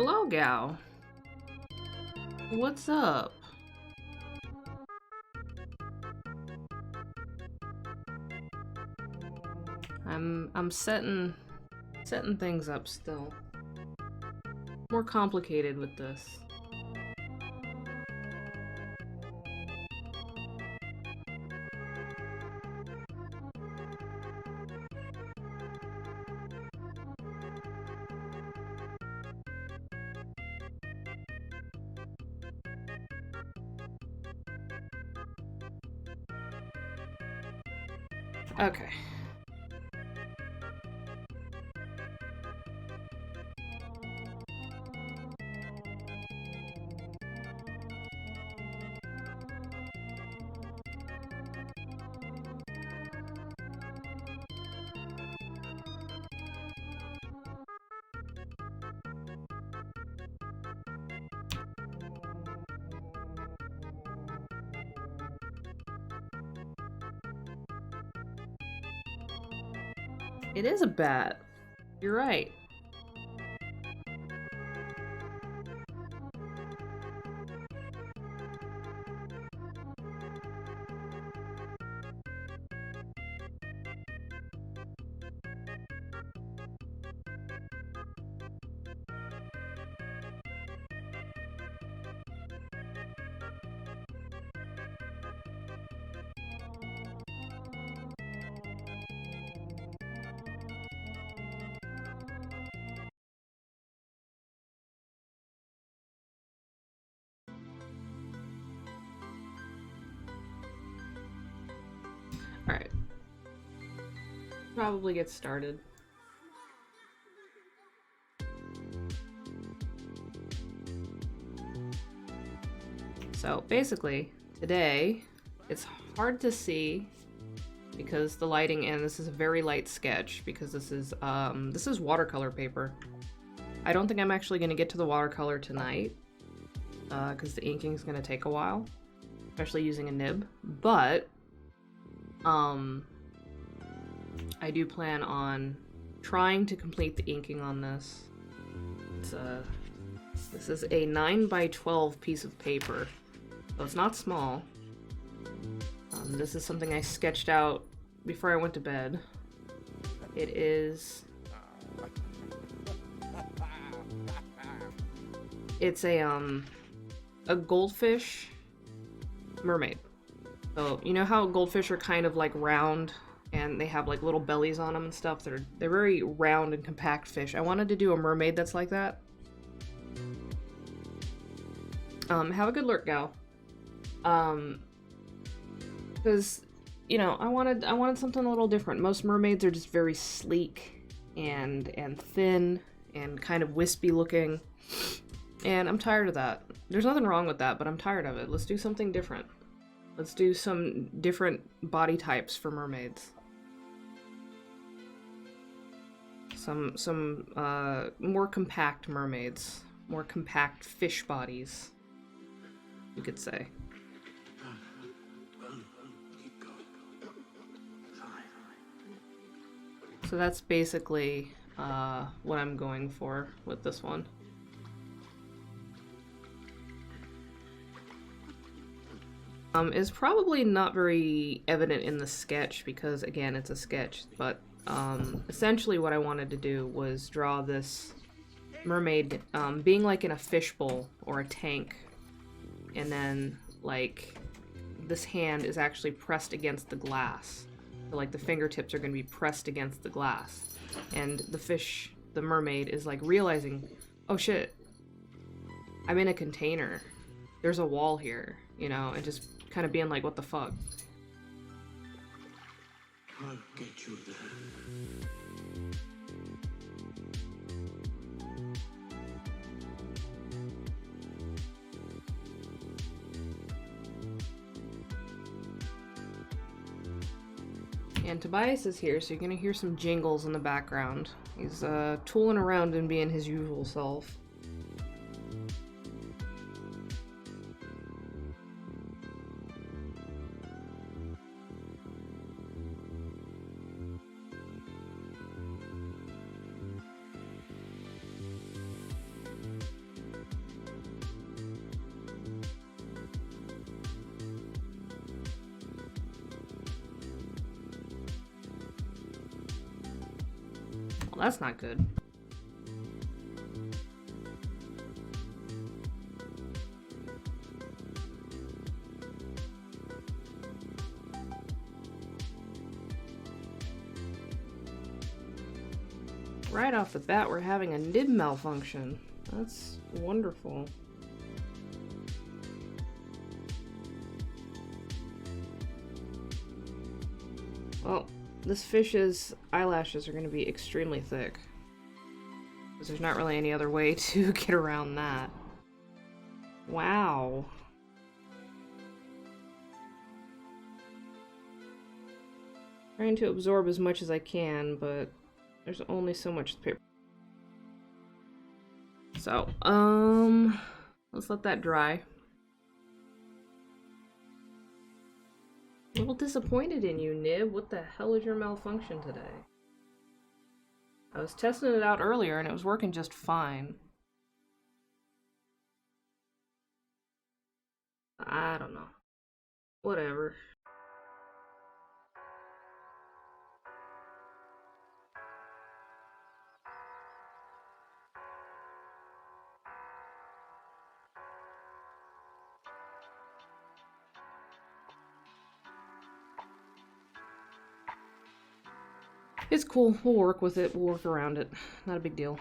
Hello, gal. What's up? I'm setting things up still. More complicated with this. Okay. It is a bat. You're right. Alright. Probably get started. So basically, today, it's hard to see because the lighting, and this is a very light sketch because this is watercolor paper. I don't think I'm actually going to get to the watercolor tonight because the inking is going to take a while, especially using a nib, but I do plan on trying to complete the inking on this. This is a 9x12 piece of paper, so it's not small. This is something I sketched out before I went to bed. It is... It's a goldfish mermaid. So, you know how goldfish are kind of like round and they have like little bellies on them and stuff? They're very round and compact fish. I wanted to do a mermaid that's like that. Have a good lurk, gal. Because, you know, I wanted something a little different. Most mermaids are just very sleek and thin and kind of wispy looking. And I'm tired of that. There's nothing wrong with that, but I'm tired of it. Let's do something different. Let's do some different body types for mermaids. Some more compact mermaids. More compact fish bodies, you could say. So that's basically what I'm going for with this one. Is probably not very evident in the sketch because, again, it's a sketch, but essentially what I wanted to do was draw this mermaid being like in a fishbowl or a tank, and then like this hand is actually pressed against the glass. So, like, the fingertips are going to be pressed against the glass, and the mermaid is like realizing, oh shit, I'm in a container, there's a wall here, you know, and just kind of being like, what the fuck. I'll get you there. And Tobias is here, so you're gonna hear some jingles in the background. He's tooling around and being his usual self. that's not good. Right off the bat, we're having a nib malfunction. That's wonderful. Well, this fish's eyelashes are going to be extremely thick. Because there's not really any other way to get around that. Wow. Trying to absorb as much as I can, but there's only so much paper. So, let's let that dry. A little disappointed in you, Nib. What the hell is your malfunction today? I was testing it out earlier and it was working just fine. I don't know. Whatever. It's cool. We'll work with it. We'll work around it. Not a big deal.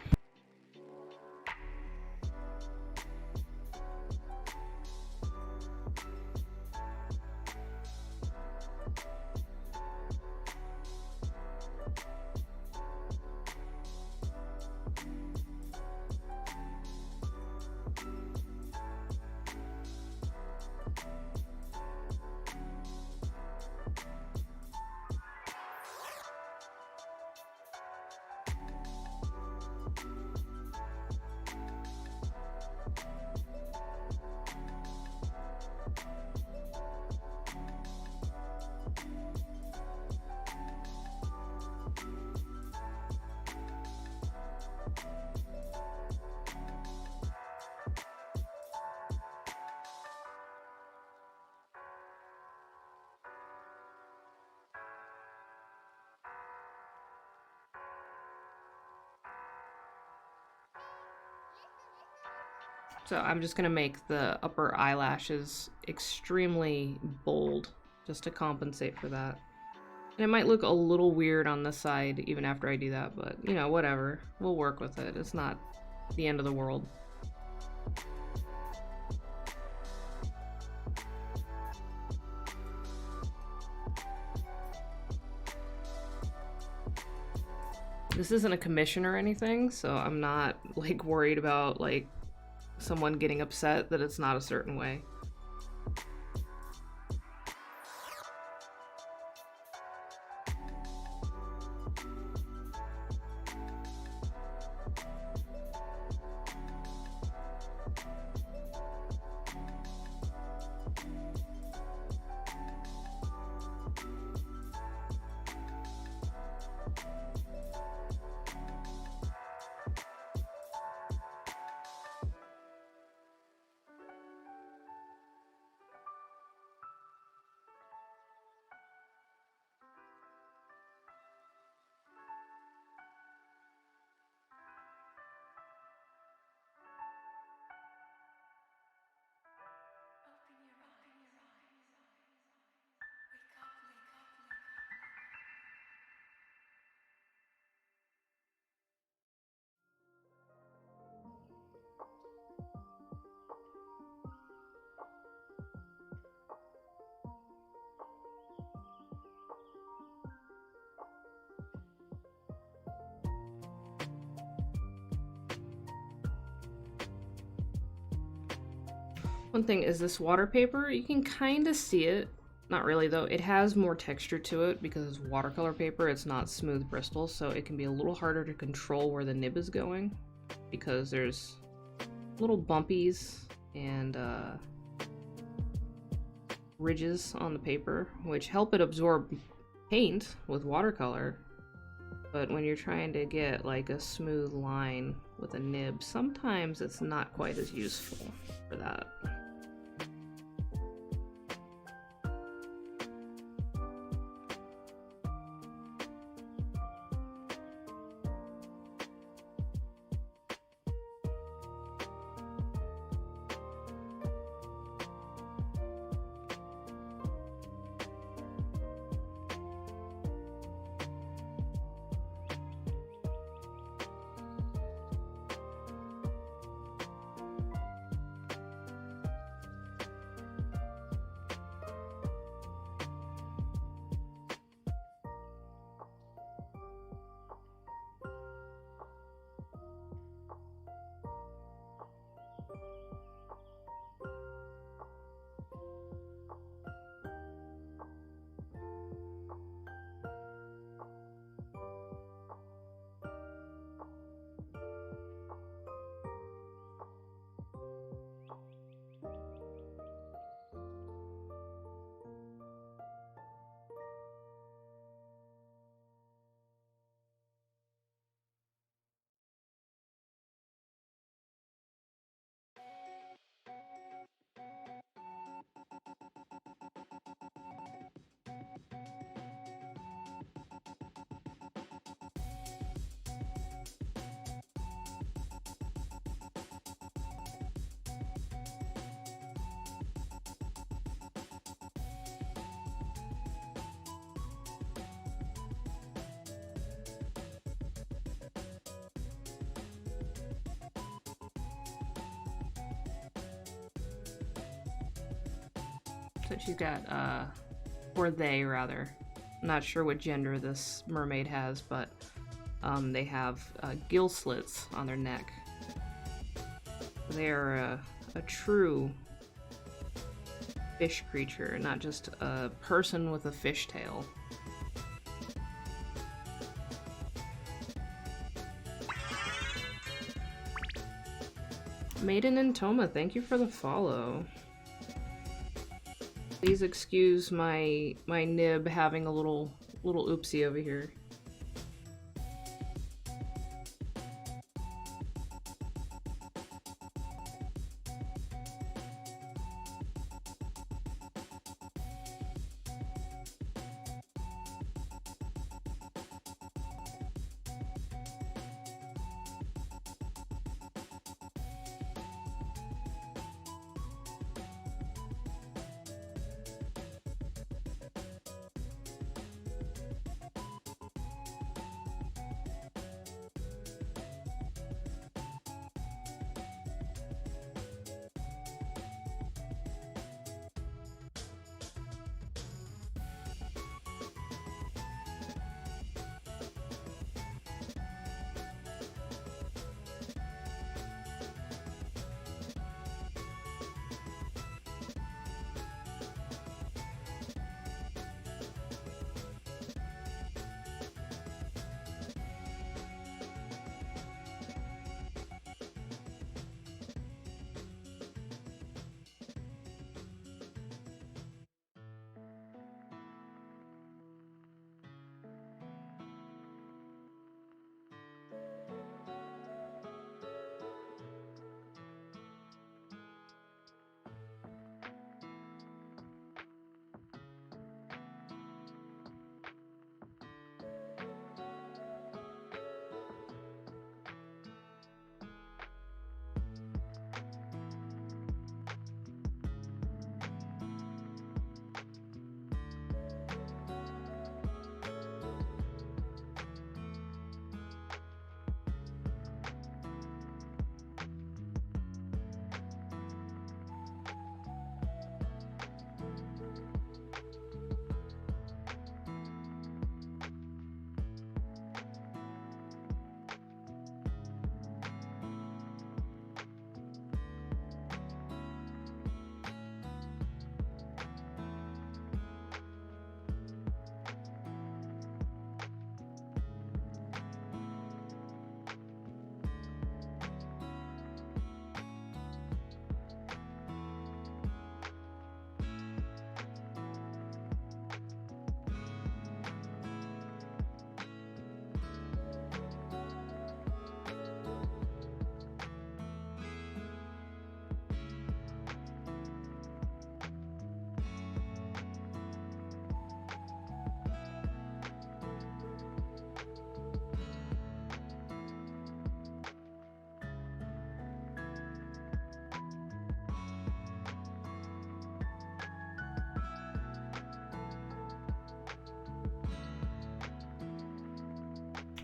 So I'm just gonna make the upper eyelashes extremely bold just to compensate for that. And it might look a little weird on this side even after I do that, but you know, whatever. We'll work with it. It's not the end of the world. This isn't a commission or anything, so I'm not like worried about like someone getting upset that it's not a certain way. One thing is this water paper, you can kind of see it. Not really though, it has more texture to it because it's watercolor paper, it's not smooth bristles, so it can be a little harder to control where the nib is going because there's little bumpies and ridges on the paper, which help it absorb paint with watercolor. But when you're trying to get like a smooth line with a nib, sometimes it's not quite as useful for that. So she's got, or they rather. I'm not sure what gender this mermaid has, but they have gill slits on their neck. They are a true fish creature, not just a person with a fish tail. Maiden in Toma, thank you for the follow. Please excuse my nib having a little oopsie over here.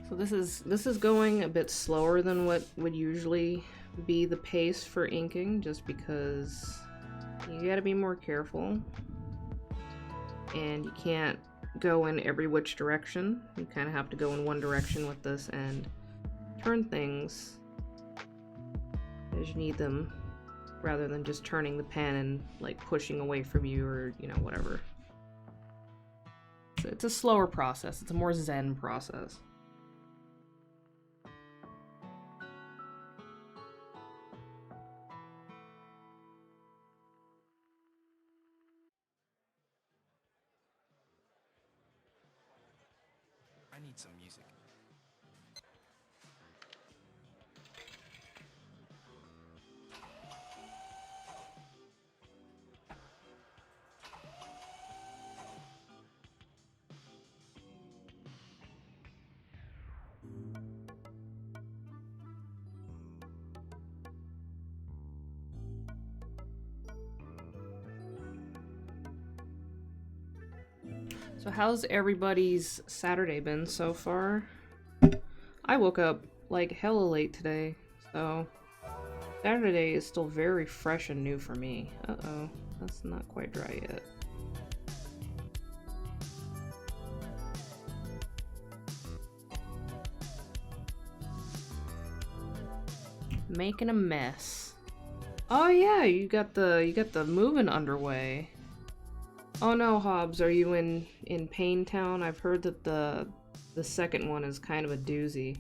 So this is going a bit slower than what would usually be the pace for inking, just because you gotta be more careful. And you can't go in every which direction. You kind of have to go in one direction with this and turn things as you need them, rather than just turning the pen and like pushing away from you, or you know, whatever. So it's a slower process. It's a more zen process. I need some music. So how's everybody's Saturday been so far? I woke up like hella late today, so Saturday is still very fresh and new for me. Uh-oh, that's not quite dry yet. Making a mess. Oh yeah, you got the moving underway. Oh no, Hobbs, are you in Pain Town? I've heard that the second one is kind of a doozy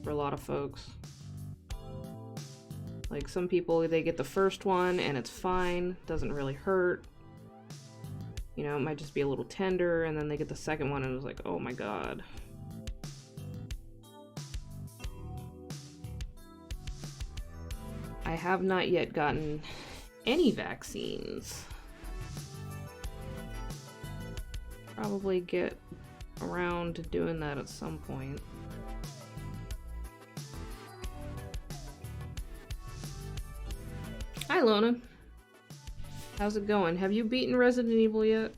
for a lot of folks. Like, some people, they get the first one and it's fine, doesn't really hurt. You know, it might just be a little tender, and then they get the second one and it's like, oh my god. I have not yet gotten any vaccines. Probably get around to doing that at some point. Hi, Lona. How's it going? Have you beaten Resident Evil yet?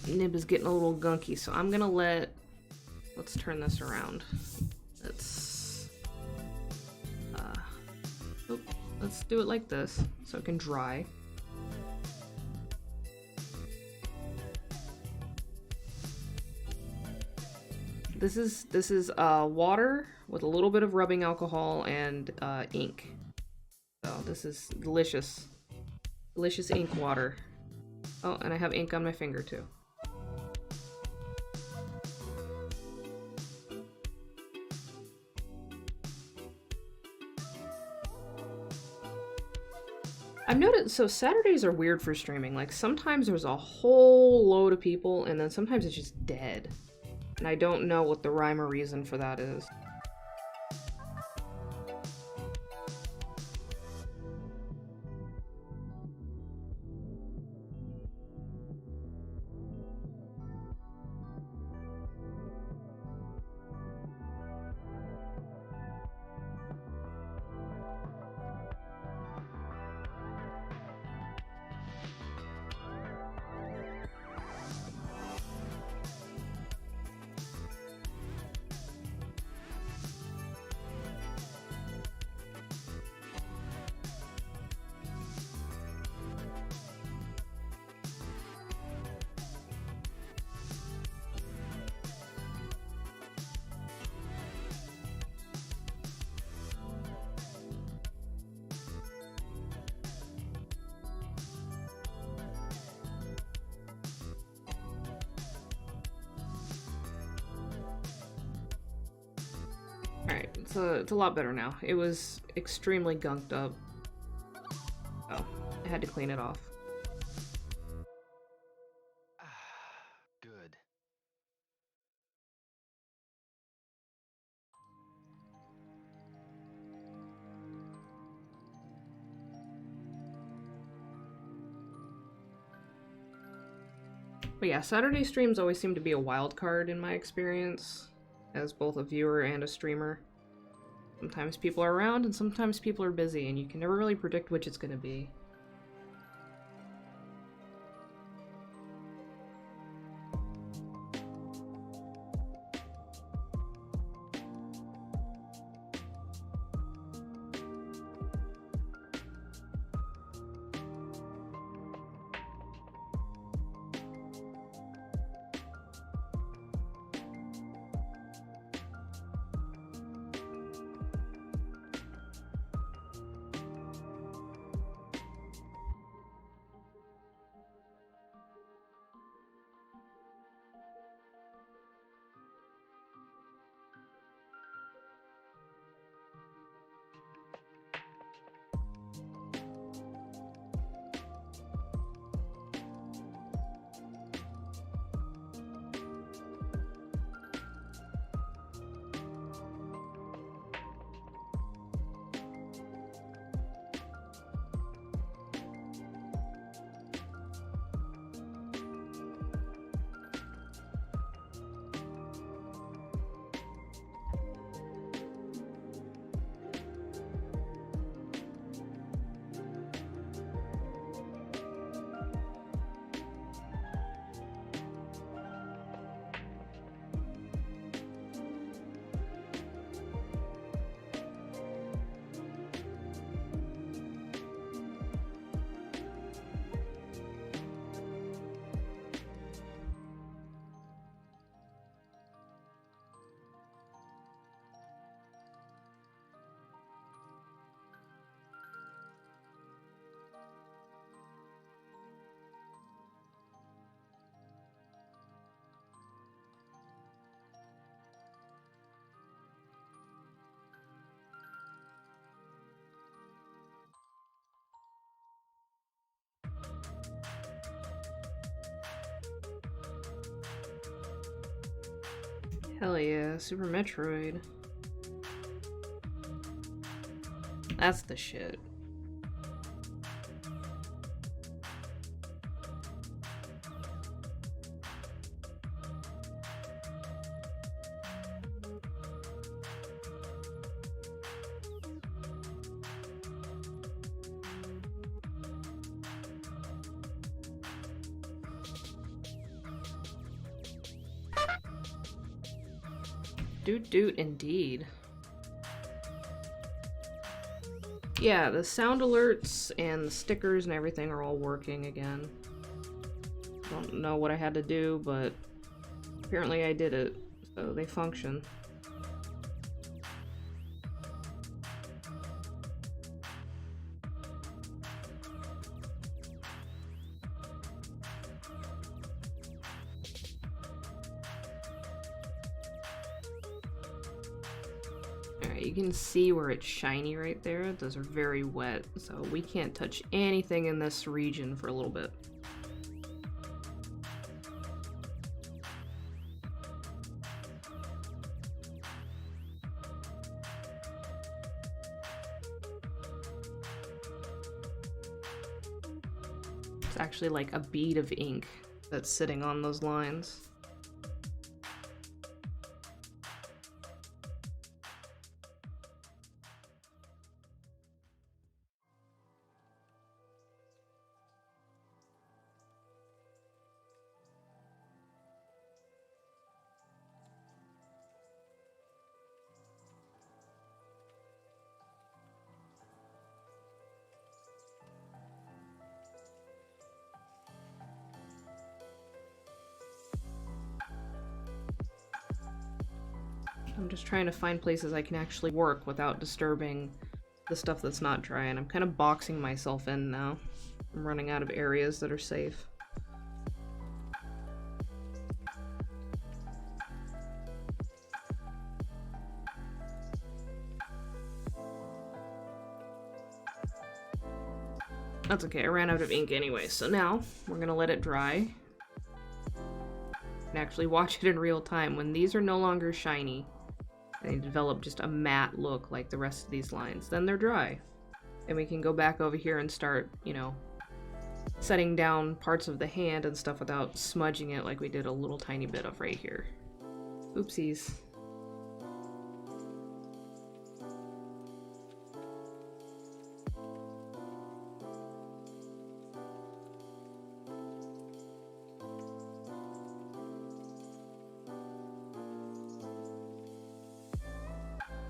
Nib is getting a little gunky, so I'm gonna let's turn this around. Let's do it like this, so it can dry. This is water with a little bit of rubbing alcohol and ink. So this is delicious. Delicious ink water. Oh, and I have ink on my finger too. I've noticed, so Saturdays are weird for streaming. Like, sometimes there's a whole load of people, and then sometimes it's just dead. And I don't know what the rhyme or reason for that is. Alright, it's a lot better now. It was extremely gunked up. Oh, I had to clean it off. Good. But yeah, Saturday streams always seem to be a wild card in my experience, as both a viewer and a streamer. Sometimes people are around and sometimes people are busy, and you can never really predict which it's gonna be. Hell yeah, Super Metroid. That's the shit. Doot doot indeed. Yeah, the sound alerts and the stickers and everything are all working again. Don't know what I had to do, but apparently I did it, so they function. Alright, you can see where it's shiny right there. Those are very wet, so we can't touch anything in this region for a little bit. It's actually like a bead of ink that's sitting on those lines. I'm just trying to find places I can actually work without disturbing the stuff that's not dry, and I'm kind of boxing myself in now. I'm running out of areas that are safe. That's okay, I ran out of ink anyway, so now we're gonna let it dry and actually watch it in real time. When these are no longer shiny, they develop just a matte look like the rest of these lines, then they're dry. And we can go back over here and start, you know, setting down parts of the hand and stuff without smudging it like we did a little tiny bit of right here. Oopsies.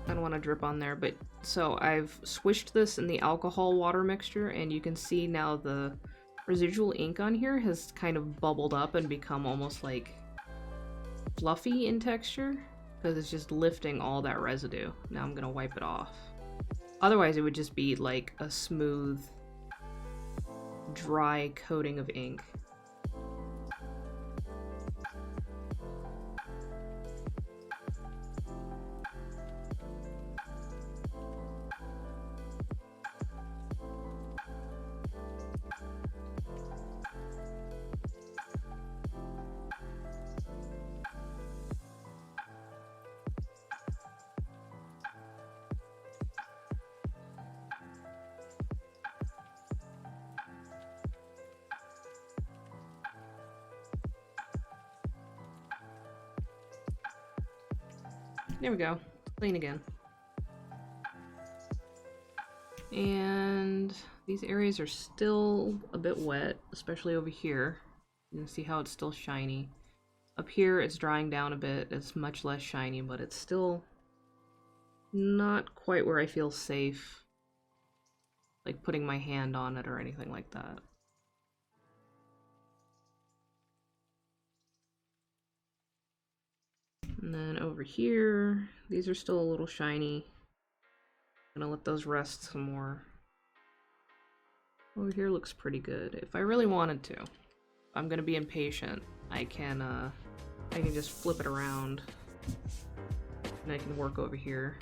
I don't want to drip on there, but so I've swished this in the alcohol water mixture, and you can see now the residual ink on here has kind of bubbled up and become almost like fluffy in texture because it's just lifting all that residue. Now I'm gonna wipe it off. Otherwise it would just be like a smooth, dry coating of ink. There we go. Clean again. And these areas are still a bit wet, especially over here. You can see how it's still shiny. Up here it's drying down a bit. It's much less shiny, but it's still not quite where I feel safe, like putting my hand on it or anything like that. And then over here, these are still a little shiny. I'm gonna let those rest some more. Over here looks pretty good. If I really wanted to, I'm gonna be impatient. I can just flip it around, and I can work over here.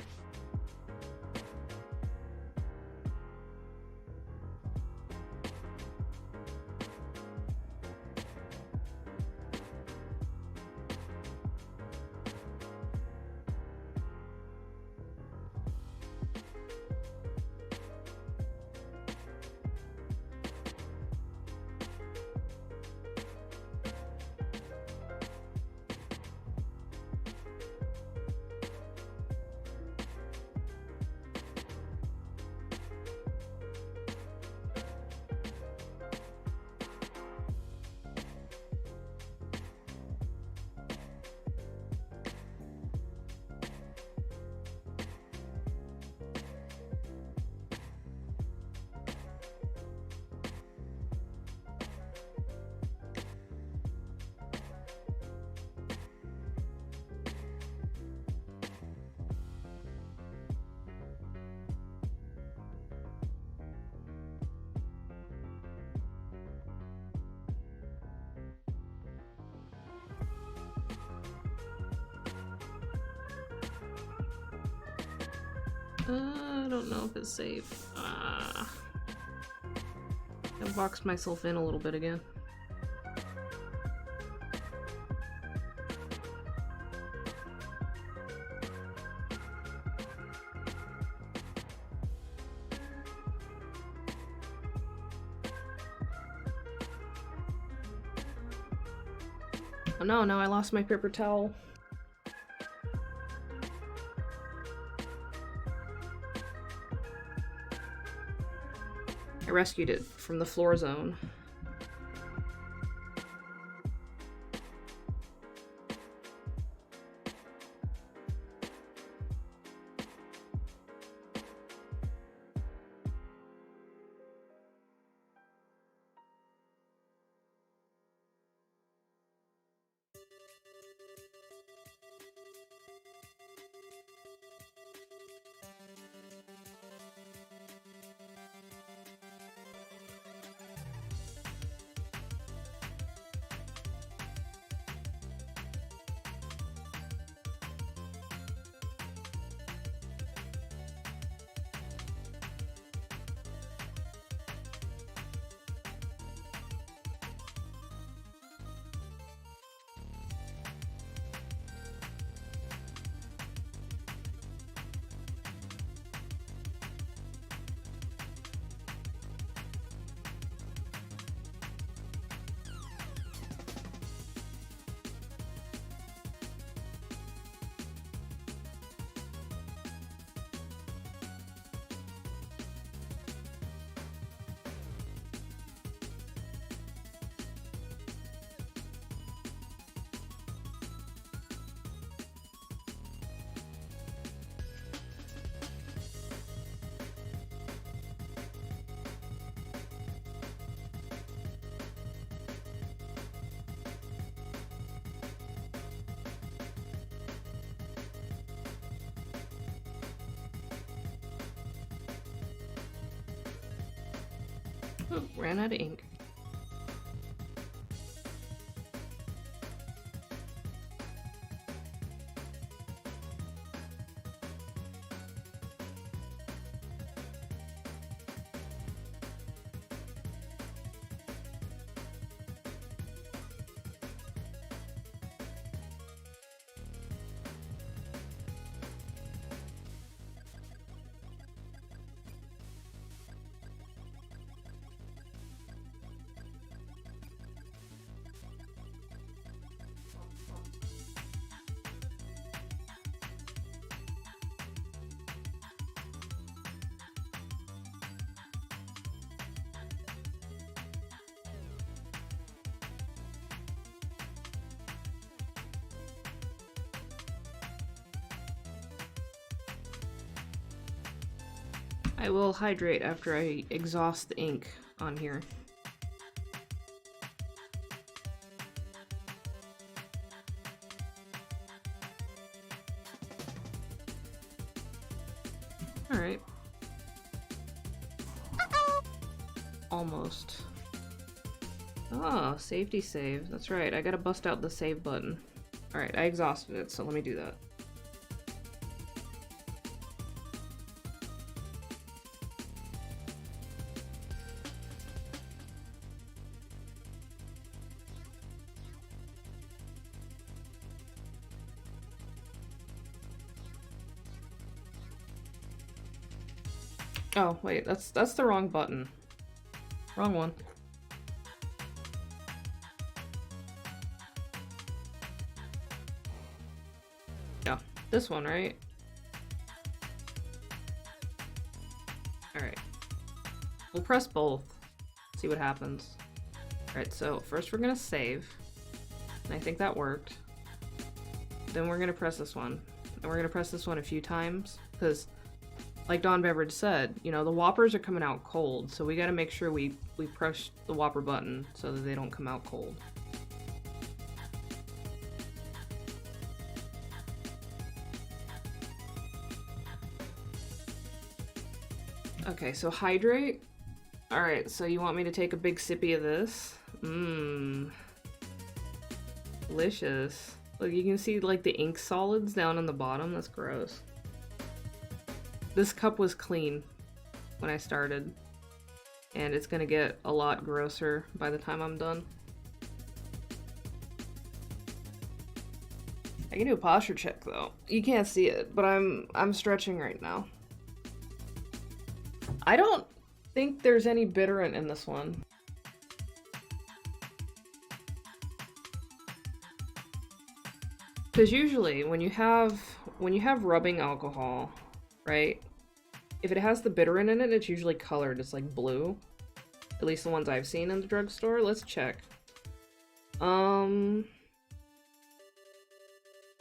I don't know if it's safe. I boxed myself in a little bit again. Oh no, I lost my paper towel. I rescued it from the floor zone. Oh, ran out of ink. I will hydrate after I exhaust the ink on here. Alright. Almost. Oh, safety save. That's right, I gotta bust out the save button. Alright, I exhausted it, so let me do that. Oh, wait, that's the wrong button. Wrong one. Yeah, this one, right? Alright. We'll press both. See what happens. Alright, so first we're gonna save. And I think that worked. Then we're gonna press this one. And we're gonna press this one a few times, because like Dawn Beverage said, you know, the Whoppers are coming out cold, so we gotta make sure we press the Whopper button so that they don't come out cold. Okay, so hydrate. Alright, so you want me to take a big sippy of this? Mmm. Delicious. Look, you can see like the ink solids down on the bottom. That's gross. This cup was clean when I started, and it's gonna get a lot grosser by the time I'm done. I can do a posture check though. You can't see it, but I'm stretching right now. I don't think there's any bitterant in this one. Because usually when you have rubbing alcohol, right? If it has the bitterant in it, it's usually colored. It's like blue. At least the ones I've seen in the drugstore. Let's check.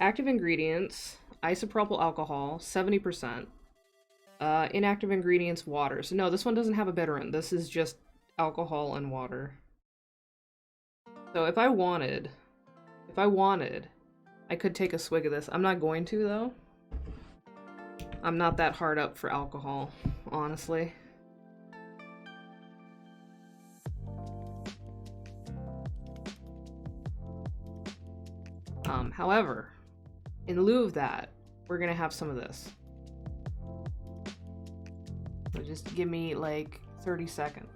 Active ingredients, isopropyl alcohol, 70%. Inactive ingredients, water. So no, this one doesn't have a bitterant. This is just alcohol and water. So if I wanted, I could take a swig of this. I'm not going to, though. I'm not that hard up for alcohol, honestly. However, in lieu of that, we're gonna have some of this. So just give me like 30 seconds.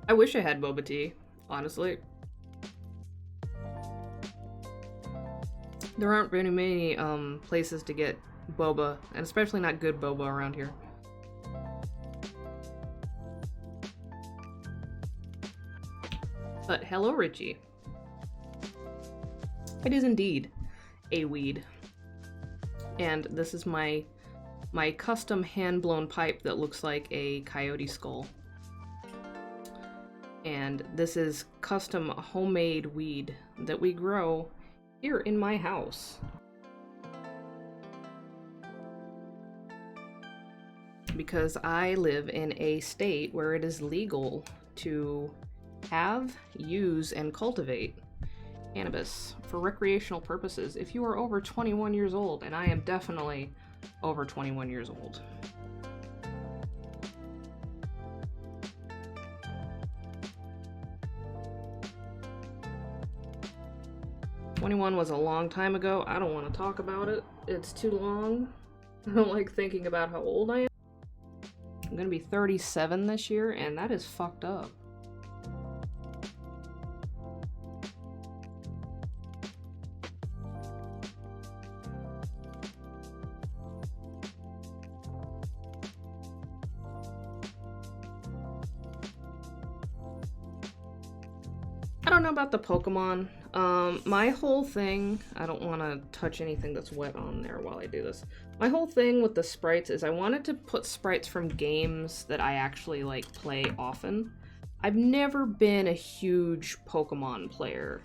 I wish I had boba tea, honestly. There aren't very many places to get boba, and especially not good boba around here. But hello, Richie. It is indeed a weed. And this is my custom hand-blown pipe that looks like a coyote skull. And this is custom homemade weed that we grow here in my house. Because I live in a state where it is legal to have, use, and cultivate cannabis for recreational purposes if you are over 21 years old, and I am definitely over 21 years old. '21 was a long time ago. I don't want to talk about it. It's too long. I don't like thinking about how old I am. I'm gonna be 37 this year, and that is fucked up. I don't know about the Pokemon. My whole thing, I don't want to touch anything that's wet on there while I do this. My whole thing with the sprites is I wanted to put sprites from games that I actually like play often. I've never been a huge Pokemon player.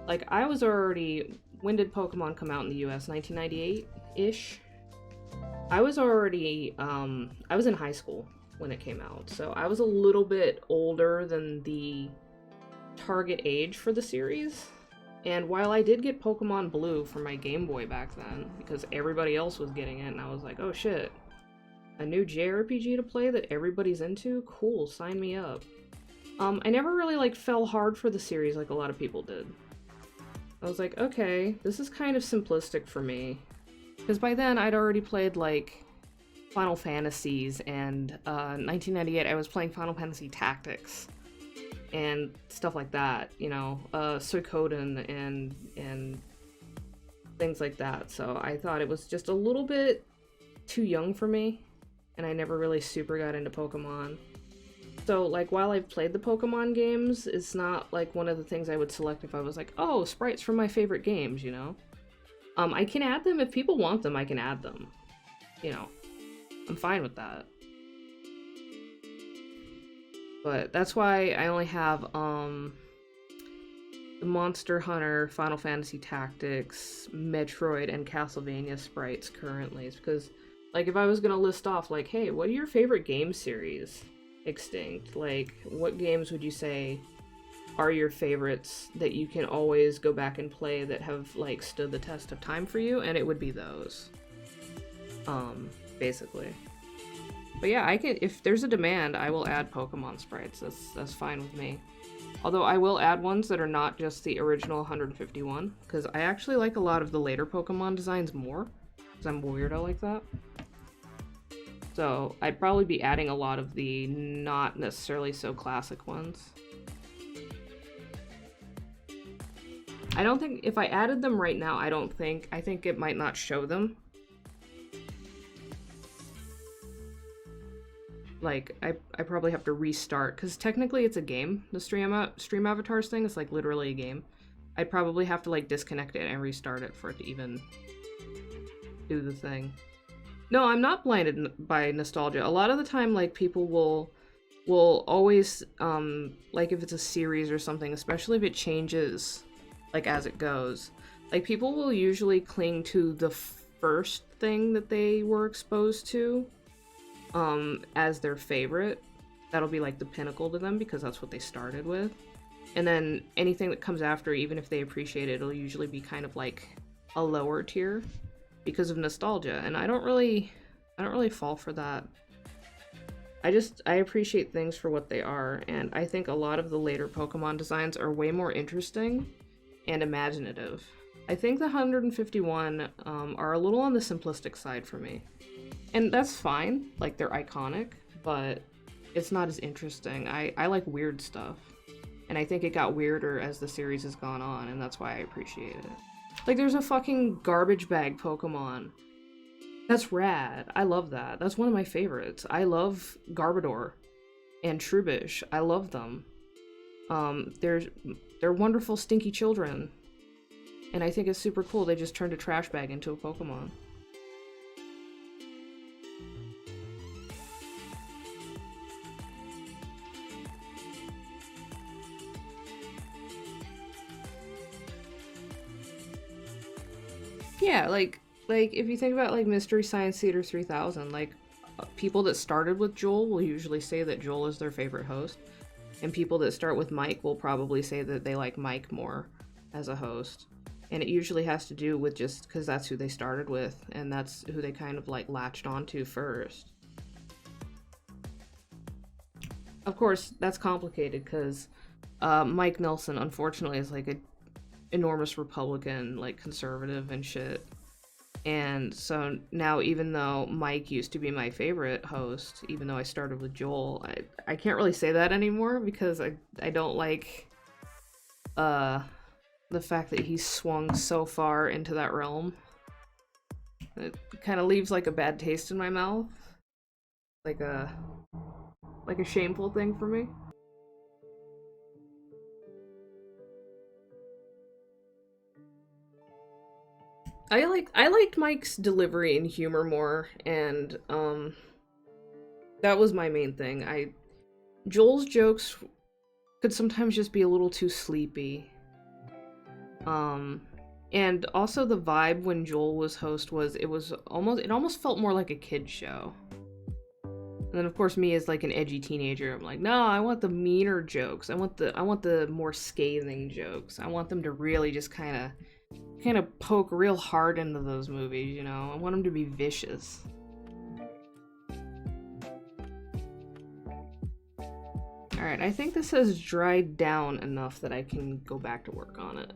Like, I was already, when did Pokemon come out in the US? 1998-ish? I was already, I was in high school when it came out, so I was a little bit older than the target age for the series. And while I did get Pokemon Blue for my Game Boy back then, because everybody else was getting it, and I was like, oh shit, a new JRPG to play that everybody's into? Cool, sign me up. I never really, like, fell hard for the series like a lot of people did. I was like, okay, this is kind of simplistic for me. Because by then, I'd already played, like, Final Fantasies, and 1998, I was playing Final Fantasy Tactics. And stuff like that, you know, Suikoden and things like that. So I thought it was just a little bit too young for me, and I never really super got into Pokemon. So, like, while I've played the Pokemon games, it's not, like, one of the things I would select if I was like, oh, sprites from my favorite games, you know? I can add them. If people want them, I can add them. You know, I'm fine with that. But that's why I only have, the Monster Hunter, Final Fantasy Tactics, Metroid, and Castlevania sprites currently. It's because, like, if I was gonna list off, like, hey, what are your favorite game series? Extinct. Like, what games would you say are your favorites that you can always go back and play that have, like, stood the test of time for you? And it would be those. Basically. But yeah, I can, if there's a demand, I will add Pokemon sprites. That's fine with me. Although I will add ones that are not just the original 151, because I actually like a lot of the later Pokemon designs more, because I'm a weirdo like that. So I'd probably be adding a lot of the not necessarily so classic ones. I don't think, if I added them right now, I think it might not show them. Like, I probably have to restart, because technically it's a game. The stream avatars thing is like literally a game. I'd probably have to like disconnect it and restart it for it to even do the thing. No, I'm not blinded by nostalgia. A lot of the time, like, people will always, like, if it's a series or something, especially if it changes, like, as it goes, like, people will usually cling to the first thing that they were exposed to, as their favorite. That'll be, like, the pinnacle to them, because that's what they started with. And then anything that comes after, even if they appreciate it, it'll usually be kind of, like, a lower tier because of nostalgia, and I don't really fall for that. I appreciate things for what they are, and I think a lot of the later Pokemon designs are way more interesting and imaginative. I think the 151 are a little on the simplistic side for me. And that's fine, like, they're iconic, but it's not as interesting. I like weird stuff, and I think it got weirder as the series has gone on, and that's why I appreciate it. Like, there's a fucking garbage bag Pokemon. That's rad. I love that. That's one of my favorites. I love Garbodor and Trubbish. I love them. They're wonderful stinky children. And I think it's super cool they just turned a trash bag into a Pokemon. Yeah, like if you think about like Mystery Science Theater 3000, like people that started with Joel will usually say that Joel is their favorite host, and people that start with Mike will probably say that they like Mike more as a host. And it usually has to do with just because that's who they started with, and that's who they kind of like latched onto first. Of course, that's complicated because Mike Nelson, unfortunately, is like a enormous Republican, like conservative and shit. And so now, even though Mike used to be my favorite host, even though I started with Joel, I can't really say that anymore because I don't like the fact that he swung so far into that realm. It kind of leaves like a bad taste in my mouth, like a shameful thing for me. I liked Mike's delivery and humor more, and that was my main thing. Joel's jokes could sometimes just be a little too sleepy. And also the vibe when Joel was host was it almost felt more like a kid show. And then of course me as like an edgy teenager, I'm like, no, I want the meaner jokes. I want the more scathing jokes. I want them to really just kind of poke real hard into those movies, you know? I want them to be vicious. Alright, I think this has dried down enough that I can go back to work on it.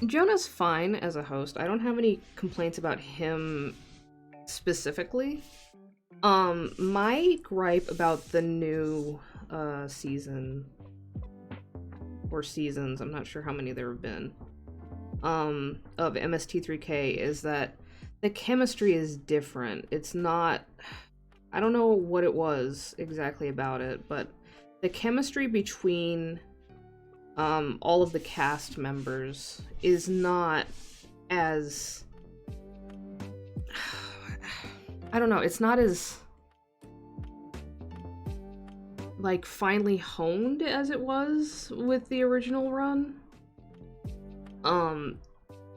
Jonah's fine as a host. I don't have any complaints about him specifically. My gripe about the new season or seasons, I'm not sure how many there have been, of MST3K is that the chemistry is different. It's not, I don't know what it was exactly about it, but the chemistry between all of the cast members is not as, I don't know, it's not as like finely honed as it was with the original run.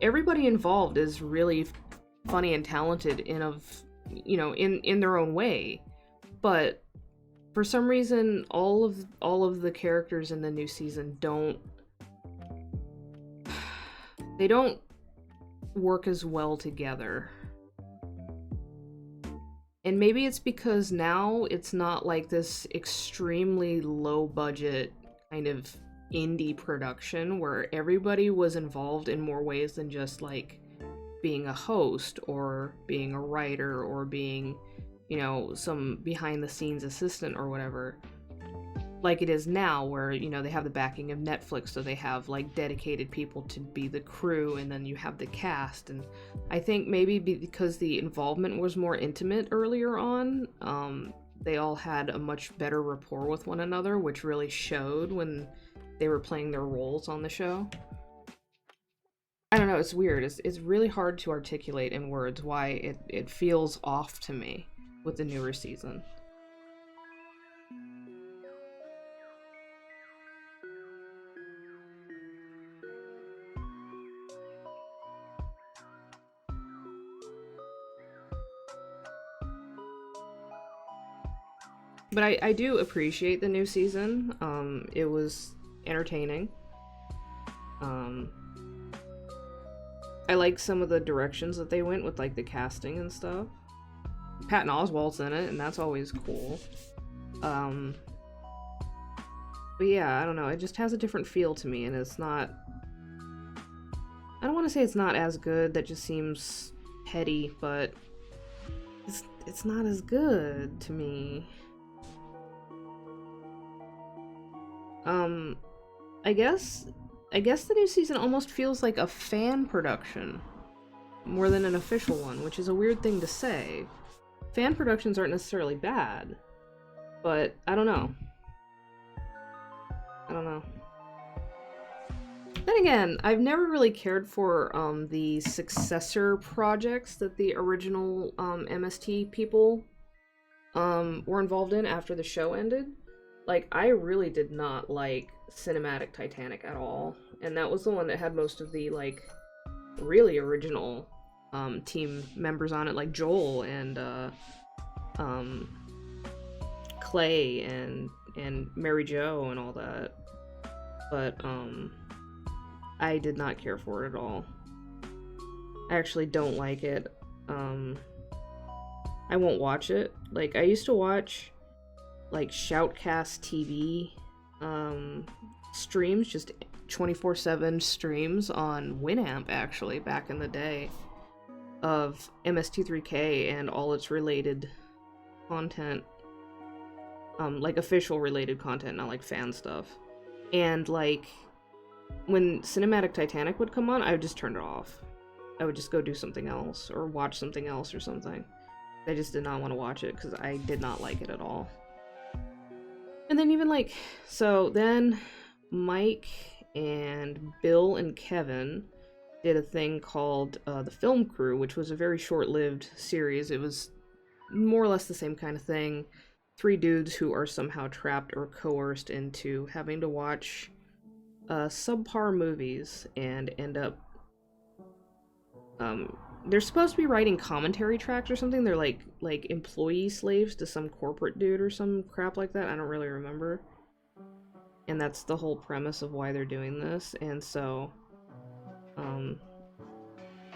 Everybody involved is really funny and talented in their own way, but for some reason all of the characters in the new season don't they don't work as well together. And maybe it's because now it's not like this extremely low budget kind of indie production where everybody was involved in more ways than just like being a host or being a writer or being, you know, some behind the scenes assistant or whatever. Like it is now where, you know, they have the backing of Netflix, so they have like dedicated people to be the crew, and then you have the cast. And I think maybe because the involvement was more intimate earlier on, they all had a much better rapport with one another, which really showed when they were playing their roles on the show. I don't know, it's weird. It's really hard to articulate in words why it feels off to me with the newer season. But I do appreciate the new season. It was entertaining. I like some of the directions that they went with, like, the casting and stuff. Patton Oswalt's in it, and that's always cool. But yeah, I don't know, it just has a different feel to me, and it's not... I don't want to say it's not as good, that just seems petty, but... It's not as good to me. I guess the new season almost feels like a fan production more than an official one, which is a weird thing to say. Fan productions aren't necessarily bad, but I don't know. Then again, I've never really cared for the successor projects that the original MST people were involved in after the show ended. Like, I really did not like Cinematic Titanic at all, and that was the one that had most of the, like, really original team members on it, like Joel and Clay and Mary Jo and all that. But I did not care for it at all. I actually don't like it. I won't watch it. Like, I used to watch like Shoutcast TV streams, just 24/7 streams on Winamp, actually, back in the day, of MST3K and all its related content. Like official related content, not like fan stuff. And like, when Cinematic Titanic would come on, I would just turn it off. I would just go do something else, or watch something else or something. I just did not want to watch it, because I did not like it at all. And then even like, so then Mike and Bill and Kevin did a thing called The Film Crew, which was a very short-lived series. It was more or less the same kind of thing. 3 dudes who are somehow trapped or coerced into having to watch subpar movies and end up... they're supposed to be writing commentary tracks or something. They're like employee slaves to some corporate dude or some crap like that. I don't really remember. And that's the whole premise of why they're doing this. And so,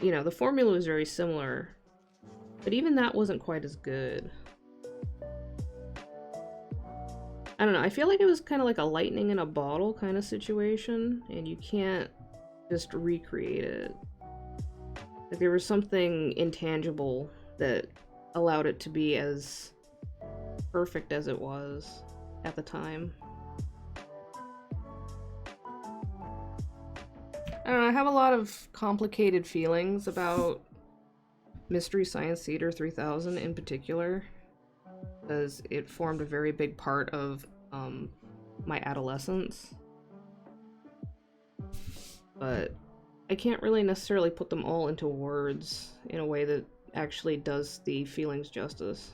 you know, the formula was very similar, but even that wasn't quite as good. I don't know, I feel like it was kind of like a lightning in a bottle kind of situation, and you can't just recreate it. Like, there was something intangible that allowed it to be as perfect as it was at the time. I don't know, I have a lot of complicated feelings about Mystery Science Theater 3000 in particular, because it formed a very big part of my adolescence. But I can't really necessarily put them all into words in a way that actually does the feelings justice.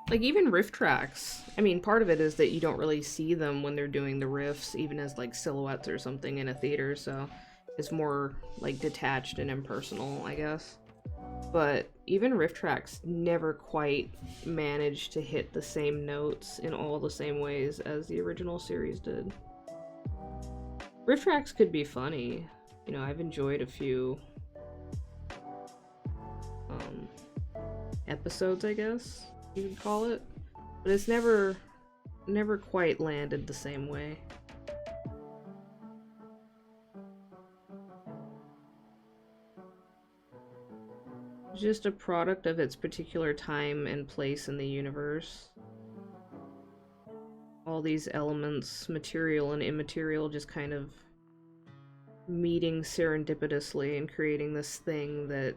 Like, even riff tracks, I mean, part of it is that you don't really see them when they're doing the riffs, even as, like, silhouettes or something in a theater, so is more like detached and impersonal, I guess. But even riff tracks never quite managed to hit the same notes in all the same ways as the original series did. Riff tracks could be funny. You know, I've enjoyed a few episodes, I guess you could call it, but it's never quite landed the same way. It's just a product of its particular time and place in the universe. All these elements, material and immaterial, just kind of meeting serendipitously and creating this thing that,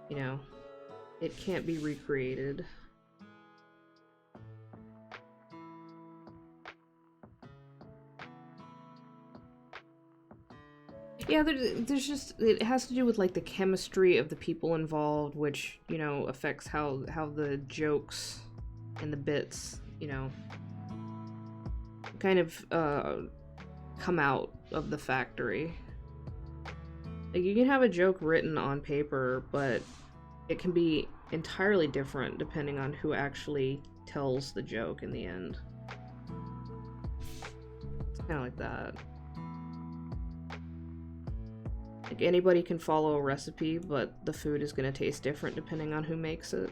you know, it can't be recreated. Yeah, there's just, it has to do with like the chemistry of the people involved, which, you know, affects how the jokes and the bits, you know, kind of come out of the factory. Like, you can have a joke written on paper, but it can be entirely different depending on who actually tells the joke in the end. It's kind of like that. Like, anybody can follow a recipe, but the food is going to taste different depending on who makes it.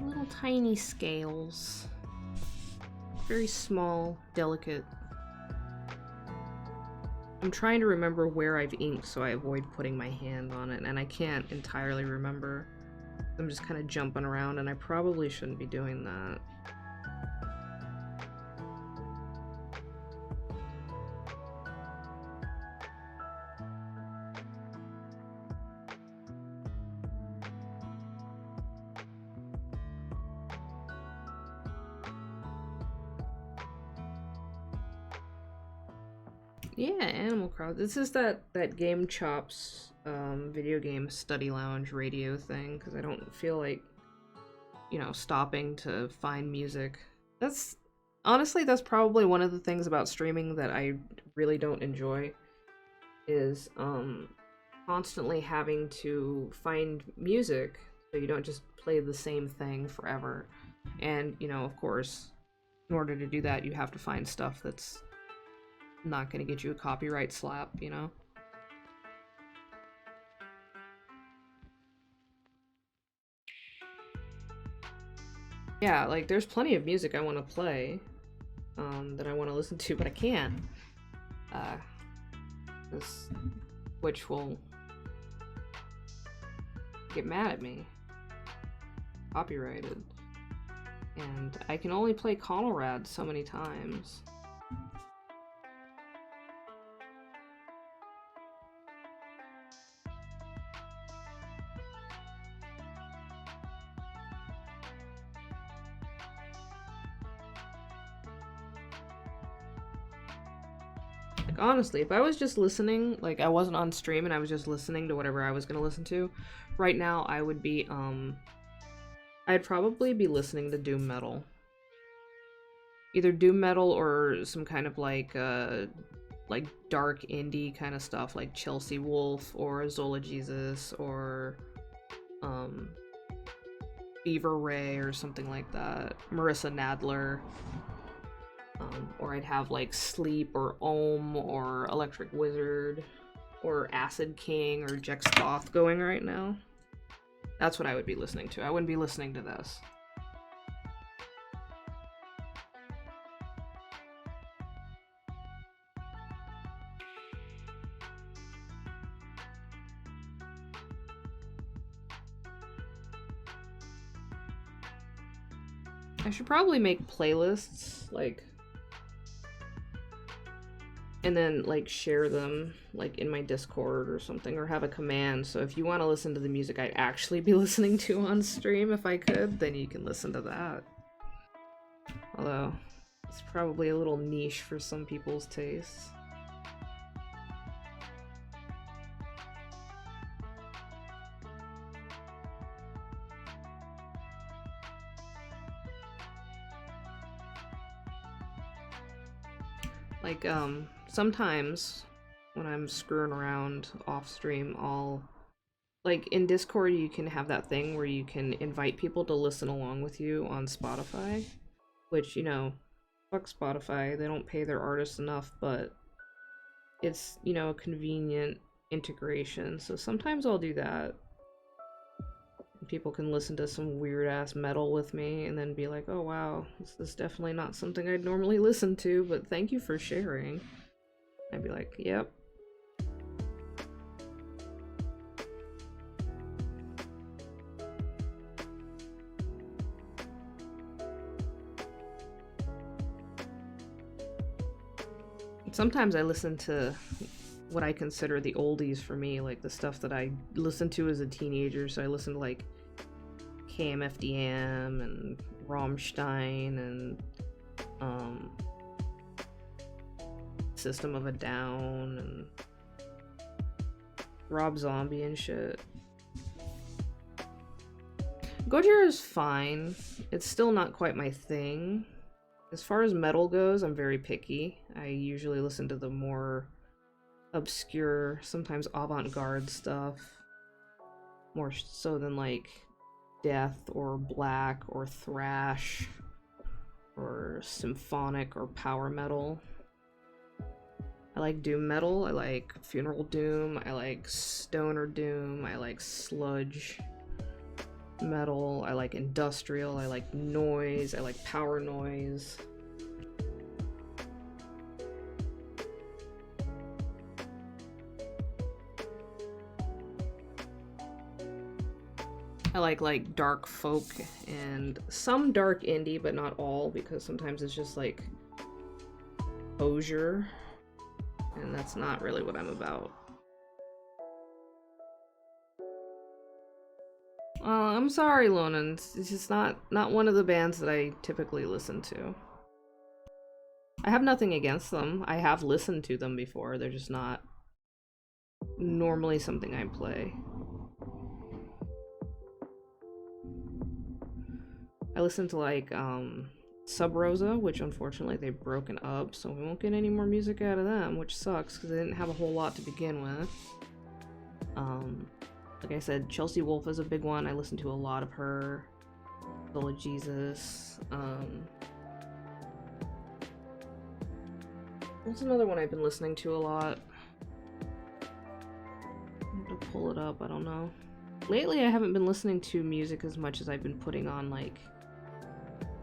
Little tiny scales. Very small, delicate. I'm trying to remember where I've inked so I avoid putting my hand on it, and I can't entirely remember. I'm just kind of jumping around, and I probably shouldn't be doing that. Yeah, Animal Crossing. This is that Game Chops video game study lounge radio thing, because I don't feel like, you know, stopping to find music. That's honestly, that's probably one of the things about streaming that I really don't enjoy, is constantly having to find music so you don't just play the same thing forever. And, you know, of course, in order to do that, you have to find stuff that's not gonna get you a copyright slap, you know? Yeah, like, there's plenty of music I want to play, that I want to listen to, but I can't. This Twitch will get mad at me. Copyrighted. And I can only play Conrad so many times. Like, honestly, if I was just listening, like, I wasn't on stream and I was just listening to whatever I was gonna listen to, right now I would be, I'd probably be listening to doom metal. Either doom metal or some kind of like dark indie kind of stuff, like Chelsea Wolfe or Zola Jesus or Beaver Ray or something like that. Marissa Nadler. Or I'd have like Sleep or Ohm or Electric Wizard or Acid King or Jex Thoth going right now. That's what I would be listening to. I wouldn't be listening to this. I should probably make playlists, like, and then, like, share them, like, in my Discord or something, or have a command, so if you want to listen to the music I'd actually be listening to on stream, if I could, then you can listen to that. Although, it's probably a little niche for some people's tastes. Like, sometimes when I'm screwing around off stream, I'll, like, in Discord you can have that thing where you can invite people to listen along with you on Spotify, which, you know, fuck Spotify, they don't pay their artists enough, but it's, you know, a convenient integration, so sometimes I'll do that. People can listen to some weird ass metal with me and then be like, oh wow, this is definitely not something I'd normally listen to, but thank you for sharing. I'd be like, yep. Sometimes I listen to what I consider the oldies for me, like the stuff that I listened to as a teenager, so I listen to like KMFDM and Rammstein and System of a Down and Rob Zombie and shit. Gojira is fine. It's still not quite my thing. As far as metal goes, I'm very picky. I usually listen to the more obscure, sometimes avant-garde stuff. More so than like death or black or thrash or symphonic or power metal. I like doom metal, I like funeral doom, I like stoner doom, I like sludge metal, I like industrial, I like noise, I like power noise. I like dark folk and some dark indie, but not all, because sometimes it's just like hosier, and that's not really what I'm about. I'm sorry, Lonan. It's just not one of the bands that I typically listen to. I have nothing against them. I have listened to them before. They're just not normally something I play. I listen to like Sub Rosa, which unfortunately they've broken up, so we won't get any more music out of them, which sucks because they didn't have a whole lot to begin with. Like I said, Chelsea Wolfe is a big one. I listen to a lot of her. Soul of Jesus. What's another one I've been listening to a lot? I have to pull it up, I don't know. Lately I haven't been listening to music as much as I've been putting on like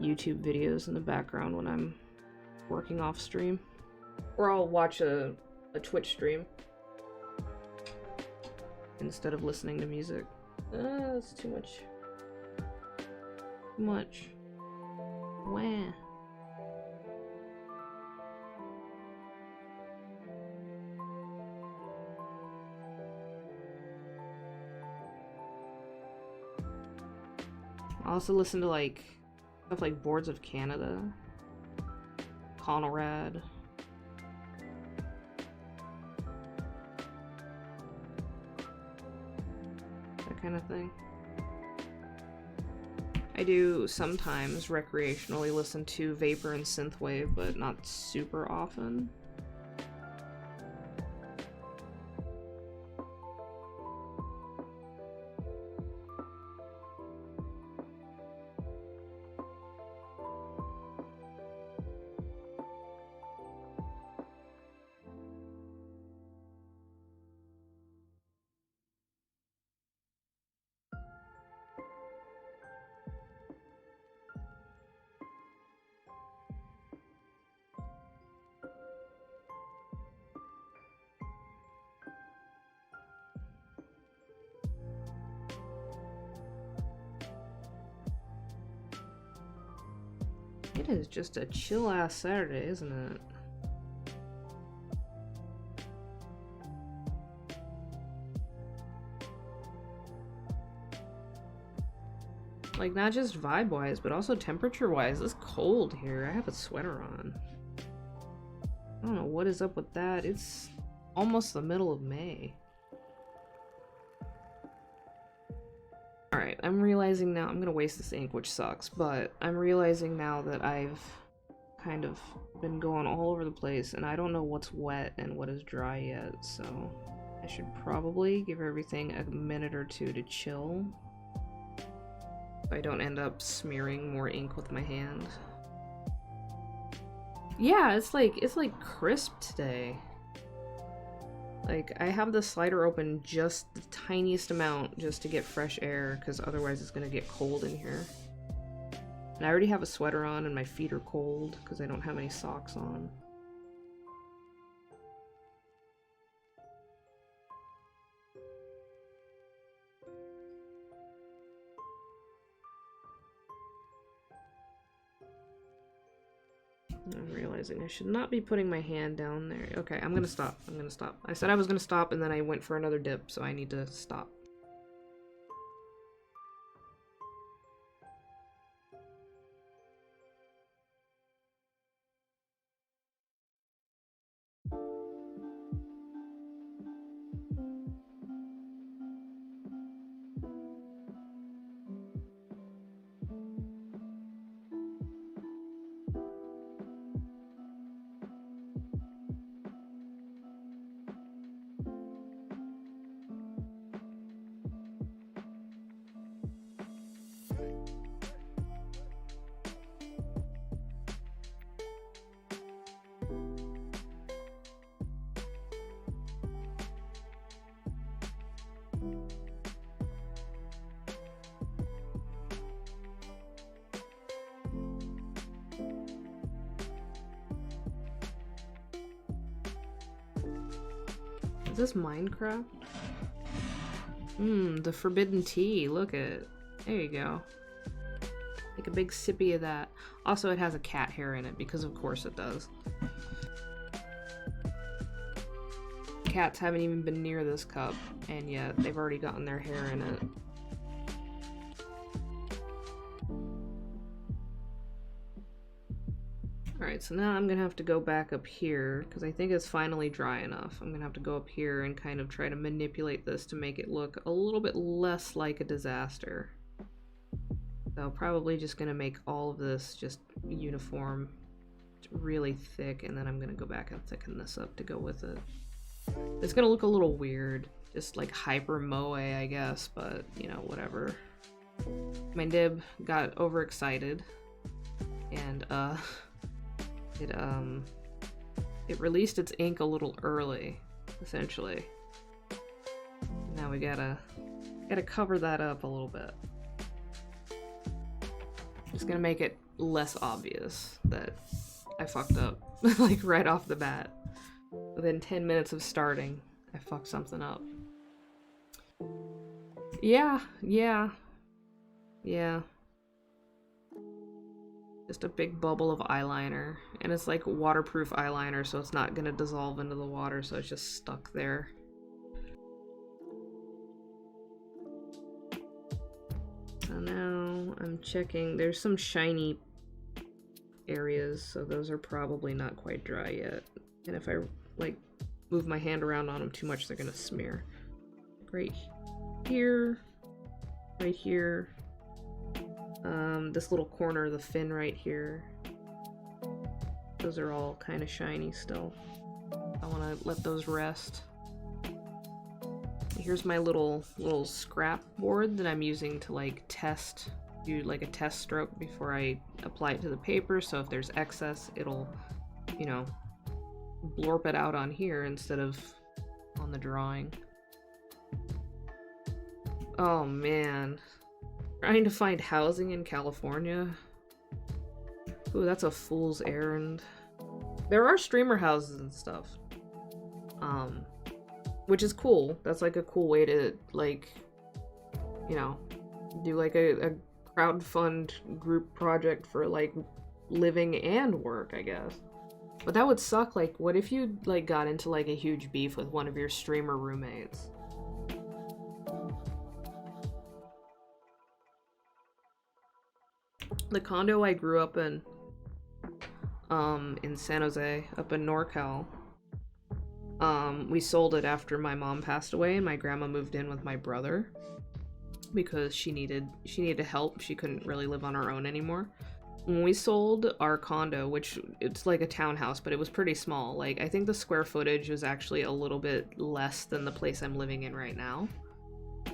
YouTube videos in the background when I'm working off stream. Or I'll watch a Twitch stream instead of listening to music. That's too much. Too much. Wah. I also listen to like stuff like Boards of Canada, Conrad. That kind of thing. I do sometimes recreationally listen to Vapor and Synthwave, but not super often. It is just a chill ass Saturday, isn't it? Like, not just vibe-wise, but also temperature-wise. It's cold here. I have a sweater on. I don't know what is up with that. It's almost the middle of May. Alright, I'm realizing now, I'm gonna waste this ink, which sucks, but I'm realizing now that I've kind of been going all over the place, and I don't know what's wet and what is dry yet, so I should probably give everything a minute or two to chill. So I don't end up smearing more ink with my hand. Yeah, it's like crisp today. Like, I have the slider open just the tiniest amount just to get fresh air, because otherwise it's gonna get cold in here. And I already have a sweater on and my feet are cold because I don't have any socks on. I'm realizing I should not be putting my hand down there. Okay, I'm gonna stop. I'm gonna stop. I said I was gonna stop and then I went for another dip, so I need to stop. Is this Minecraft? The forbidden tea. Look at it. There you go. Take a big sippy of that. Also, it has a cat hair in it, because of course it does. Cats haven't even been near this cup, and yet they've already gotten their hair in it. Alright, so now I'm gonna have to go back up here, because I think it's finally dry enough. I'm gonna have to go up here and kind of try to manipulate this to make it look a little bit less like a disaster. So probably just gonna make all of this just uniform, really thick, and then I'm gonna go back and thicken this up to go with it. It's gonna look a little weird, just like hyper moe, I guess, but you know, whatever. My nib got overexcited, and it released its ink a little early, essentially. Now we gotta cover that up a little bit. Just gonna make it less obvious that I fucked up, like right off the bat. Within 10 minutes of starting, I fucked something up. Yeah. Just a big bubble of eyeliner, and it's like waterproof eyeliner, so it's not gonna dissolve into the water, so it's just stuck there. So now I'm checking. There's some shiny areas, so those are probably not quite dry yet. And if I like move my hand around on them too much, they're gonna smear. Right here, right here. This little corner of the fin right here. Those are all kind of shiny still. I want to let those rest. Here's my little scrap board that I'm using to like do like a test stroke before I apply it to the paper, so if there's excess, it'll, you know, blorp it out on here instead of on the drawing. Oh man. Trying to find housing in California. Ooh, that's a fool's errand. There are streamer houses and stuff. Which is cool. That's like a cool way to, like, you know, do like a crowdfund group project for like living and work, I guess. But that would suck. Like, what if you, like, got into, like, a huge beef with one of your streamer roommates? The condo I grew up in San Jose, up in NorCal, we sold it after my mom passed away and my grandma moved in with my brother because she needed help. She couldn't really live on her own anymore. When we sold our condo, which it's like a townhouse, but it was pretty small. Like, I think the square footage was actually a little bit less than the place I'm living in right now.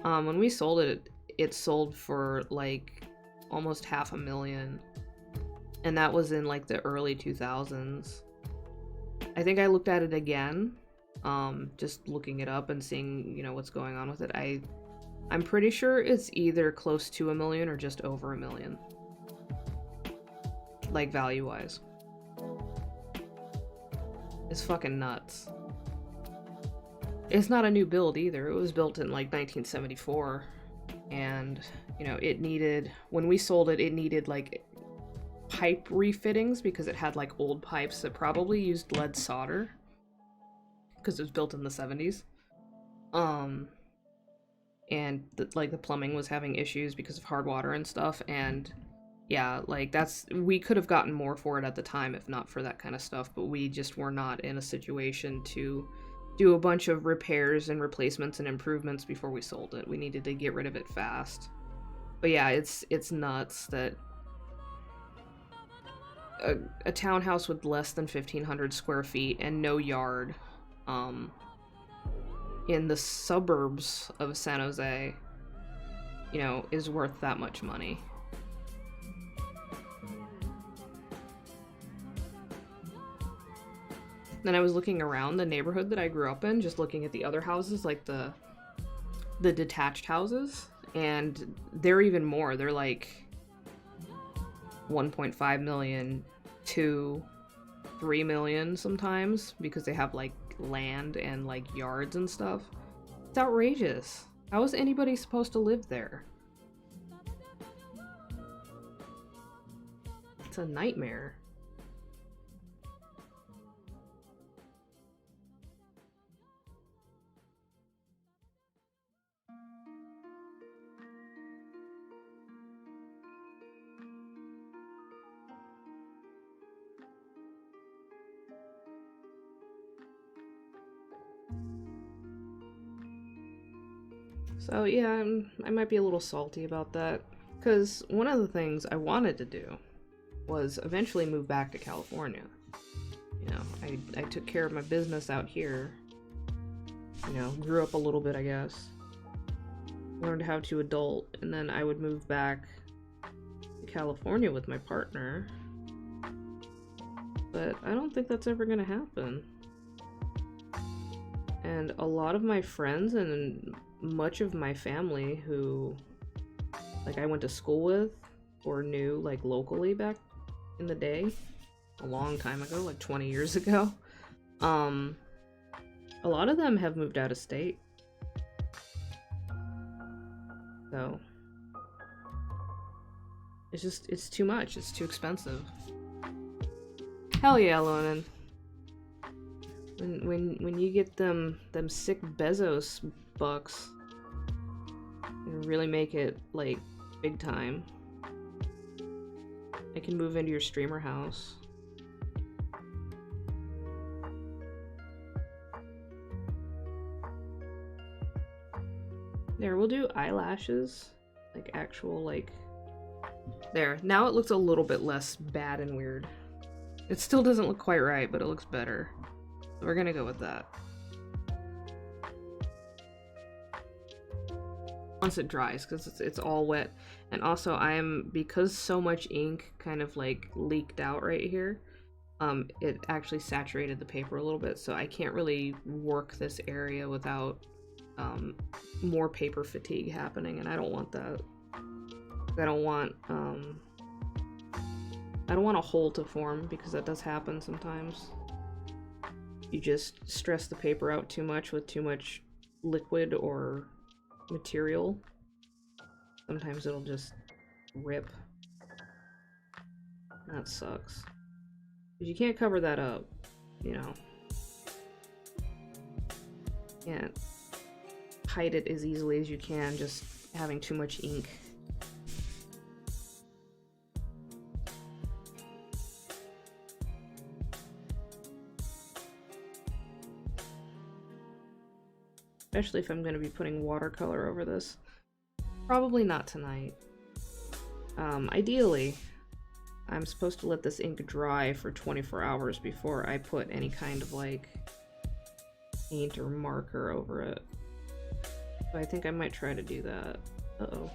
When we sold it, it sold for like almost $500,000. And that was in like the early 2000s. I think I looked at it again, just looking it up and seeing, you know, what's going on with it. I'm pretty sure it's either close to $1 million or just over $1 million. Like, value-wise. It's fucking nuts. It's not a new build either. It was built in like 1974. And, you know, it needed, when we sold it, it needed like pipe refittings because it had like old pipes that probably used lead solder because it was built in the 70s. And the plumbing was having issues because of hard water and stuff. And yeah, like, we could have gotten more for it at the time if not for that kind of stuff, but we just were not in a situation to do a bunch of repairs and replacements and improvements before we sold it. We needed to get rid of it fast. But yeah, it's nuts that a townhouse with less than 1,500 square feet and no yard, in the suburbs of San Jose, you know, is worth that much money. Then I was looking around the neighborhood that I grew up in, just looking at the other houses, like the detached houses, and they're even more. They're like 1.5 million to 3 million sometimes because they have like land and like yards and stuff. It's outrageous. How is anybody supposed to live there? It's a nightmare. So yeah, I might be a little salty about that, because one of the things I wanted to do was eventually move back to California. You know, I took care of my business out here, you know, grew up a little bit, I guess, learned how to adult, and then I would move back to California with my partner. But I don't think that's ever gonna happen. And a lot of my friends and much of my family who, like, I went to school with or knew, like, locally back in the day, a long time ago, like 20 years ago, a lot of them have moved out of state. So it's too much. It's too expensive. Hell yeah, Lonan. When you get them sick Bezos bucks and really make it like big time, I can move into your streamer house. There, we'll do eyelashes, like actual, like, there. Now it looks a little bit less bad and weird. It still doesn't look quite right, but it looks better. So we're gonna go with that. Once it dries, because it's all wet. And also because so much ink kind of like leaked out right here, it actually saturated the paper a little bit, so I can't really work this area without more paper fatigue happening, and I don't want that. I don't want a hole to form, because that does happen sometimes. You just stress the paper out too much with too much liquid or material. Sometimes it'll just rip. That sucks. Because you can't cover that up, you know. Can't hide it as easily as you can, just having too much ink. Especially if I'm going to be putting watercolor over this. Probably not tonight. Ideally, I'm supposed to let this ink dry for 24 hours before I put any kind of like paint or marker over it. So I think I might try to do that. Uh-oh.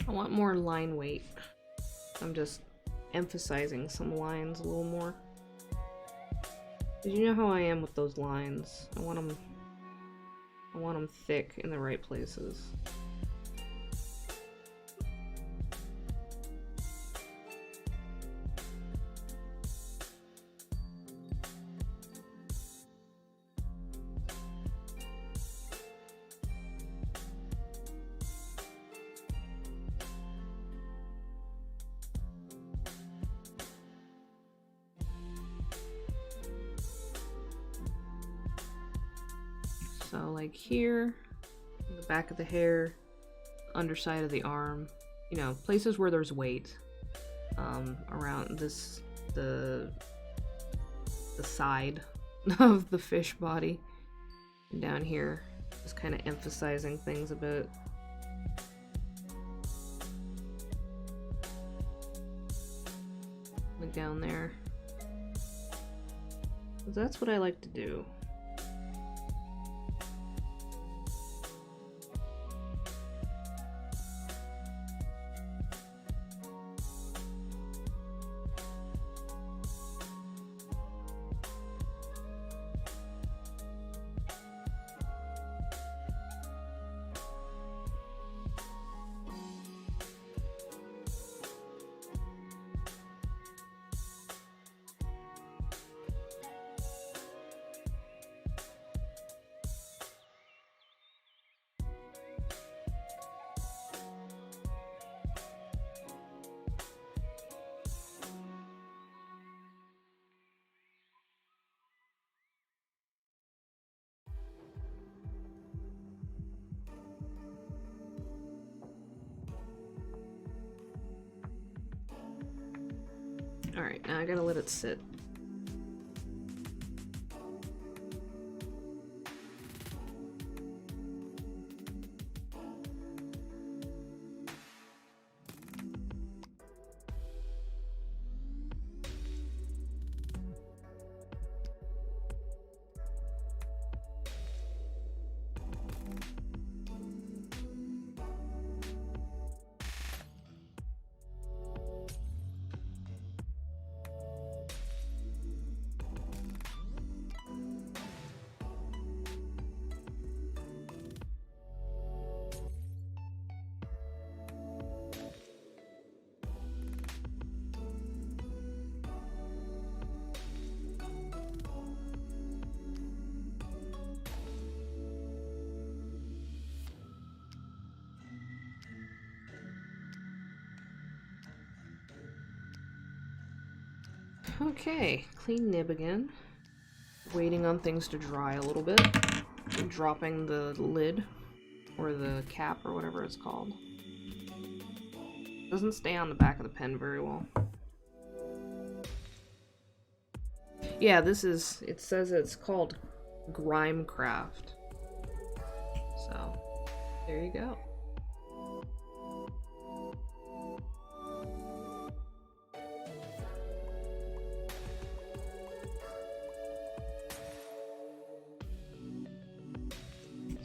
I want more line weight. I'm just emphasizing some lines a little more. Because you know how I am with those lines. I want them thick in the right places. So like here, the back of the hair, underside of the arm, you know, places where there's weight, around this, the side of the fish body, and down here, just kind of emphasizing things a bit. Like down there. That's what I like to do. Alright, now I gotta let it sit. Okay, clean nib again. Waiting on things to dry a little bit. And dropping the lid, or the cap, or whatever it's called. Doesn't stay on the back of the pen very well. Yeah, this is, it says it's called Grimecraft. So, there you go.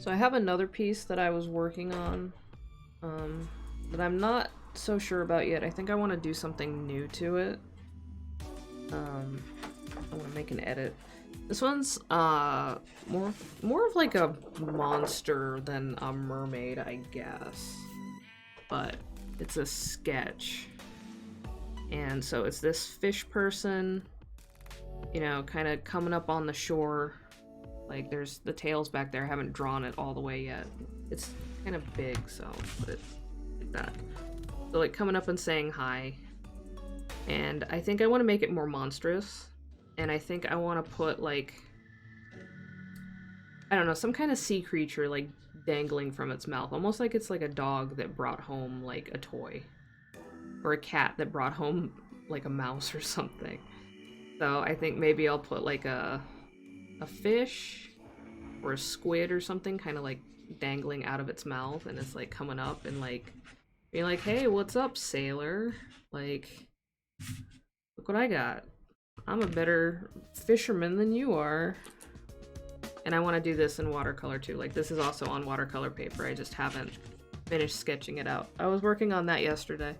So I have another piece that I was working on that I'm not so sure about yet. I think I want to do something new to it. I want to make an edit. This one's more of like a monster than a mermaid, I guess. But it's a sketch. And so it's this fish person, you know, kind of coming up on the shore. Like there's the tails back there. I haven't drawn it all the way yet. It's kind of big, so I'll put it like that. So like coming up and saying hi. And I think I want to make it more monstrous. And I think I want to put like, I don't know, some kind of sea creature like dangling from its mouth. Almost like it's like a dog that brought home like a toy. Or a cat that brought home like a mouse or something. So I think maybe I'll put like a fish or a squid or something kind of like dangling out of its mouth, and it's like coming up and like being like, hey, what's up, sailor? Like, look what I got. I'm a better fisherman than you are. And I want to do this in watercolor too. Like this is also on watercolor paper. I just haven't finished sketching it out. I was working on that yesterday.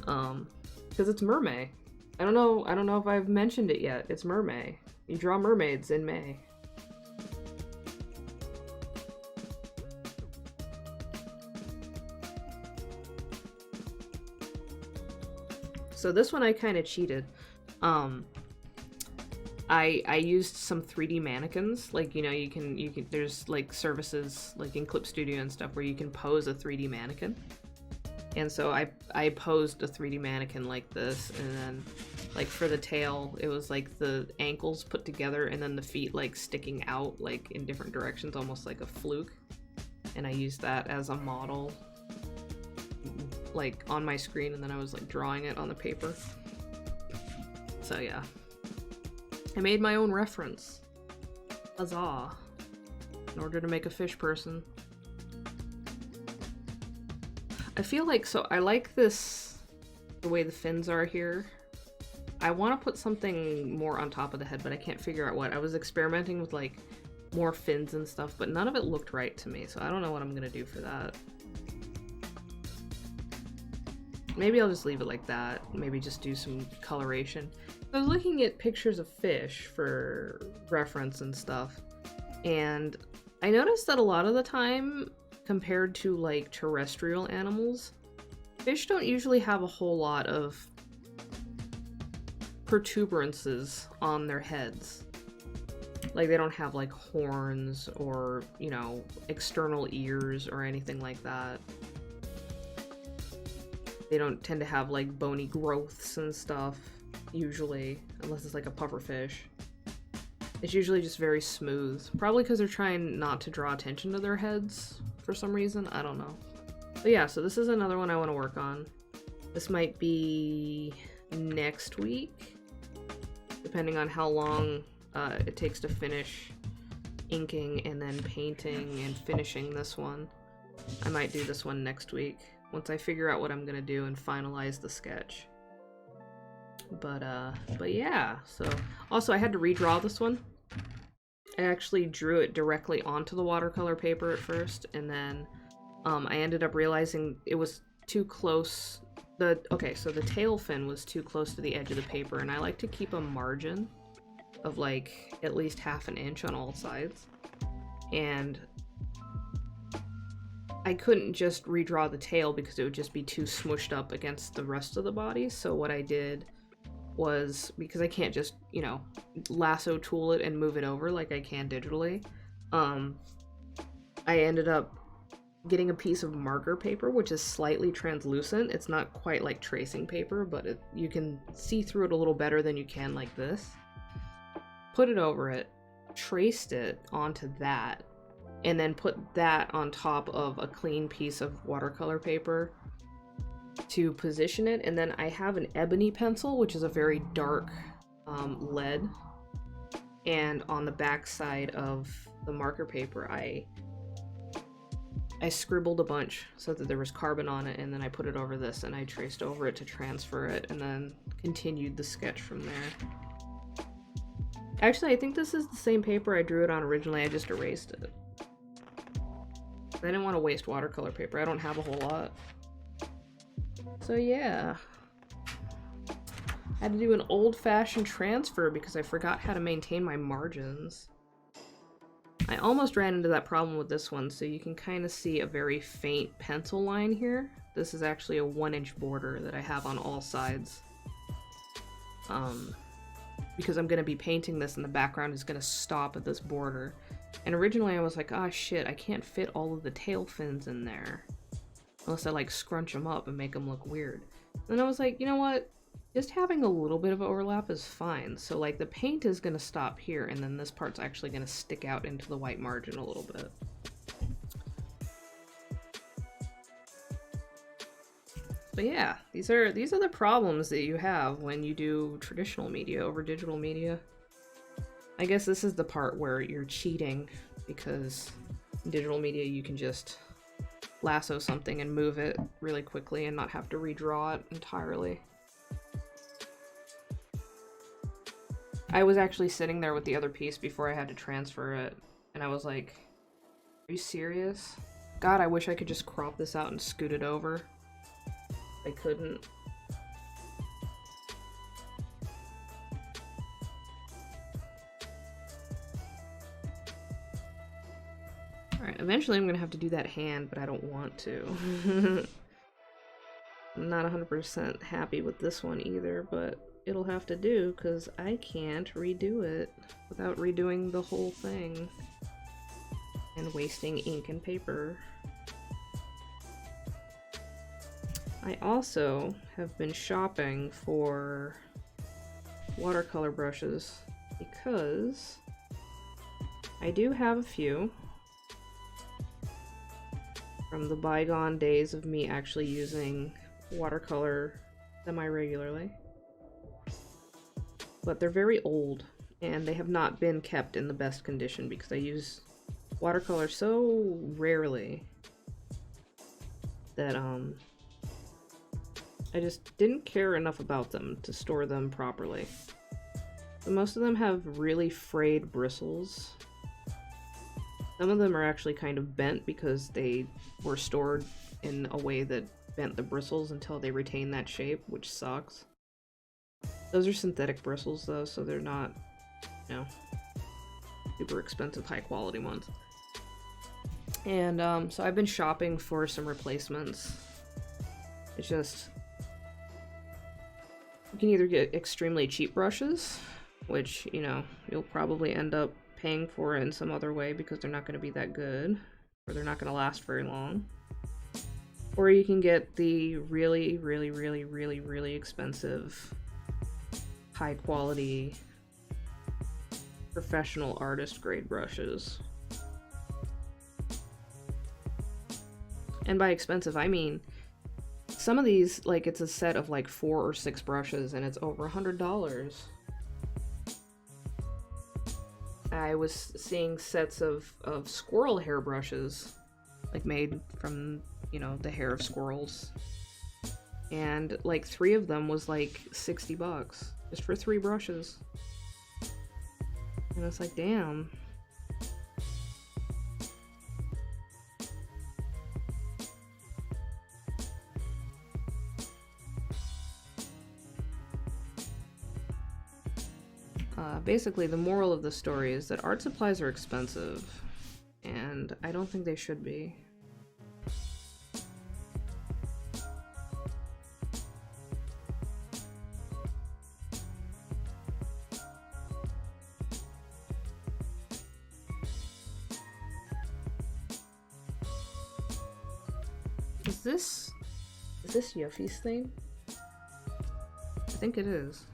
Because it's mermaid. I don't know if I've mentioned it yet. It's mermaid. You draw mermaids in May. So this one I kind of cheated. I used some 3D mannequins. Like, you know, you can there's like services like in Clip Studio and stuff where you can pose a 3D mannequin. And so I posed a 3D mannequin like this, and then like for the tail, it was like the ankles put together and then the feet like sticking out like in different directions, almost like a fluke. And I used that as a model like on my screen, and then I was like drawing it on the paper. So yeah. I made my own reference. Huzzah. In order to make a fish person. I feel like, so I like this, the way the fins are here. I want to put something more on top of the head, but I can't figure out what. I was experimenting with like more fins and stuff, but none of it looked right to me, so I don't know what I'm gonna do for that. Maybe I'll just leave it like that. Maybe just do some coloration. I was looking at pictures of fish for reference and stuff, and I noticed that a lot of the time, compared to like terrestrial animals, fish don't usually have a whole lot of protuberances on their heads. Like they don't have like horns or, you know, external ears or anything like that. They don't tend to have like bony growths and stuff, usually, unless it's like a pufferfish. It's usually just very smooth. Probably because they're trying not to draw attention to their heads for some reason. I don't know. But yeah, so this is another one I want to work on. This might be next week, depending on how long it takes to finish inking and then painting and finishing this one. I might do this one next week, once I figure out what I'm gonna do and finalize the sketch. But yeah, so also I had to redraw this one. I actually drew it directly onto the watercolor paper at first, and then I ended up realizing it was too close. Okay, so the tail fin was too close to the edge of the paper, and I like to keep a margin of like at least ½ an inch on all sides. And I couldn't just redraw the tail because it would just be too smushed up against the rest of the body. So what I did was, because I can't just, you know, lasso tool it and move it over like I can digitally, I ended up getting a piece of marker paper, which is slightly translucent. It's not quite like tracing paper, but you can see through it a little better than you can like this. Put it over it, traced it onto that, and then put that on top of a clean piece of watercolor paper to position it. And then I have an ebony pencil, which is a very dark lead, and on the back side of the marker paper I scribbled a bunch so that there was carbon on it, and then I put it over this and I traced over it to transfer it, and then continued the sketch from there. Actually, I think this is the same paper I drew it on originally, I just erased it. I didn't want to waste watercolor paper. I don't have a whole lot. So yeah. I had to do an old-fashioned transfer because I forgot how to maintain my margins. I almost ran into that problem with this one, so you can kind of see a very faint pencil line here. This is actually a 1-inch border that I have on all sides. Because I'm going to be painting this and the background is going to stop at this border. And originally I was like, ah shit, I can't fit all of the tail fins in there. Unless I like scrunch them up and make them look weird. And then I was like, you know what? Just having a little bit of overlap is fine. So like the paint is going to stop here and then this part's actually going to stick out into the white margin a little bit. But yeah, these are the problems that you have when you do traditional media over digital media. I guess this is the part where you're cheating, because in digital media you can just lasso something and move it really quickly and not have to redraw it entirely. I was actually sitting there with the other piece before I had to transfer it, and I was like, are you serious? God, I wish I could just crop this out and scoot it over. I couldn't. Alright, eventually I'm gonna have to do that hand, but I don't want to. I'm not 100% happy with this one either, but it'll have to do, because I can't redo it without redoing the whole thing. And wasting ink and paper. I also have been shopping for watercolor brushes because I do have a few from the bygone days of me actually using watercolor semi-regularly. But they're very old and they have not been kept in the best condition because I use watercolor so rarely that I just didn't care enough about them to store them properly. So most of them have really frayed bristles. Some of them are actually kind of bent because they were stored in a way that bent the bristles until they retain that shape, which sucks. Those are synthetic bristles though, so they're not, you know, super expensive high quality ones. And so I've been shopping for some replacements. It's just, you can either get extremely cheap brushes, which, you know, you'll probably end up paying for it in some other way because they're not going to be that good, or they're not going to last very long. Or you can get the really, really, really, really, really expensive, high quality, professional artist grade brushes. And by expensive, I mean some of these, like, it's a set of like 4 or 6 brushes and it's over $100. I was seeing sets of squirrel hair brushes, like made from, you know, the hair of squirrels. And like 3 of them was like $60 just for 3 brushes. And it's like, damn. Basically, the moral of the story is that art supplies are expensive, and I don't think they should be. Is this Yuffie's thing? I think it is.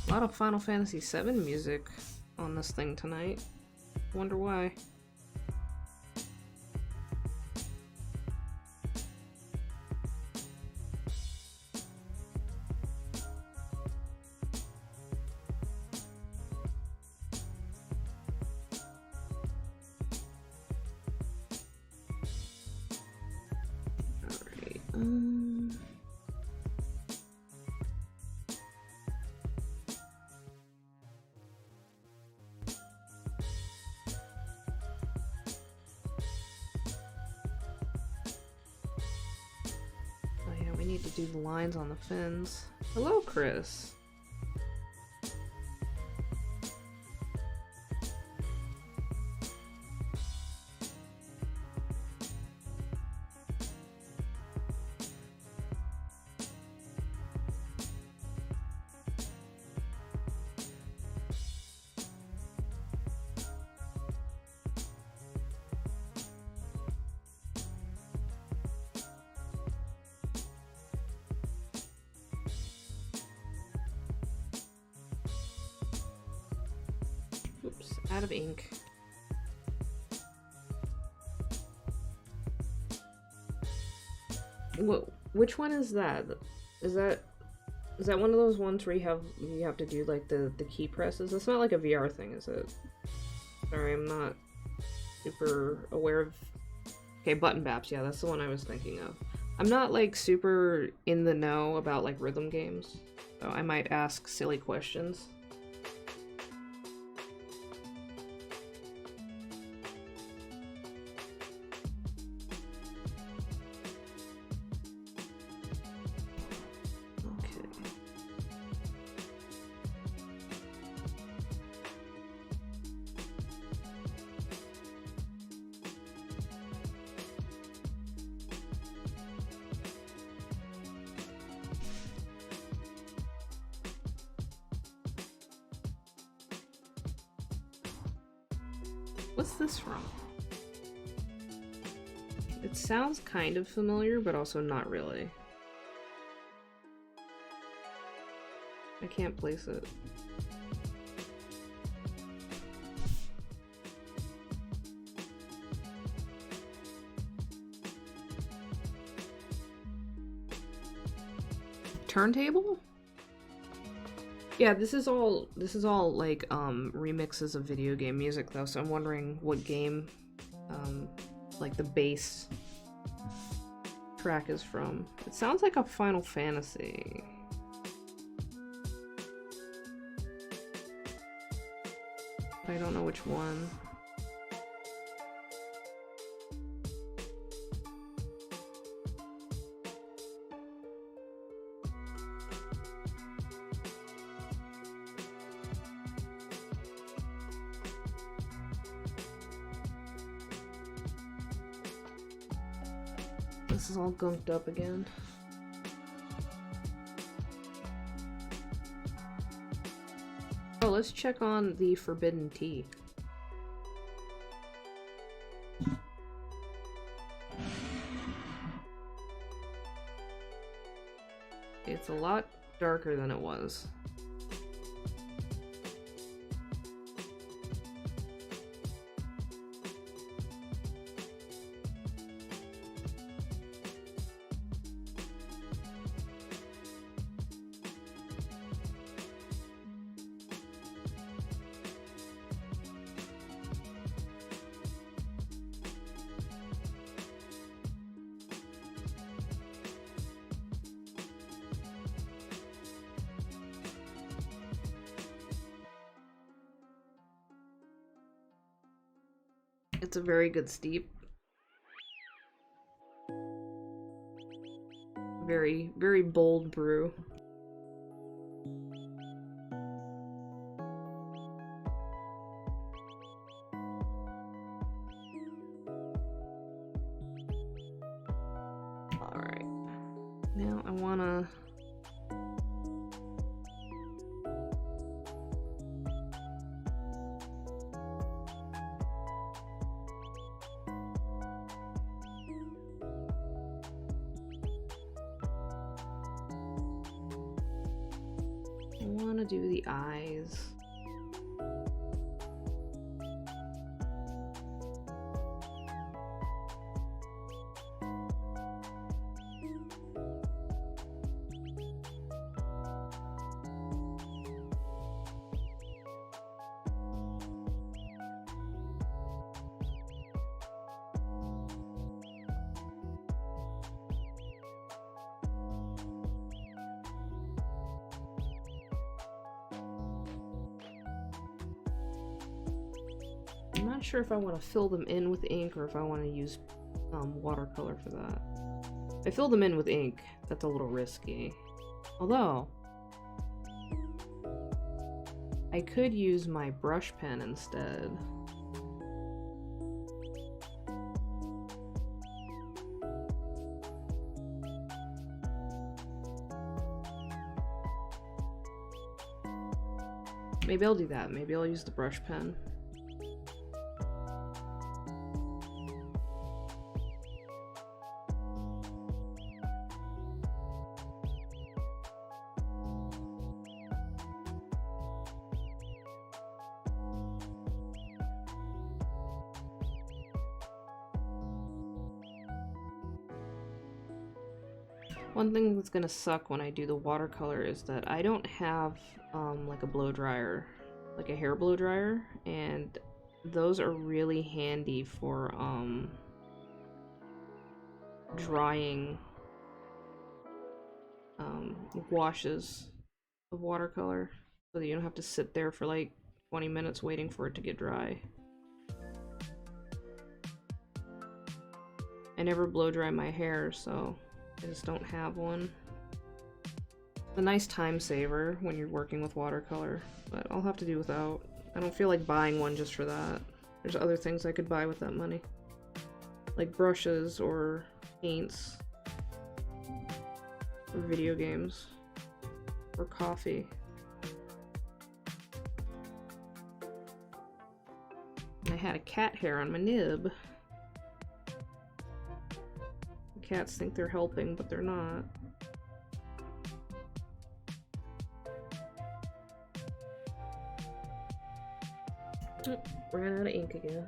A lot of Final Fantasy VII music on this thing tonight. Wonder why. do the lines on the fins. Hello, Chris. Oops, out of ink. What? Which one is that? Is that one of those ones where you have to do like the key presses? It's not like a VR thing, is it? Sorry, I'm not super aware of. Okay, button baps. Yeah, that's the one I was thinking of. I'm not like super in the know about like rhythm games, so I might ask silly questions. What's this from? It sounds kind of familiar, but also not really. I can't place it. Turntable? Yeah, this is all like remixes of video game music though, so I'm wondering what game like the bass track is from. It sounds like a Final Fantasy. I don't know which one. This is all gunked up again. Oh, let's check on the Forbidden Tea. It's a lot darker than it was. It's a very good steep. Very, very bold brew. Alright. Now I wanna... do the eyes. I'm not sure if I want to fill them in with ink or if I want to use watercolor for that. I fill them in with ink. That's a little risky. Although, I could use my brush pen instead. Maybe I'll do that. Maybe I'll use the brush pen. One thing that's gonna suck when I do the watercolor is that I don't have like a blow dryer, like a hair blow dryer, and those are really handy for drying washes of watercolor so that you don't have to sit there for like 20 minutes waiting for it to get dry. I never blow dry my hair, so I just don't have one. It's a nice time saver when you're working with watercolor, but I'll have to do without. I don't feel like buying one just for that. There's other things I could buy with that money. Like brushes or paints. Or video games. Or coffee. And I had a cat hair on my nib. Cats think they're helping, but they're not. Ran out of ink again.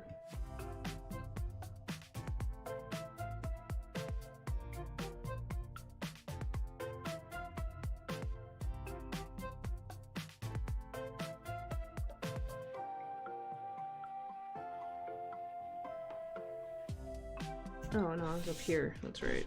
Oh no, I was up here. That's right.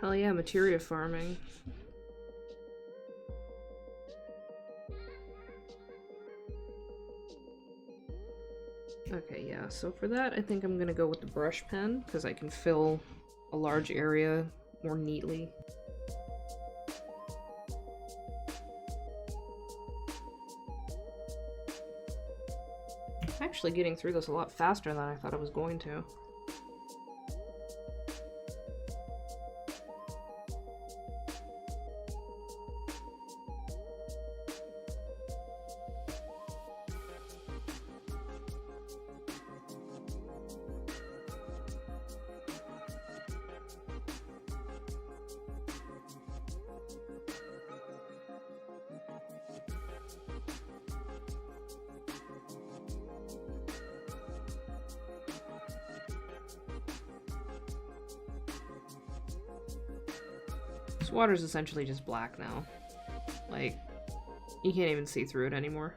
Hell yeah, materia farming. Okay, yeah, so for that I think I'm gonna go with the brush pen, because I can fill a large area more neatly. Actually getting through this a lot faster than I thought I was going to. This water's essentially just black now. Like, you can't even see through it anymore.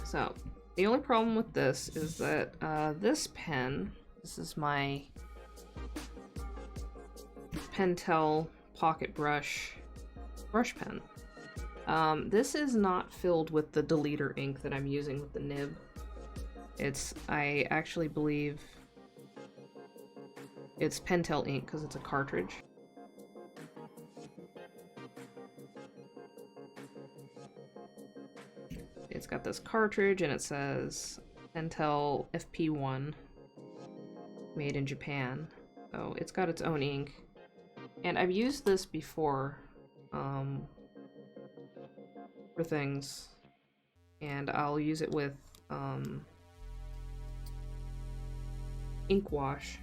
So, the only problem with this is that this pen, this is my Pentel pocket brush pen. This is not filled with the deleter ink that I'm using with the nib. I actually believe it's Pentel ink because it's a cartridge. It's got this cartridge and it says Pentel FP1 made in Japan. So it's got its own ink. And I've used this before for things. And I'll use it with ink wash.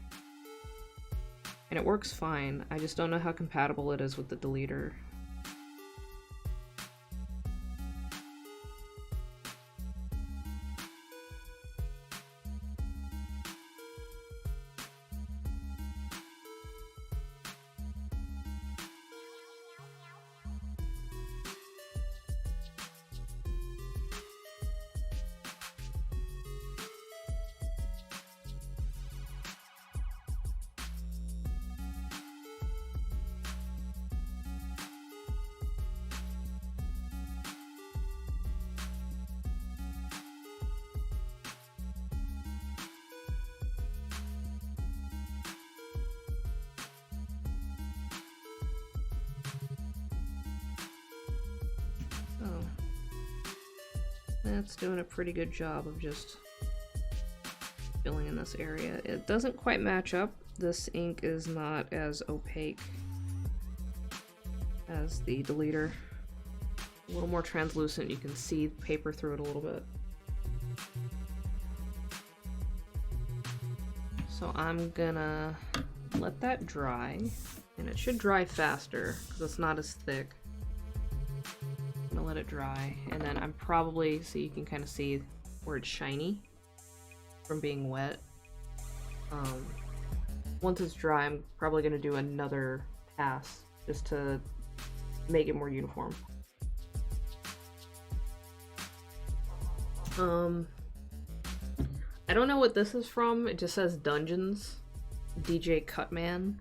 And it works fine. I just don't know how compatible it is with the deleter. So that's doing a pretty good job of just filling in this area. It doesn't quite match up. This ink is not as opaque as the deleter. A little more translucent, you can see the paper through it a little bit. So I'm gonna let that dry, and it should dry faster because it's not as thick. I'm gonna let it dry, and then I'm probably, so you can kind of see where it's shiny from being wet. Once it's dry, I'm probably gonna do another pass just to make it more uniform. I don't know what this is from. It just says Dungeons, DJ Cutman,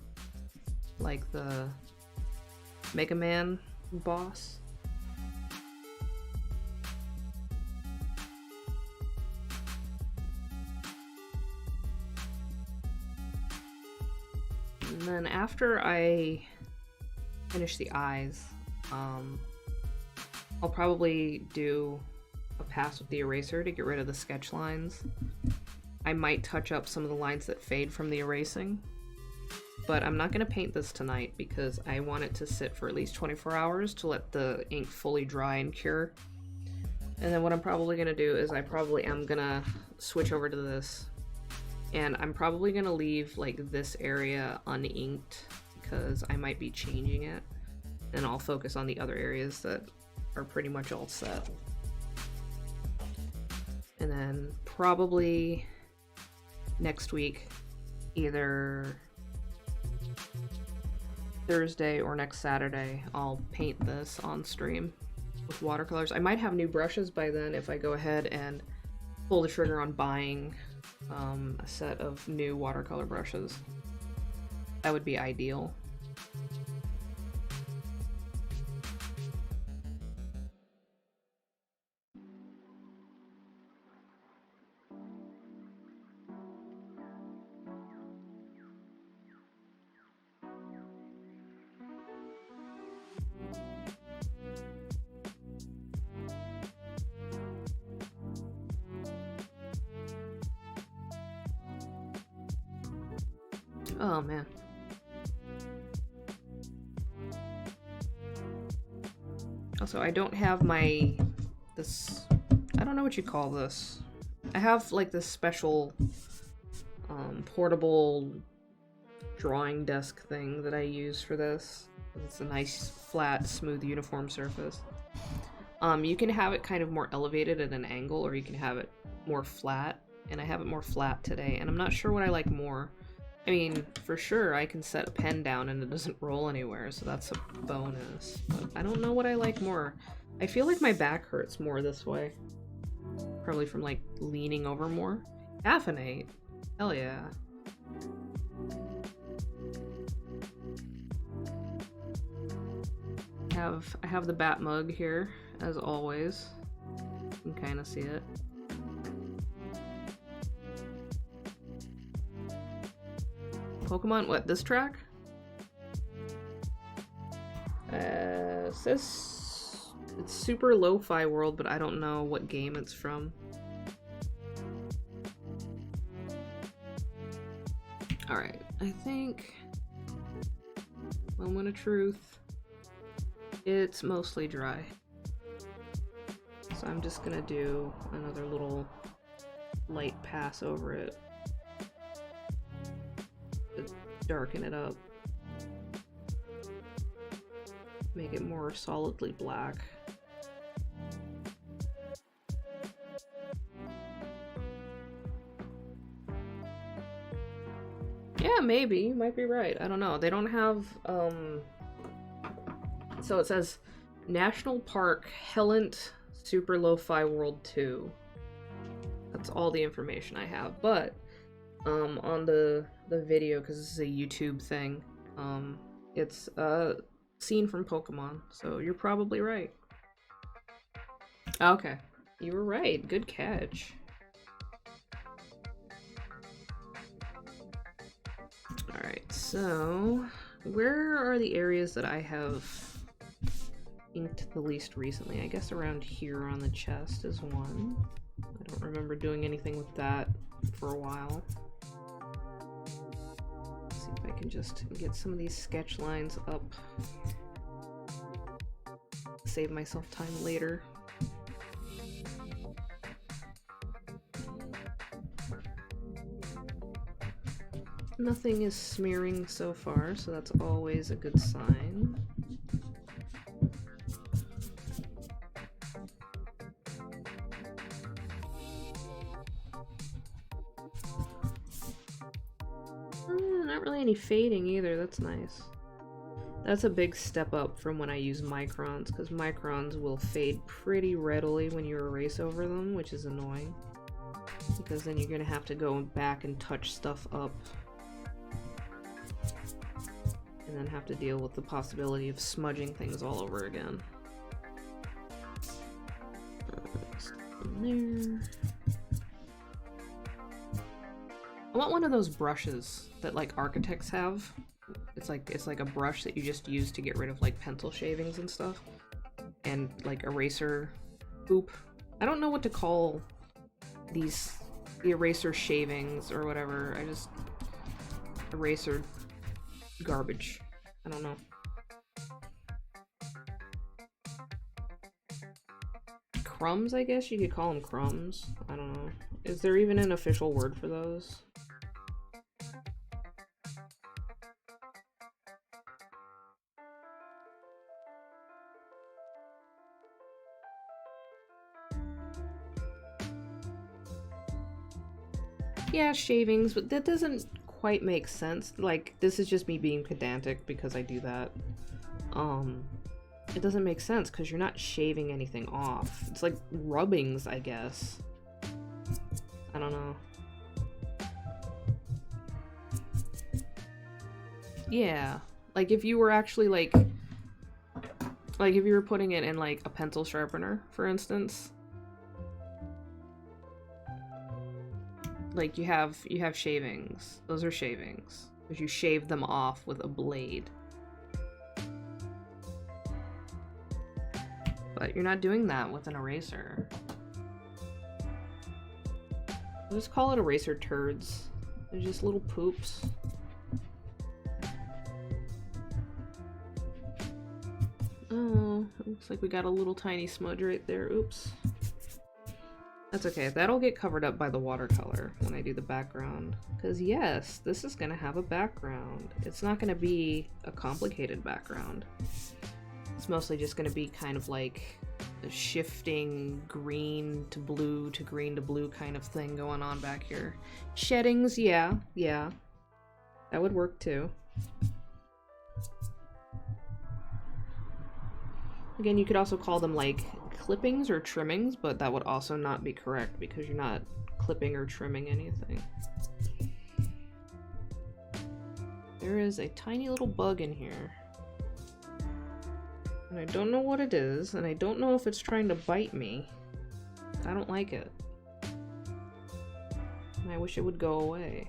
like the Mega Man boss. And then after I finish the eyes, I'll probably do a pass with the eraser to get rid of the sketch lines. I might touch up some of the lines that fade from the erasing, but I'm not going to paint this tonight because I want it to sit for at least 24 hours to let the ink fully dry and cure. And then what I'm probably going to do is I probably am going to switch over to this, and I'm probably going to leave like this area uninked because I might be changing it. and I'll focus on the other areas that are pretty much all set. And then probably next week, either Thursday or next Saturday, I'll paint this on stream with watercolors. I might have new brushes by then if I go ahead and pull the trigger on buying a set of new watercolor brushes. That would be ideal. Oh man. Also, I don't have I don't know what you call this. I have like this special portable drawing desk thing that I use for this. It's a nice, flat, smooth, uniform surface. You can have it kind of more elevated at an angle, or you can have it more flat, and I have it more flat today, and I'm not sure what I like more. I mean, for sure, I can set a pen down and it doesn't roll anywhere, so that's a bonus. But I don't know what I like more. I feel like my back hurts more this way. Probably from, like, leaning over more. Caffeinate. Hell yeah. I have the bat mug here, as always. You can kind of see it. Pokemon, what, this track? Says it's super lo-fi world, but I don't know what game it's from. Alright, I think, moment of truth, it's mostly dry. So I'm just gonna do another little light pass over it. Darken it up. Make it more solidly black. Yeah, maybe. You might be right. I don't know. They don't have, so it says National Park Hellant Super Lo-Fi World 2. That's all the information I have. But, on the video, because this is a YouTube thing, it's a scene from Pokemon, so you're probably right. Okay, you were right. Good catch. Alright, so where are the areas that I have inked the least recently? I guess around here on the chest is one. I don't remember doing anything with that for a while. I can just get some of these sketch lines up. Save myself time later. Nothing is smearing so far, so that's always a good sign. Not really any fading either, that's nice. That's a big step up from when I use microns, because microns will fade pretty readily when you erase over them, which is annoying. Because then you're going to have to go back and touch stuff up. And then have to deal with the possibility of smudging things all over again. There. I want one of those brushes that like architects have. It's like a brush that you just use to get rid of like pencil shavings and stuff. And like eraser poop. I don't know what to call the eraser shavings or whatever. I just eraser garbage. I don't know. Crumbs, I guess you could call them crumbs. I don't know. Is there even an official word for those? Yeah, shavings, but that doesn't quite make sense. Like, this is just me being pedantic because I do that. It doesn't make sense because you're not shaving anything off. It's like rubbings, I guess. I don't know. Yeah, like if you were actually like if you were putting it in like a pencil sharpener, for instance. Like you have shavings. Those are shavings. Because you shave them off with a blade. But you're not doing that with an eraser. I'll just call it eraser turds. They're just little poops. Oh, it looks like we got a little tiny smudge right there. Oops. That's okay. That'll get covered up by the watercolor when I do the background. Because yes, this is going to have a background. It's not going to be a complicated background. It's mostly just going to be kind of like a shifting green to blue to green to blue kind of thing going on back here. Sheddings, yeah. That would work too. Again, you could also call them like clippings or trimmings, but that would also not be correct because you're not clipping or trimming anything. There is a tiny little bug in here. And I don't know what it is, and I don't know if it's trying to bite me. I don't like it. And I wish it would go away.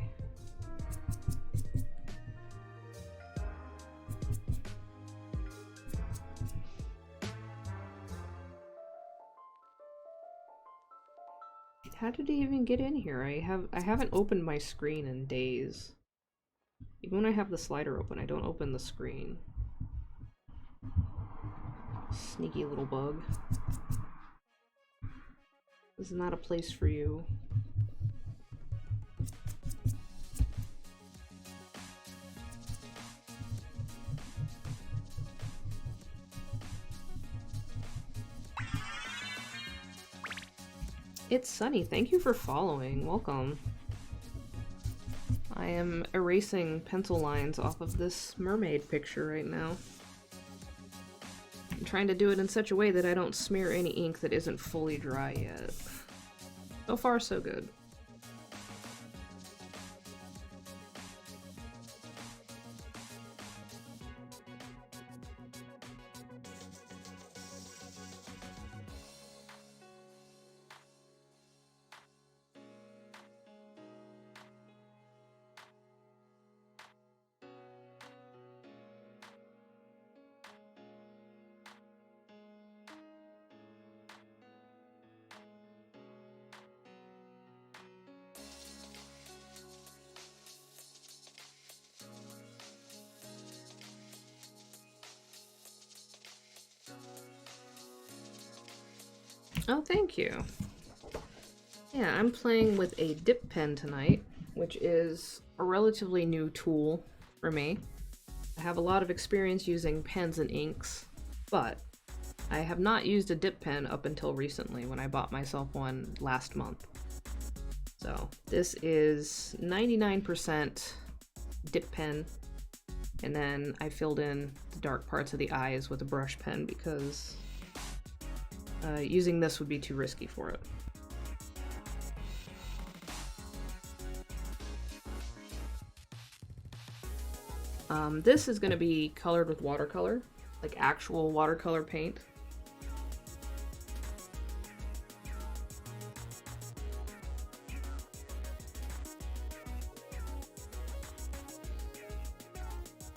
How did he even get in here? I haven't opened my screen in days. Even when I have the slider open, I don't open the screen. Sneaky little bug. This is not a place for you. It's Sunny. Thank you for following. Welcome. I am erasing pencil lines off of this mermaid picture right now. I'm trying to do it in such a way that I don't smear any ink that isn't fully dry yet. So far, so good. Oh, thank you. Yeah, I'm playing with a dip pen tonight, which is a relatively new tool for me. I have a lot of experience using pens and inks, but I have not used a dip pen up until recently when I bought myself one last month. So this is 99% dip pen, and then I filled in the dark parts of the eyes with a brush pen because using this would be too risky for it. This is going to be colored with watercolor, like actual watercolor paint.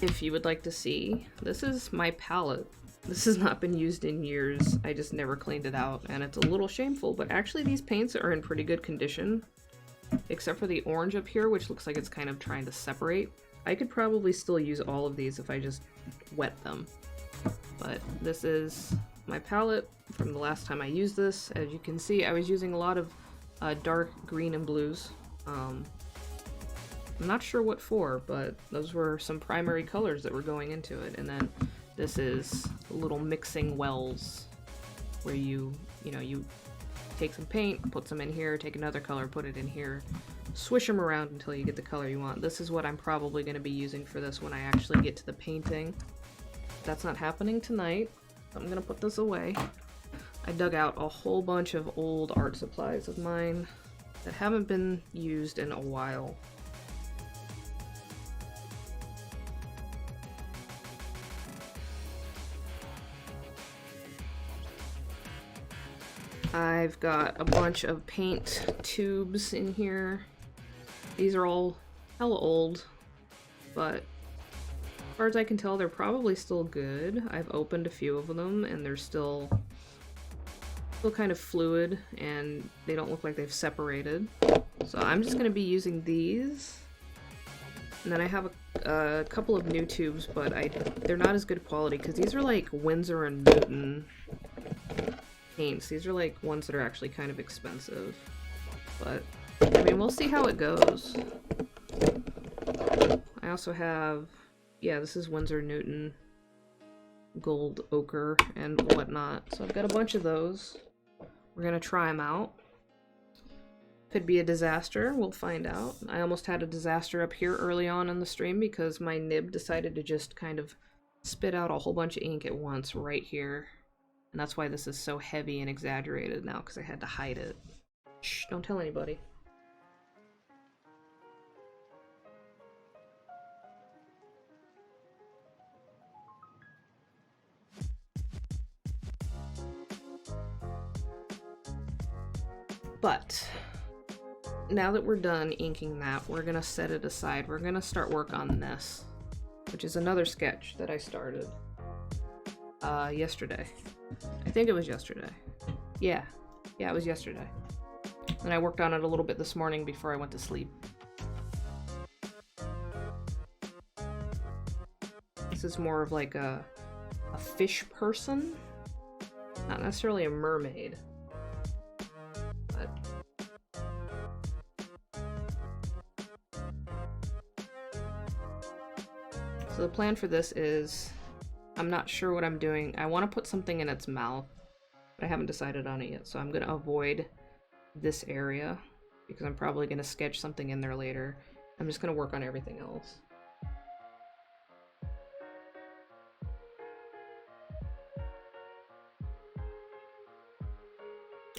If you would like to see, this is my palette. This has not been used in years. I just never cleaned it out, and it's a little shameful, but actually these paints are in pretty good condition. Except for the orange up here, which looks like it's kind of trying to separate. I could probably still use all of these if I just wet them. But this is my palette from the last time I used this. As you can see, I was using a lot of dark green and blues. I'm not sure what for, but those were some primary colors that were going into it. And then this is little mixing wells where you take some paint, put some in here, take another color, put it in here. swish them around until you get the color you want. This is what I'm probably going to be using for this when I actually get to the painting. That's not happening tonight. I'm going to put this away. I dug out a whole bunch of old art supplies of mine that haven't been used in a while. I've got a bunch of paint tubes in here. These are all hella old, but as far as I can tell, they're probably still good. I've opened a few of them and they're still kind of fluid and they don't look like they've separated. So I'm just going to be using these. And then I have a couple of new tubes, but they're not as good quality because these are like Winsor & Newton paints. These are like ones that are actually kind of expensive. But, I mean, we'll see how it goes. I also have, yeah, this is Winsor & Newton gold ochre and whatnot. So I've got a bunch of those. We're gonna try them out. Could be a disaster, we'll find out. I almost had a disaster up here early on in the stream because my nib decided to just kind of spit out a whole bunch of ink at once right here. And that's why this is so heavy and exaggerated now, because I had to hide it. Shh, don't tell anybody. But now that we're done inking that, we're gonna set it aside. We're gonna start work on this, which is another sketch that I started yesterday. I think it was yesterday. Yeah, it was yesterday. And I worked on it a little bit this morning before I went to sleep. This is more of like a fish person, not necessarily a mermaid. So the plan for this is, I'm not sure what I'm doing. I want to put something in its mouth, but I haven't decided on it yet. So I'm going to avoid this area because I'm probably going to sketch something in there later. I'm just going to work on everything else.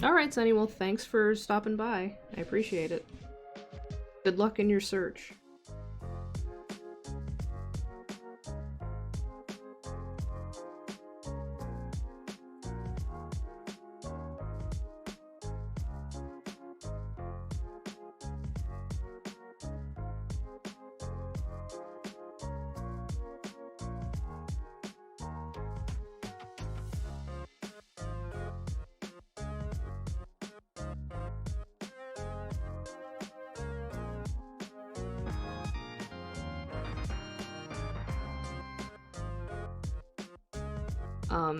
Alright, Sunny, well, thanks for stopping by. I appreciate it. Good luck in your search.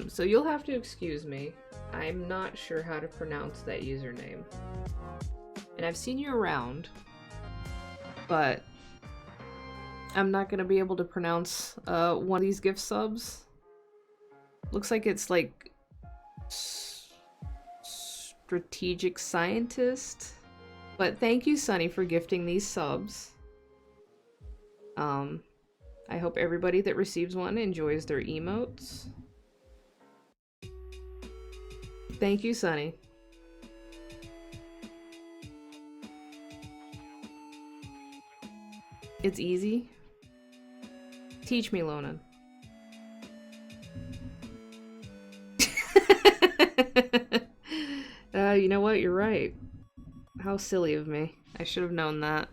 So you'll have to excuse me. I'm not sure how to pronounce that username. And I've seen you around, but I'm not gonna be able to pronounce one of these gift subs. Looks like it's like strategic scientist. But thank you, Sunny, for gifting these subs. I hope everybody that receives one enjoys their emotes. Thank you, Sunny. It's easy. Teach me, Lonan. You know what? You're right. How silly of me. I should have known that.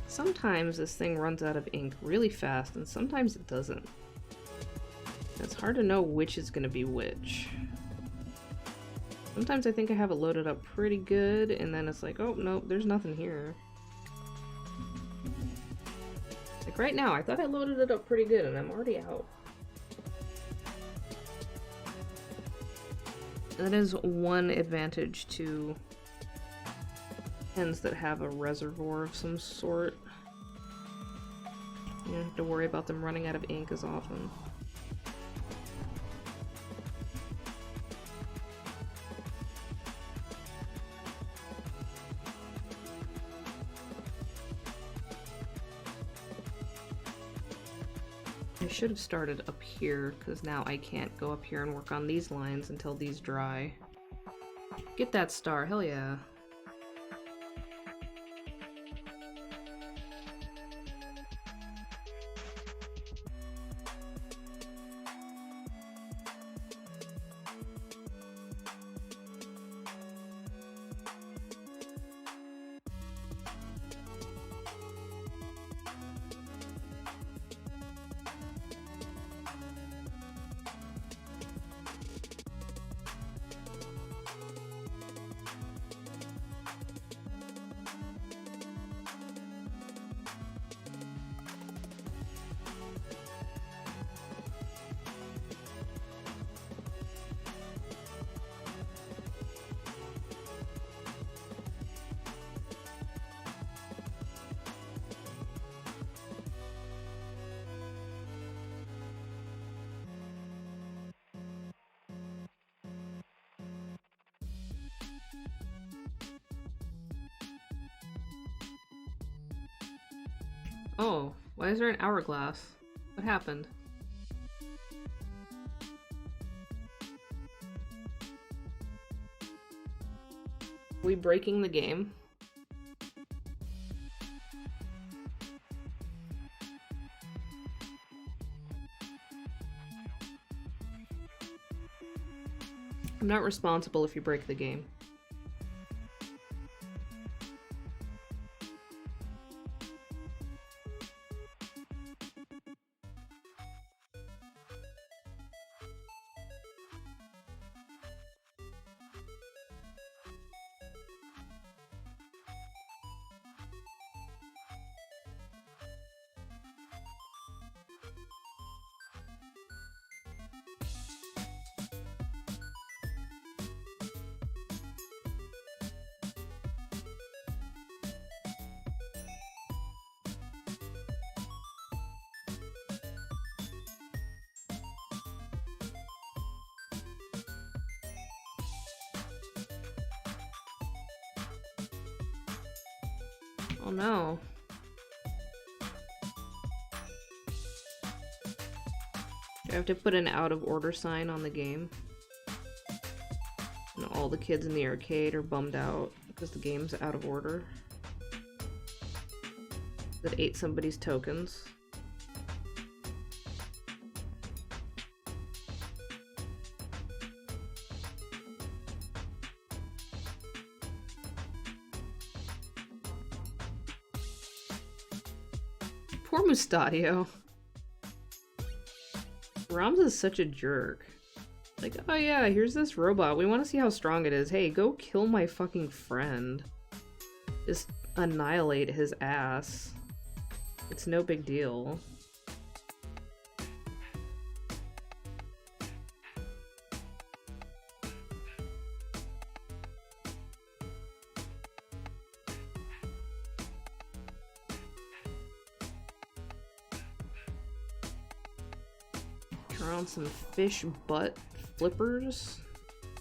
Sometimes this thing runs out of ink really fast, and sometimes it doesn't. It's hard to know which is going to be which. Sometimes I think I have it loaded up pretty good, and then it's like, oh, nope, there's nothing here. Like right now, I thought I loaded it up pretty good, and I'm already out. That is one advantage to pens that have a reservoir of some sort. You don't have to worry about them running out of ink as often. I should have started up here, because now I can't go up here and work on these lines until these dry. Get that star, hell yeah. Oh, why is there an hourglass? What happened? Are we breaking the game? I'm not responsible if you break the game. Oh no. Do I have to put an out of order sign on the game? And all the kids in the arcade are bummed out because the game's out of order. That ate somebody's tokens. Poor Mustadio. Rams is such a jerk. Like, oh yeah, here's this robot. We want to see how strong it is. Hey, go kill my fucking friend. Just annihilate his ass. It's no big deal. On some fish butt flippers.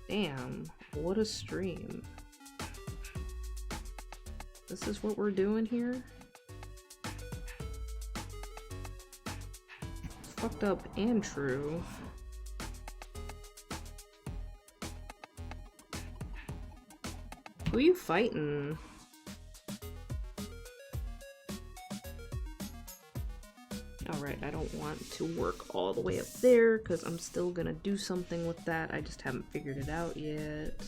Damn, what a stream. This is what we're doing here? Fucked up and true. Who you fighting? Alright, I don't want to work all the way up there, because I'm still gonna do something with that. I just haven't figured it out yet.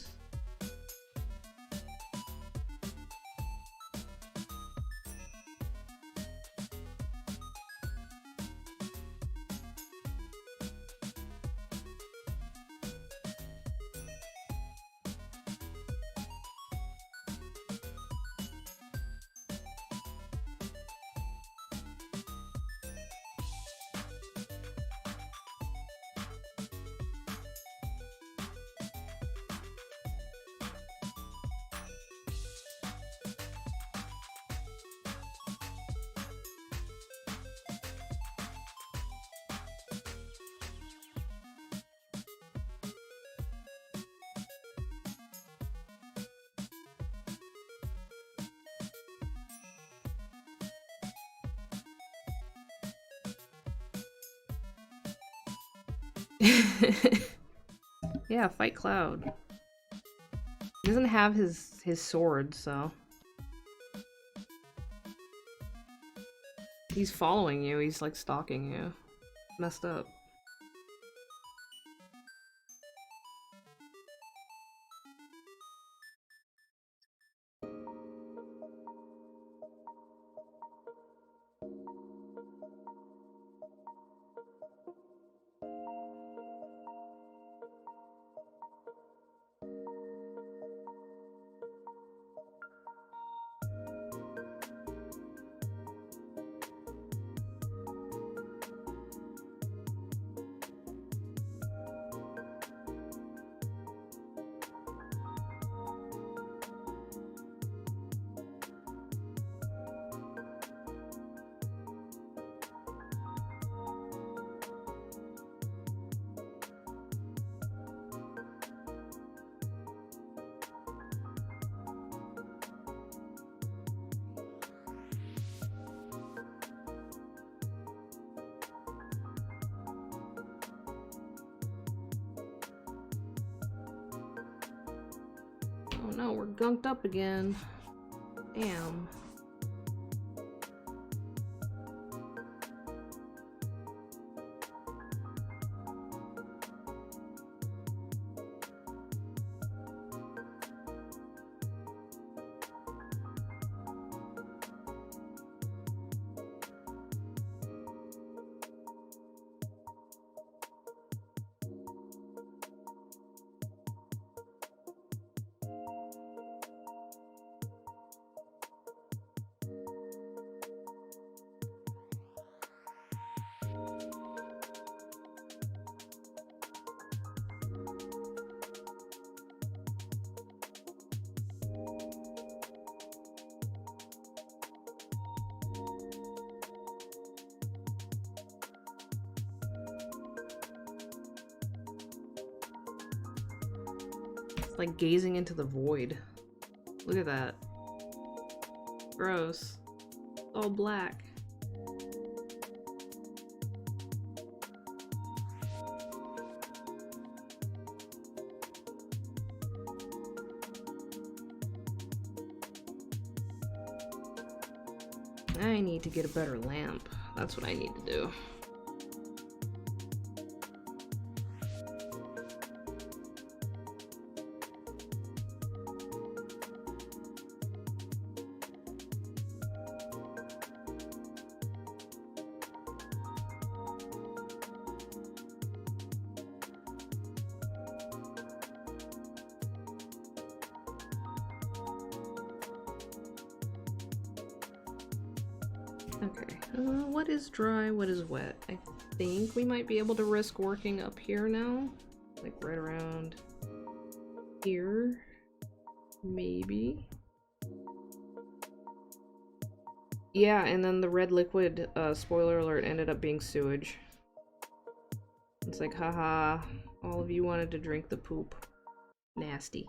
Yeah, fight Cloud. He doesn't have his sword, so... He's following you, he's like stalking you. Messed up. Oh no, we're gunked up again. Damn. Like gazing into the void. Look at that. Gross. It's all black. I need to get a better lamp. That's what I need to do. Okay, what is dry, what is wet? I think we might be able to risk working up here now. Like right around here. Maybe. Yeah, and then the red liquid, spoiler alert, ended up being sewage. It's like, haha, all of you wanted to drink the poop. Nasty.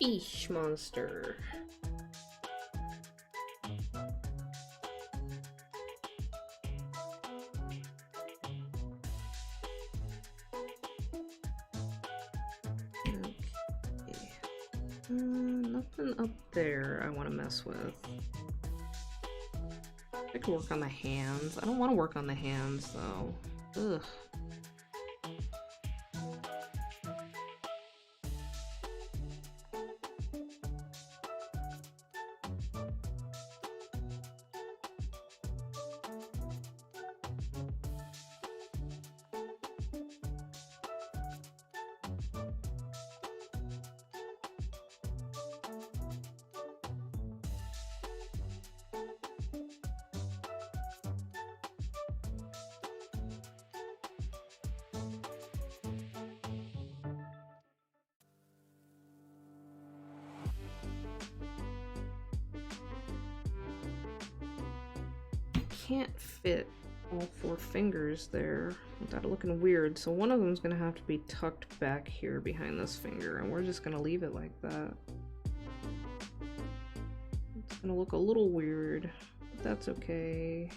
Fish monster. Okay. nothing up there I want to mess with. I could work on the hands. I don't want to work on the hands though. Ugh. Can't fit all 4 fingers there without it looking weird, so one of them is going to have to be tucked back here behind this finger, and we're just going to leave it like that. It's going to look a little weird, but that's okay.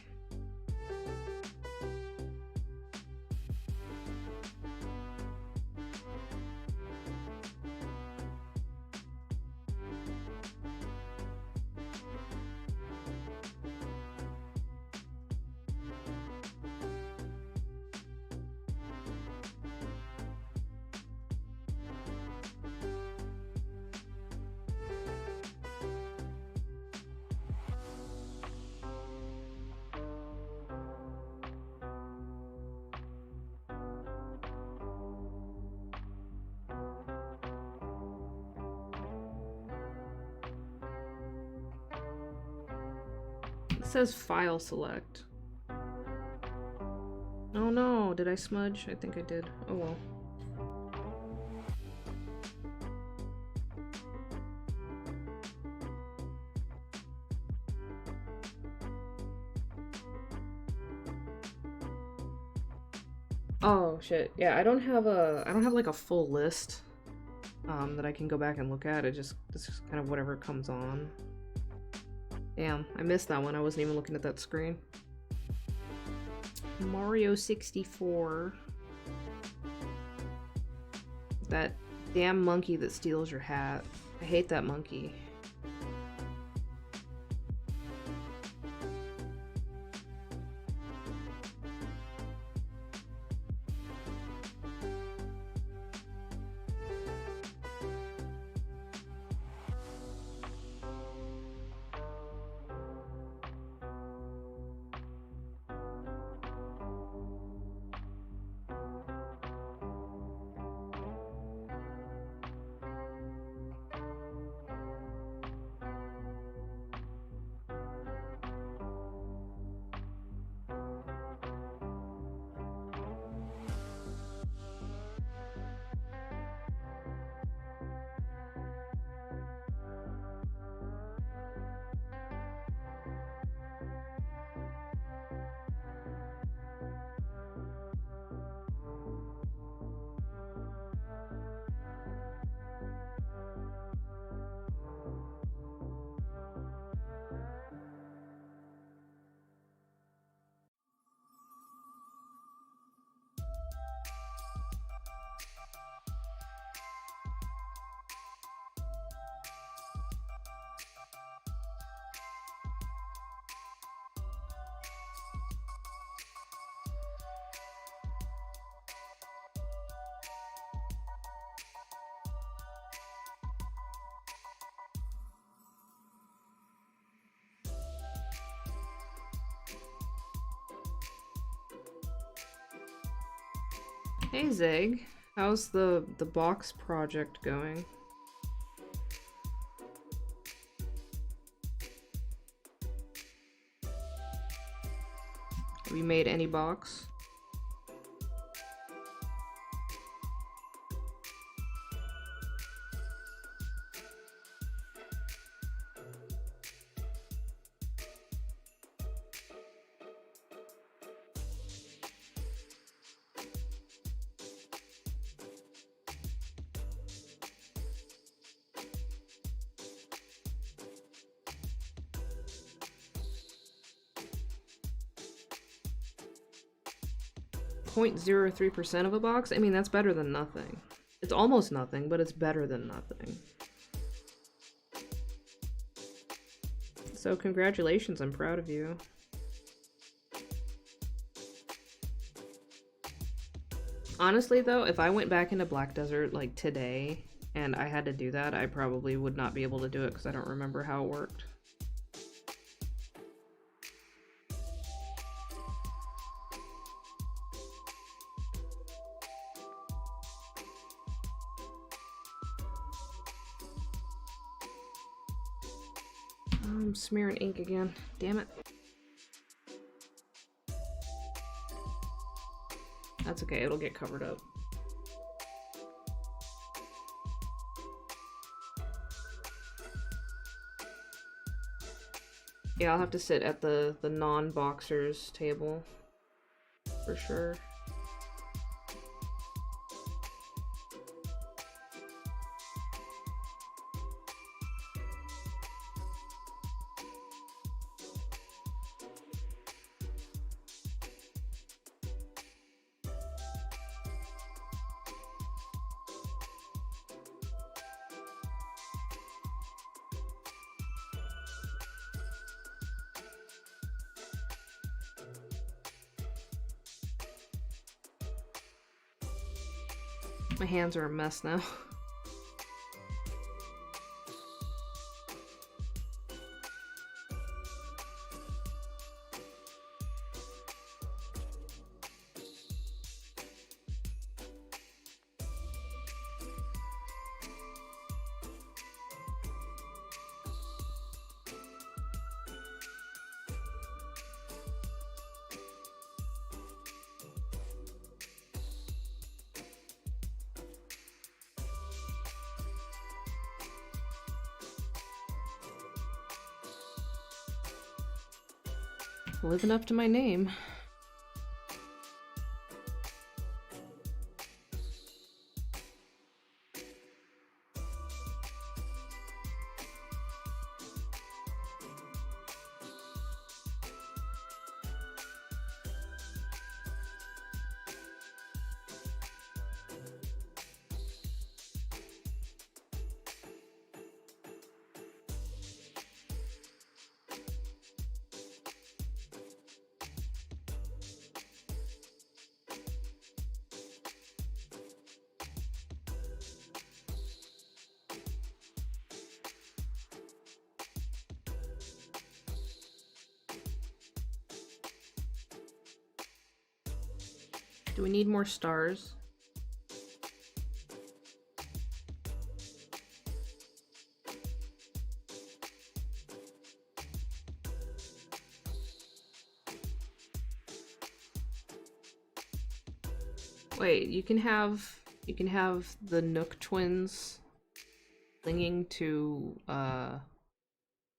It says file select. Oh no, did I smudge? I think I did. Oh well. Oh shit. Yeah, I don't have like a full list that I can go back and look at. This is kind of whatever comes on. Damn, I missed that one. I wasn't even looking at that screen. Mario 64. That damn monkey that steals your hat. I hate that monkey. Hey Zeg, how's the box project going? Have you made any box? .03% of a box? I mean, that's better than nothing. It's almost nothing, but it's better than nothing. So congratulations, I'm proud of you. Honestly though, if I went back into Black Desert like today and I had to do that, I probably would not be able to do it because I don't remember how it worked. I'm smearing ink again. Damn it. That's okay, it'll get covered up. Yeah, I'll have to sit at the non-boxers table for sure. My hands are a mess now. Living up to my name. Do we need more stars? Wait, you can have the Nook twins clinging to I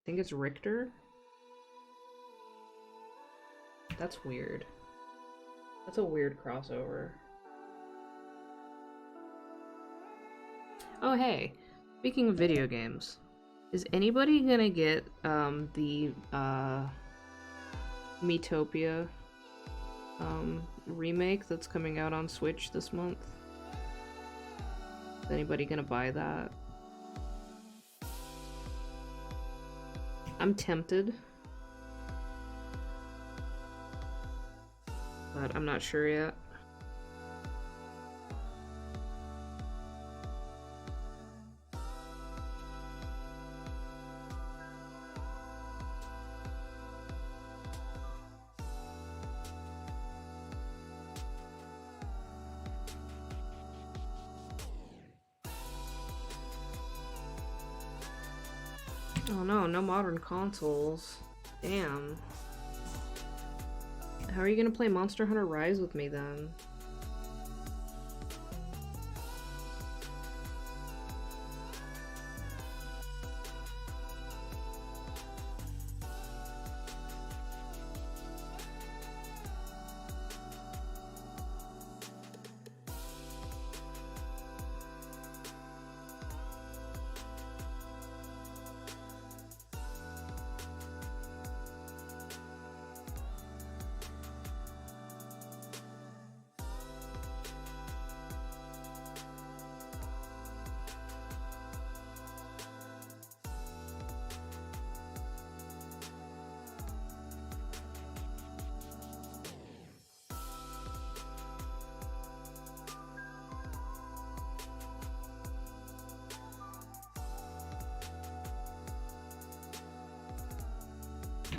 think it's Richter? That's weird. That's a weird crossover. Oh hey, speaking of video games, is anybody gonna get the Miitopia remake that's coming out on Switch this month? Is anybody gonna buy that? I'm tempted, but I'm not sure yet. Oh no, no modern consoles. Damn. How are you gonna play Monster Hunter Rise with me then?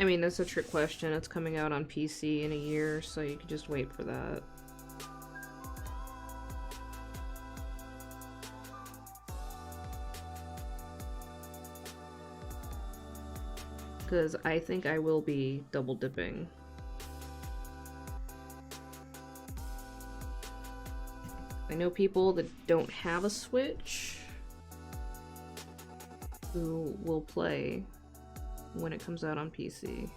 I mean, that's a trick question. It's coming out on PC in a year, so you can just wait for that. Because I think I will be double dipping. I know people that don't have a Switch who will play when it comes out on PC.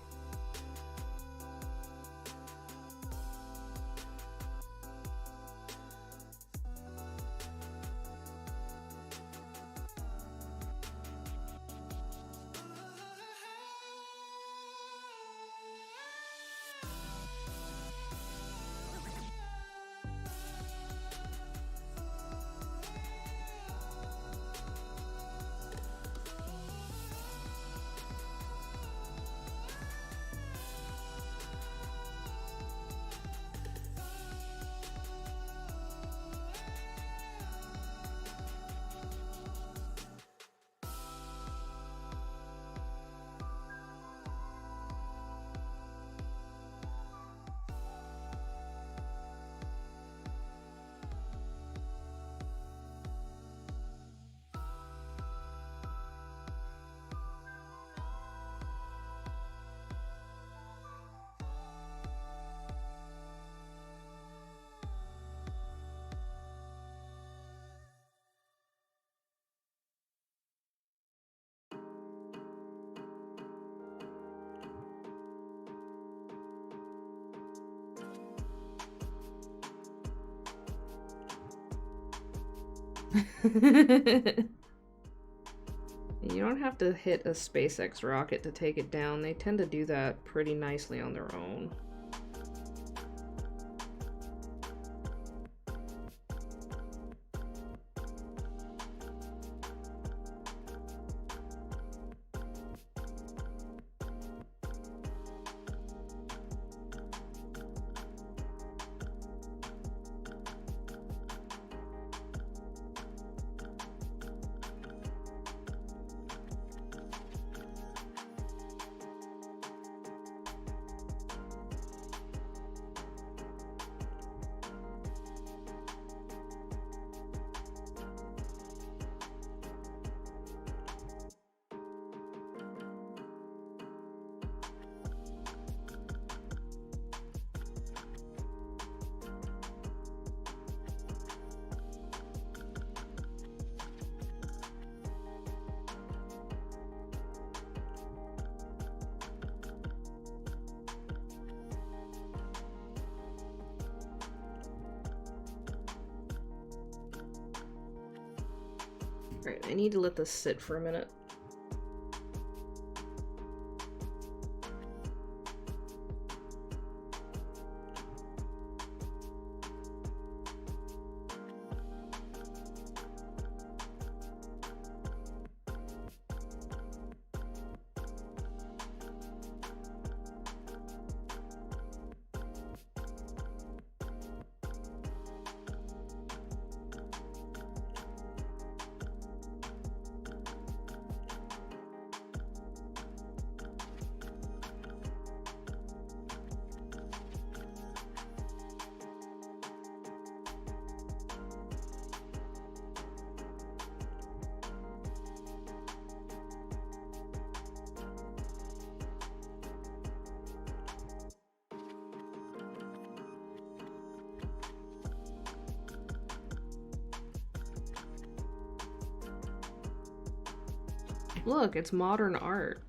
You don't have to hit a SpaceX rocket to take it down. They tend to do that pretty nicely on their own. Alright, I need to let this sit for a minute. Look, it's modern art.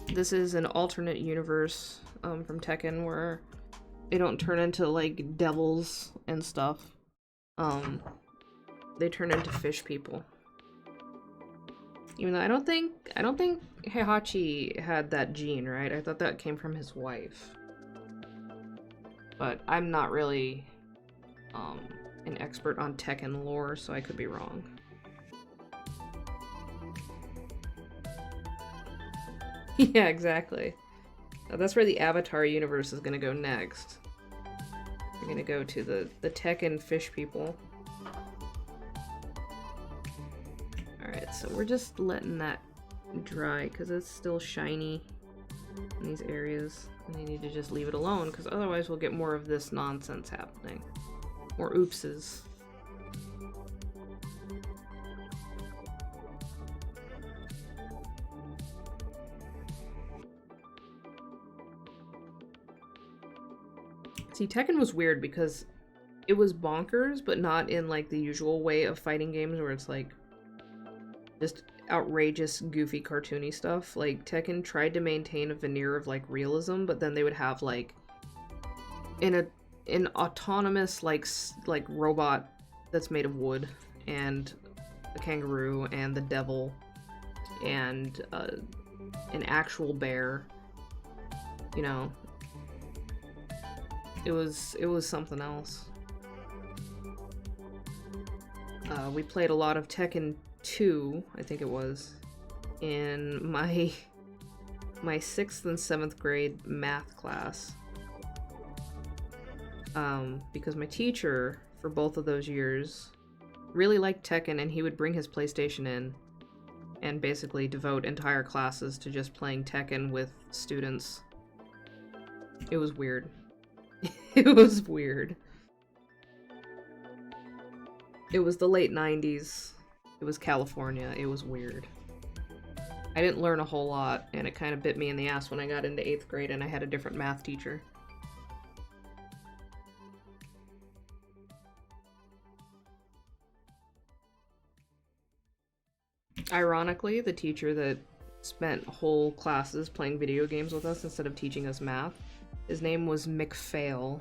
This is an alternate universe from Tekken where they don't turn into like devils and stuff. They turn into fish people. Even though I don't think Heihachi had that gene, right? I thought that came from his wife. But I'm not really an expert on Tekken lore, so I could be wrong. Yeah, exactly. That's where the Avatar universe is gonna go next. I'm gonna go to the Tekken fish people. Alright, so we're just letting that dry because it's still shiny in these areas. And I need to just leave it alone because otherwise we'll get more of this nonsense happening. More oopses. See, Tekken was weird because it was bonkers, but not in like the usual way of fighting games where it's like just outrageous, goofy, cartoony stuff. Like, Tekken tried to maintain a veneer of like realism, but then they would have like an autonomous like robot that's made of wood, and a kangaroo, and the devil, and an actual bear. You know, it was something else. We played a lot of Tekken 2, I think it was, in my 6th and 7th grade math class. Because my teacher for both of those years really liked Tekken, and he would bring his PlayStation in and basically devote entire classes to just playing Tekken with students. It was weird. It was weird. It was the late 90s. It was California. It was weird. I didn't learn a whole lot, and it kind of bit me in the ass when I got into 8th grade and I had a different math teacher. Ironically, the teacher that spent whole classes playing video games with us instead of teaching us math, his name was McPhail.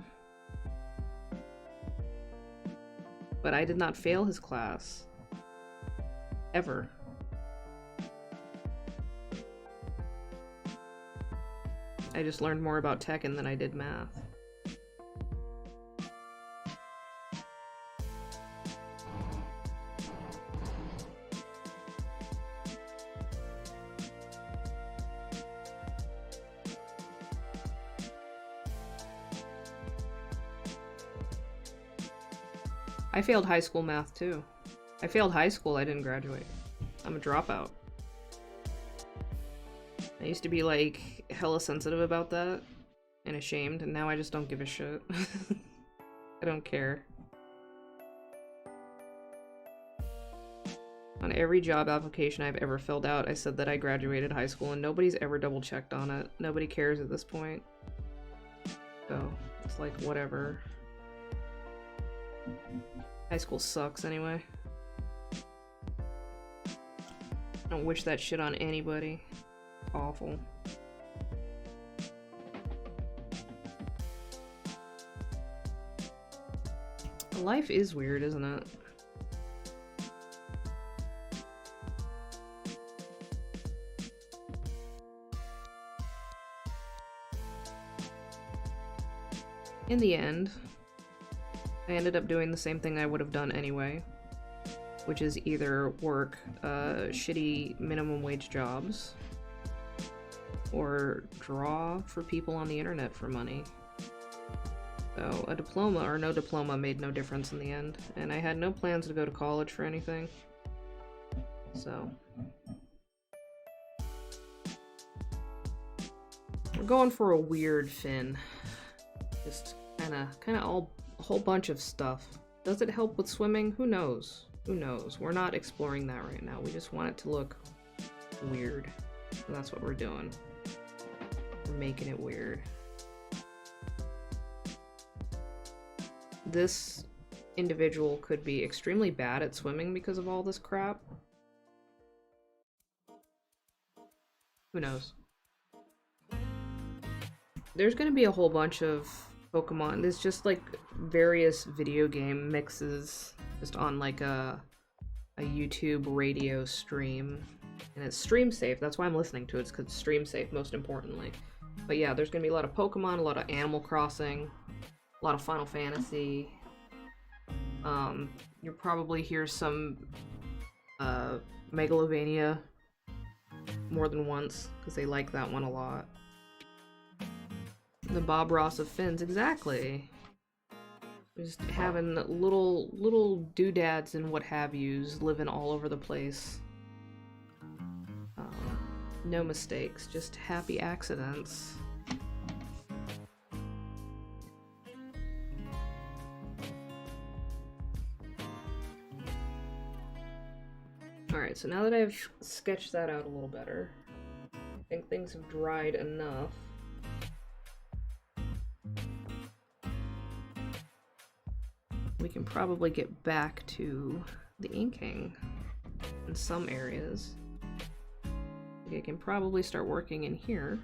But I did not fail his class. Ever. I just learned more about Tekken than I did math. I failed high school math too. I failed high school, I didn't graduate. I'm a dropout. I used to be like hella sensitive about that and ashamed, and now I just don't give a shit. I don't care. On every job application I've ever filled out, I said that I graduated high school, and nobody's ever double checked on it. Nobody cares at this point. So, it's like, whatever. High school sucks anyway. I don't wish that shit on anybody. Awful. Life is weird, isn't it? In the end, I ended up doing the same thing I would have done anyway, which is either work shitty minimum wage jobs or draw for people on the internet for money. So a diploma or no diploma made no difference in the end, and I had no plans to go to college for anything. So we're going for a weird fin. Just kinda all a whole bunch of stuff. Does it help with swimming? Who knows? Who knows? We're not exploring that right now. We just want it to look weird. And that's what we're doing. We're making it weird. This individual could be extremely bad at swimming because of all this crap. Who knows? There's gonna be a whole bunch of Pokemon. There's just like various video game mixes just on like a YouTube radio stream, and it's stream safe. That's why I'm listening to it. It's because it's stream safe, most importantly. But yeah, there's gonna be a lot of Pokemon, a lot of Animal Crossing, a lot of Final Fantasy. You'll probably hear some Megalovania more than once because they like that one a lot. The Bob Ross of Fins, exactly. Just having little doodads and what have yous living all over the place. No mistakes, just happy accidents. Alright, so now that I've sketched that out a little better, I think things have dried enough. We can probably get back to the inking in some areas. I can probably start working in here.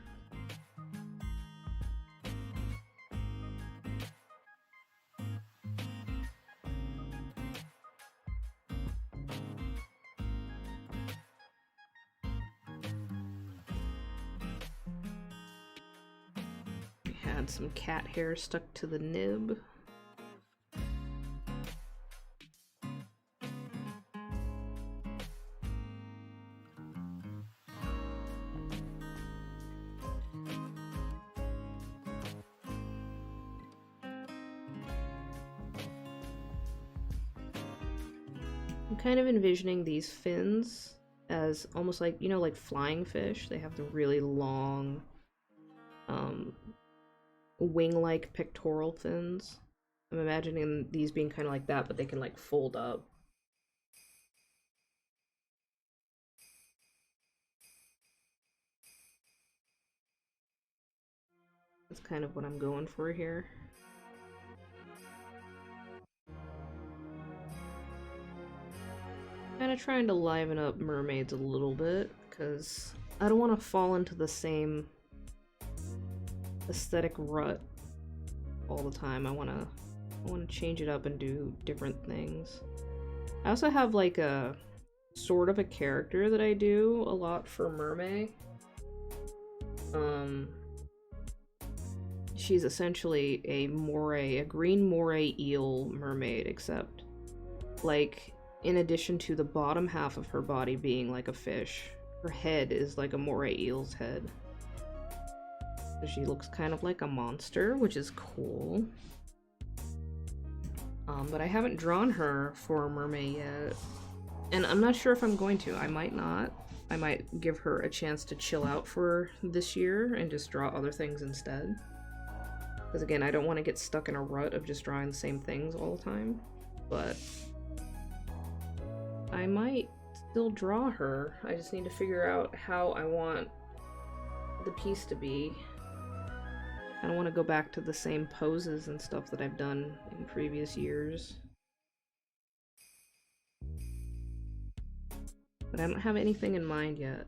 We had some cat hair stuck to the nib. I'm kind of envisioning these fins as almost like, you know, like flying fish. They have the really long, wing-like pectoral fins. I'm imagining these being kind of like that, but they can like fold up. That's kind of what I'm going for here. Kind of trying to liven up mermaids a little bit, because I don't want to fall into the same aesthetic rut all the time. I want to change it up and do different things. I also have like a sort of a character that I do a lot for mermaid. She's essentially a moray, a green moray eel mermaid, except like in addition to the bottom half of her body being like a fish, her head is like a moray eel's head. So she looks kind of like a monster, which is cool. But I haven't drawn her for a mermaid yet. And I'm not sure if I'm going to. I might not. I might give her a chance to chill out for this year and just draw other things instead. Because again, I don't want to get stuck in a rut of just drawing the same things all the time. But I might still draw her. I just need to figure out how I want the piece to be. I don't want to go back to the same poses and stuff that I've done in previous years. But I don't have anything in mind yet.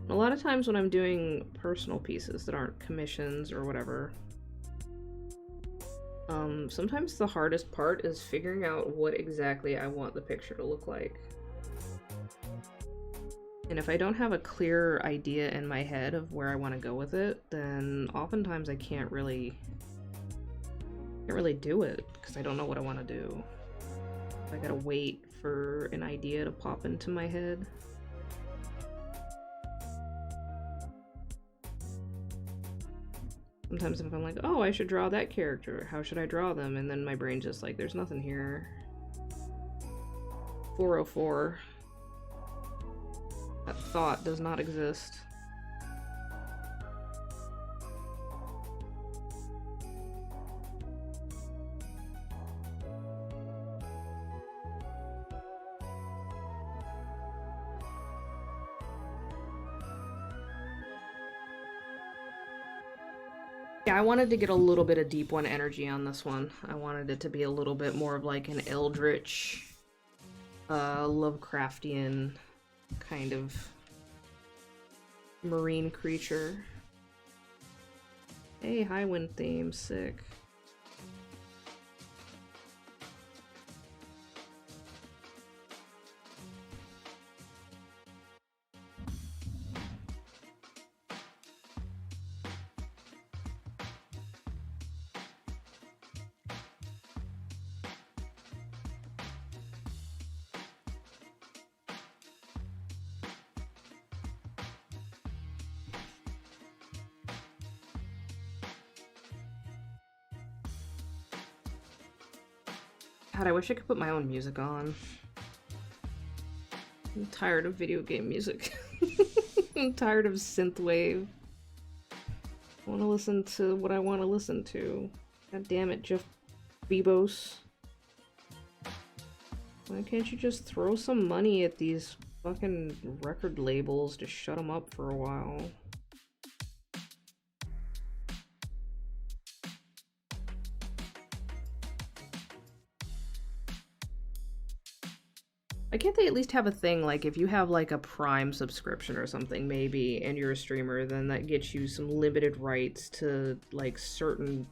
A lot of times when I'm doing personal pieces that aren't commissions or whatever, sometimes the hardest part is figuring out what exactly I want the picture to look like. And if I don't have a clear idea in my head of where I want to go with it, then oftentimes I can't really do it because I don't know what I want to do. I gotta wait for an idea to pop into my head. Sometimes if I'm like, oh, I should draw that character, how should I draw them? And then my brain's just like, there's nothing here. 404. That thought does not exist. Yeah, I wanted to get a little bit of Deep One energy on this one. I wanted it to be a little bit more of like an eldritch, Lovecraftian kind of marine creature. Hey, Highwind theme, sick. God, I wish I could put my own music on. I'm tired of video game music. I'm tired of synthwave. I want to listen to what I want to listen to. God damn it, Jeff Bezos. Why can't you just throw some money at these fucking record labels to shut them up for a while? Why can't they at least have a thing, like, if you have, like, a Prime subscription or something, maybe, and you're a streamer, then that gets you some limited rights to, like, certain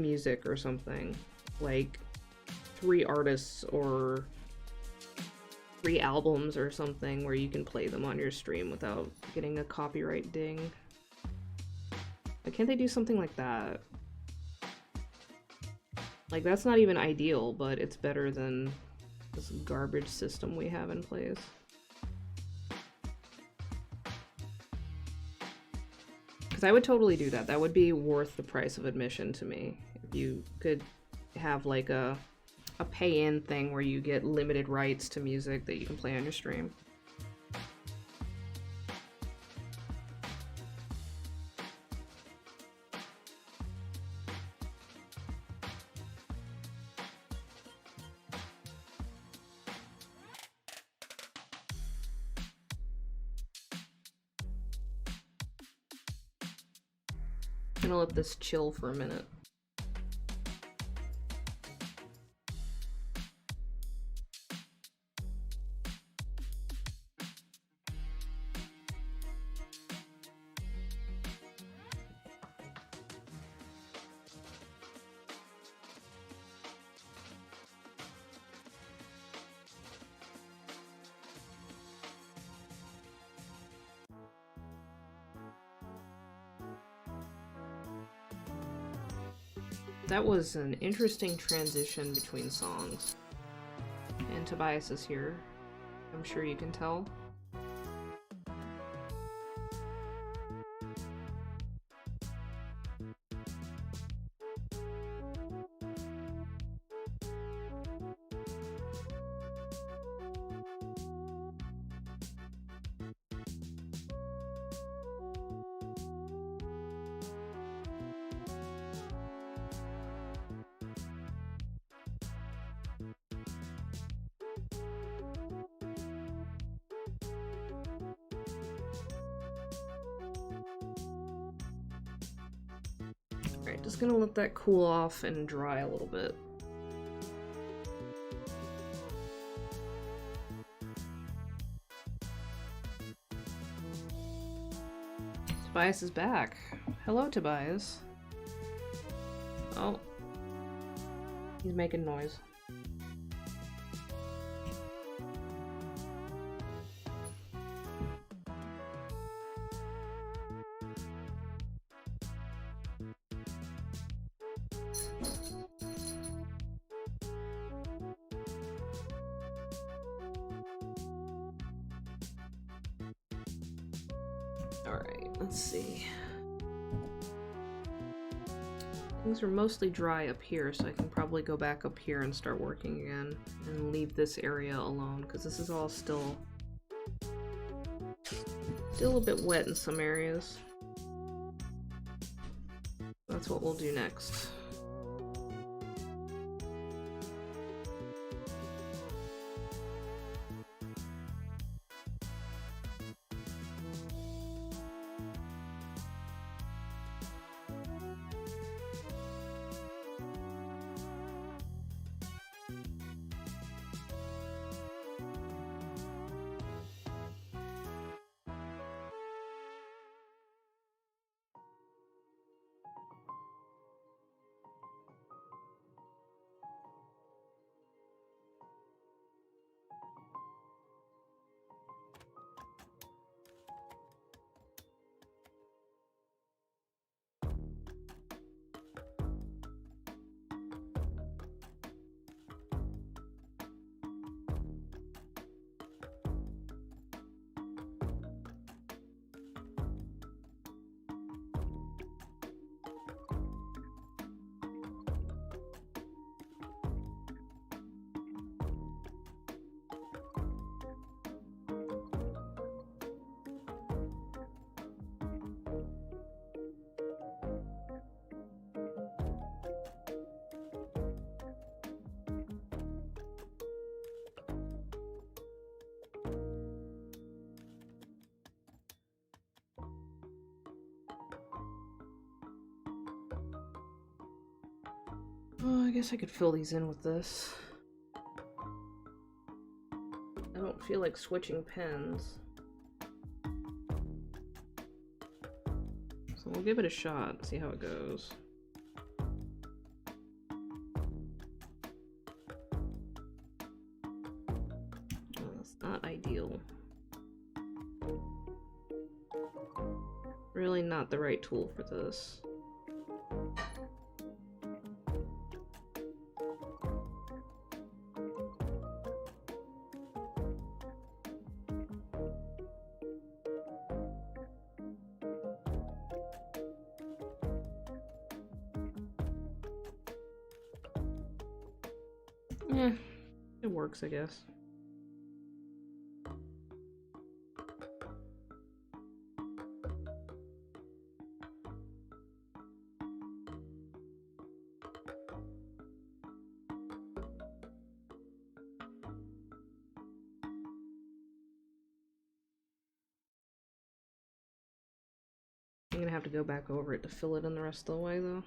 music or something. Like, 3 artists or 3 albums or something where you can play them on your stream without getting a copyright ding. Why can't they do something like that? Like, that's not even ideal, but it's better than this garbage system we have in place. Because I would totally do that. That would be worth the price of admission to me. If you could have like a pay-in thing where you get limited rights to music that you can play on your stream. I'm gonna let this chill for a minute. That was an interesting transition between songs. And Tobias is here. I'm sure you can tell. Alright, just gonna let that cool off and dry a little bit. Tobias is back. Hello, Tobias. Oh. He's making noise. Alright, let's see. Things are mostly dry up here, so I can probably go back up here and start working again. And leave this area alone, because this is all still a bit wet in some areas. That's what we'll do next. Oh, I guess I could fill these in with this. I don't feel like switching pens. So we'll give it a shot, see how it goes. Oh, it's not ideal. Really not the right tool for this. Yeah, it works, I guess. I'm gonna have to go back over it to fill it in the rest of the way, though.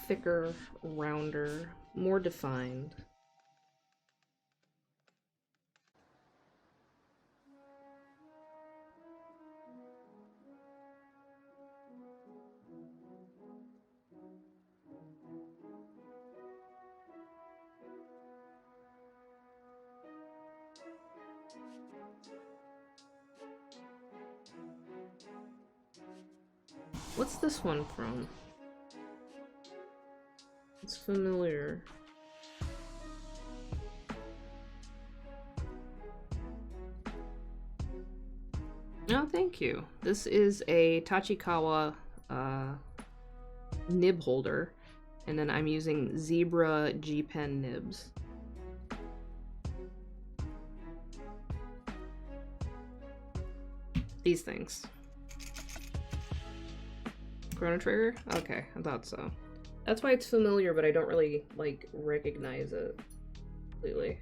Thicker, rounder, more defined. What's this one from? It's familiar. Oh, thank you. This is a Tachikawa nib holder, and then I'm using Zebra G Pen nibs. These things. Chrono Trigger? Okay, I thought so. That's why it's familiar, but I don't really, like, recognize it completely.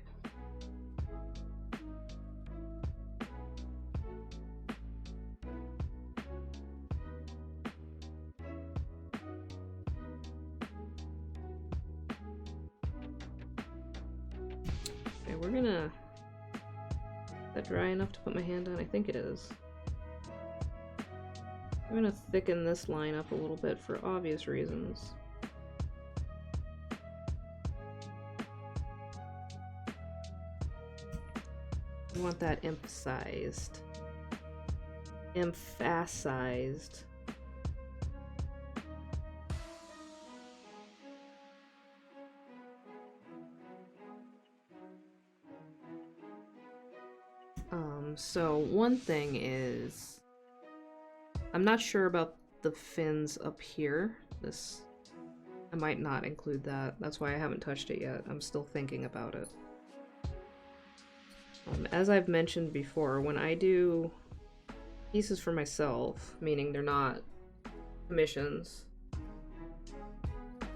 we're gonna... Is that dry enough to put my hand on? I think it is. I'm gonna thicken this line up a little bit for obvious reasons. I want that emphasized. Emphasized. So one thing is, I'm not sure about the fins up here. I might not include that. That's why I haven't touched it yet. I'm still thinking about it. As I've mentioned before, when I do pieces for myself, meaning they're not commissions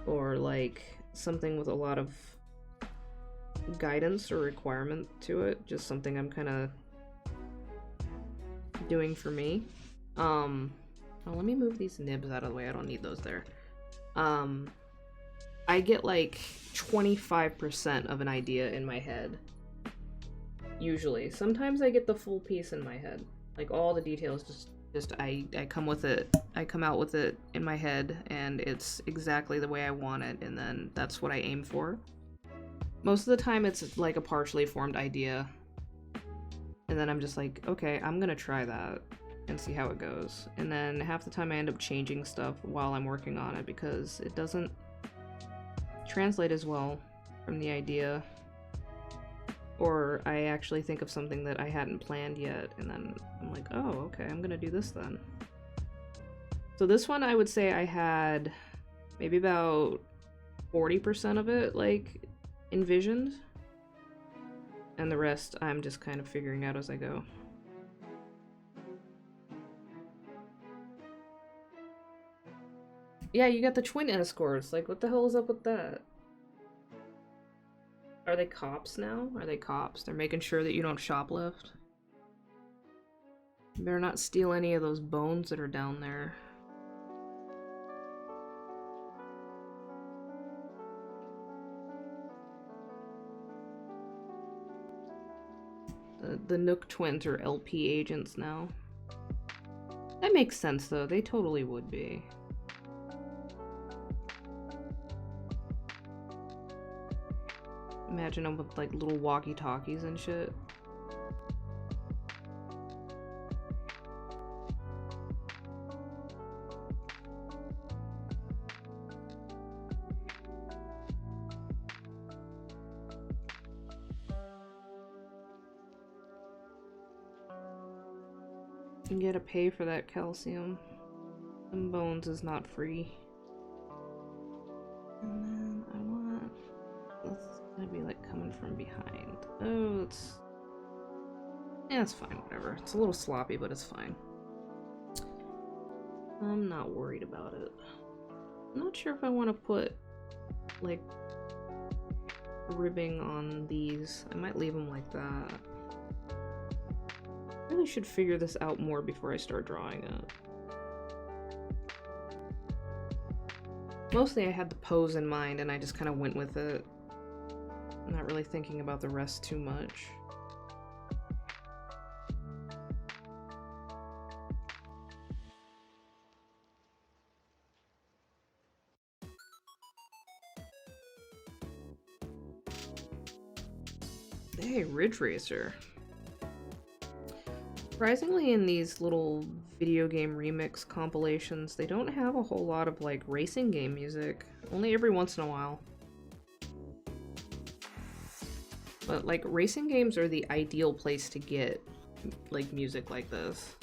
or like something with a lot of guidance or requirement to it, just something I'm kind of doing for me. Oh, let me move these nibs out of the way. I don't need those there. I get like 25% of an idea in my head. Usually. Sometimes I get the full piece in my head. Like all the details I come with it. I come out with it in my head and it's exactly the way I want it, and then that's what I aim for. Most of the time it's like a partially formed idea. And then I'm just like, okay, I'm gonna try that and see how it goes. And then half the time I end up changing stuff while I'm working on it because it doesn't translate as well from the idea. Or I actually think of something that I hadn't planned yet, and then I'm like, oh, okay, I'm gonna do this then. So this one, I would say I had maybe about 40% of it, like, envisioned. And the rest, I'm just kind of figuring out as I go. Yeah, you got the twin escorts. Like, what the hell is up with that? Are they cops now? Are they cops? They're making sure that you don't shoplift. You better not steal any of those bones that are down there. The Nook twins are LP agents now. That makes sense though, they totally would be. Imagine them with like little walkie-talkies and shit. You gotta pay for that calcium. Some bones is not free. And then I want... This gonna be like coming from behind. Oh, it's... Yeah, it's fine, whatever. It's a little sloppy, but it's fine. I'm not worried about it. I'm not sure if I want to put, like, ribbing on these. I might leave them like that. I really should figure this out more before I start drawing it. Mostly I had the pose in mind and I just kind of went with it. I'm not really thinking about the rest too much. Hey, Ridge Racer. Surprisingly, in these little video game remix compilations, they don't have a whole lot of like racing game music. Only every once in a while. But like racing games are the ideal place to get like music like this.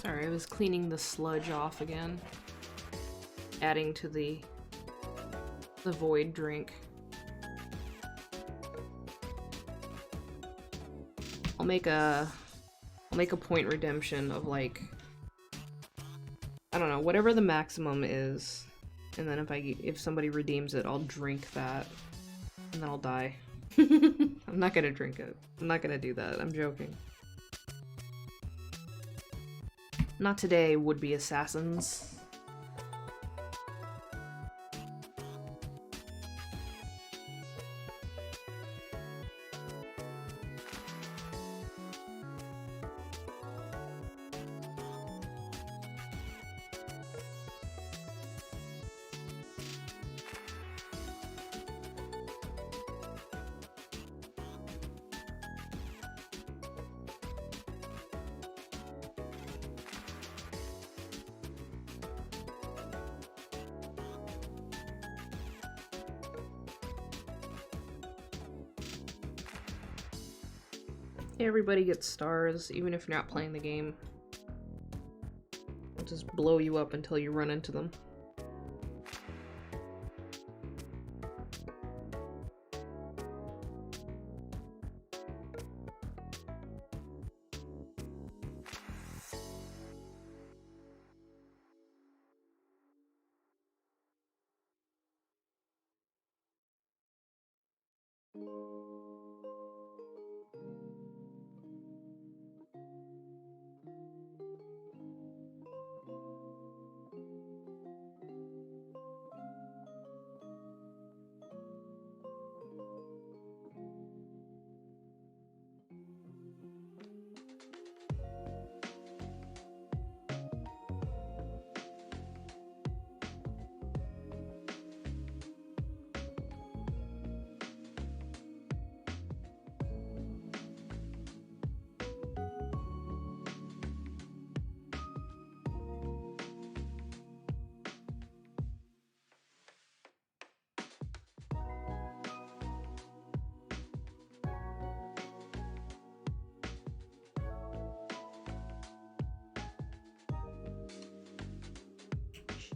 Sorry, I was cleaning the sludge off again. Adding to the void drink. I'll make a point redemption of like, I don't know, whatever the maximum is, and then if somebody redeems it, I'll drink that, and then I'll die. I'm not gonna drink it. I'm not gonna do that. I'm joking. Not today, would-be assassins. Everybody gets stars, even if you're not playing the game. It'll just blow you up until you run into them.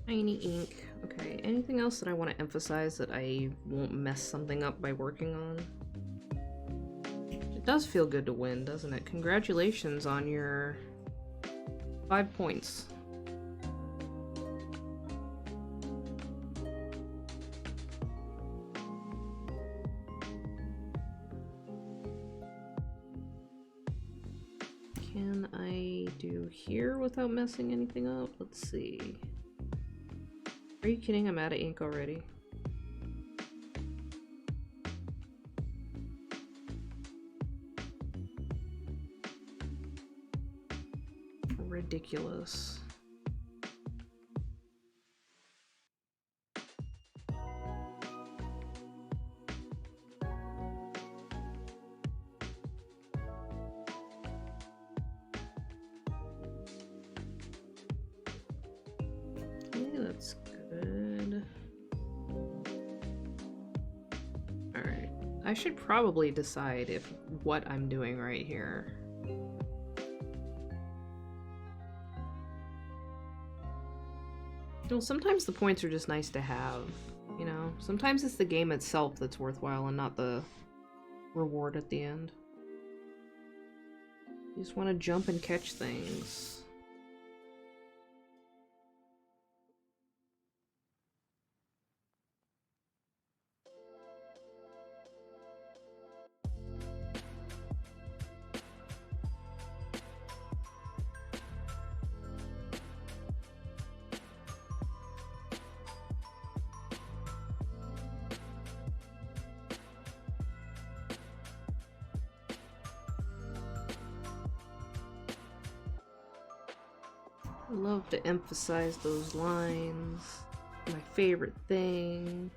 Shiny ink. Okay, anything else that I want to emphasize that I won't mess something up by working on? It does feel good to win, doesn't it? Congratulations on your 5 points. Can I do here without messing anything up? Let's see. Are you kidding? I'm out of ink already. Ridiculous. Okay, that's good. Alright. I should probably decide what I'm doing right here. Well, sometimes the points are just nice to have, you know? Sometimes it's the game itself that's worthwhile and not the reward at the end. You just want to jump and catch things. I love to emphasize those lines. My favorite thing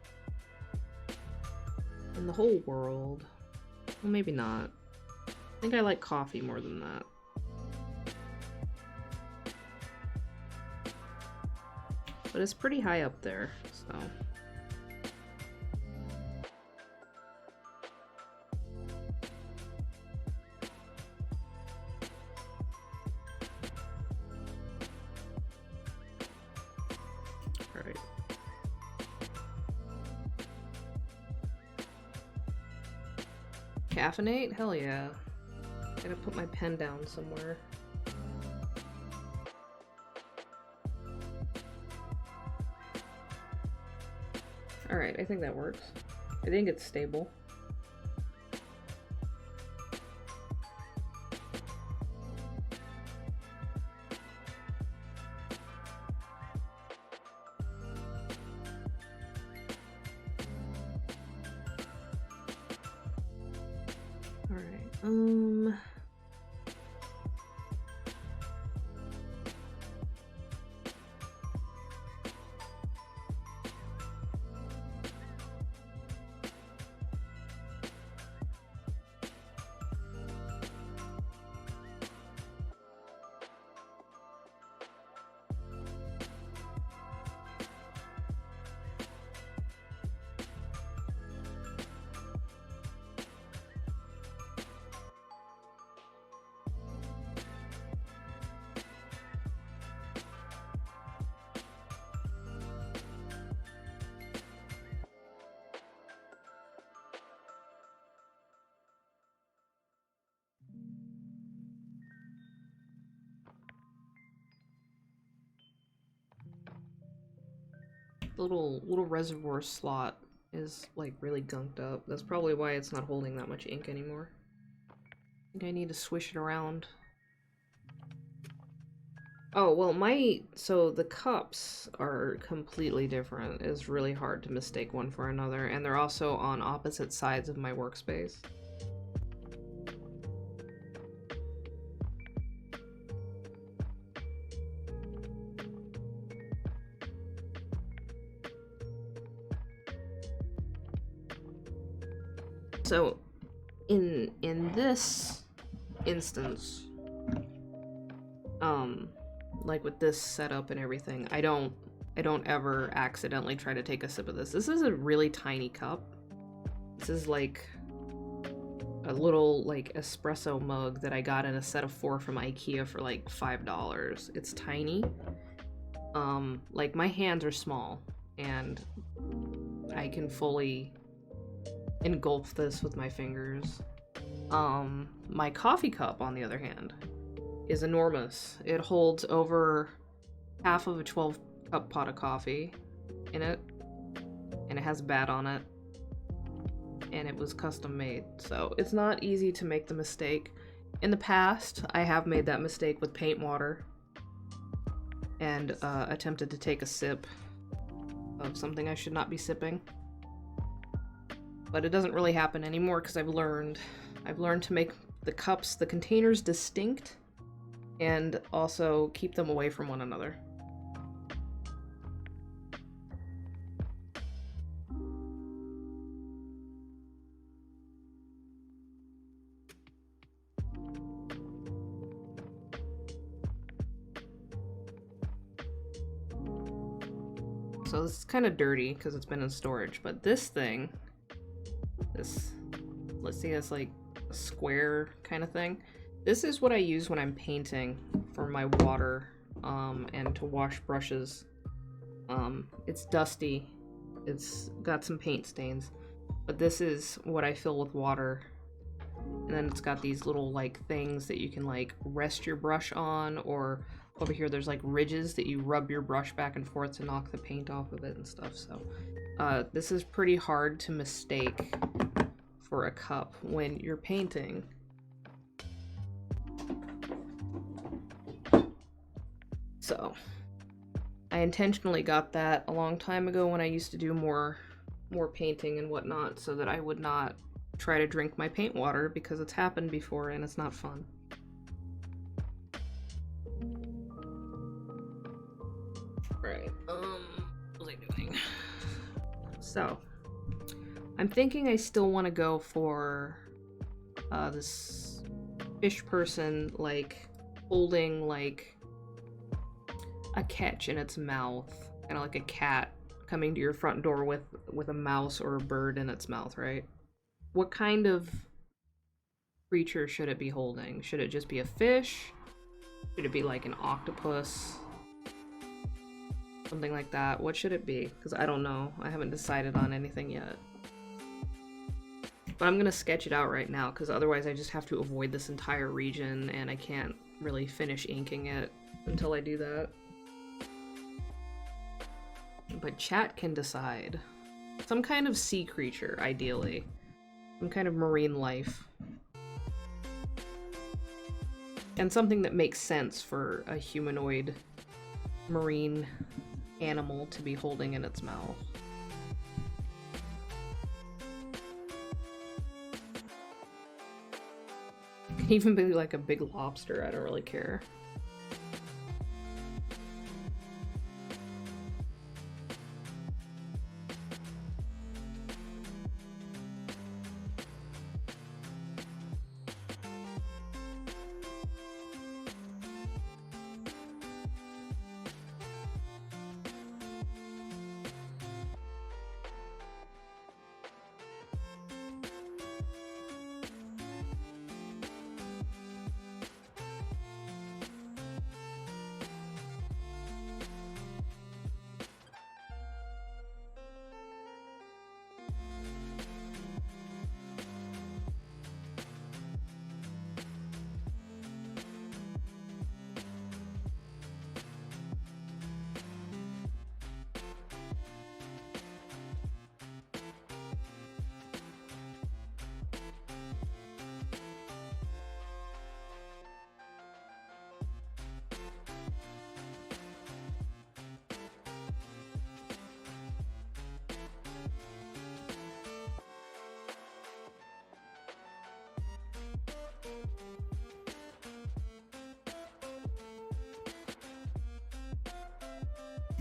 in the whole world. Well, maybe not. I think I like coffee more than that. But it's pretty high up there, so. Caffeinate? Hell yeah. Gotta put my pen down somewhere. Alright, I think that works. I think it's stable. Little reservoir slot is like really gunked up. That's probably why it's not holding that much ink anymore. I think I need to swish it around. Oh, well so the cups are completely different. It's really hard to mistake one for another, and they're also on opposite sides of my workspace. So, in this instance, like with this setup and everything, I don't ever accidentally try to take a sip of this. This is a really tiny cup. This is like a little like espresso mug that I got in a set of 4 from IKEA for like $5. It's tiny. Like my hands are small and I can fully engulf this with my fingers. My coffee cup, on the other hand, is enormous. It holds over half of a 12-cup pot of coffee in it, and it has a bat on it, and it was custom made, so it's not easy to make the mistake. In the past, I have made that mistake with paint water and attempted to take a sip of something I should not be sipping. But it doesn't really happen anymore because I've learned to make the cups, the containers, distinct and also keep them away from one another. So this is kind of dirty because it's been in storage, but this thing, let's see, it's like a square kind of thing. This is what I use when I'm painting for my water and to wash brushes. It's dusty, it's got some paint stains, but this is what I fill with water. And then it's got these little like things that you can like rest your brush on, or over here there's like ridges that you rub your brush back and forth to knock the paint off of it and stuff. So this is pretty hard to mistake for a cup when you're painting. So I intentionally got that a long time ago when I used to do more painting and whatnot, so that I would not try to drink my paint water, because it's happened before and it's not fun. Right, what was I doing? So I'm thinking I still want to go for this fish person, like holding like a catch in its mouth, kind of like a cat coming to your front door with a mouse or a bird in its mouth, right? What kind of creature should it be holding? Should it just be a fish? Should it be like an octopus? Something like that. What should it be? Because I don't know. I haven't decided on anything yet. But I'm gonna sketch it out right now, because otherwise I just have to avoid this entire region, and I can't really finish inking it until I do that. But chat can decide. Some kind of sea creature, ideally. Some kind of marine life. And something that makes sense for a humanoid marine animal to be holding in its mouth. It can even be like a big lobster, I don't really care.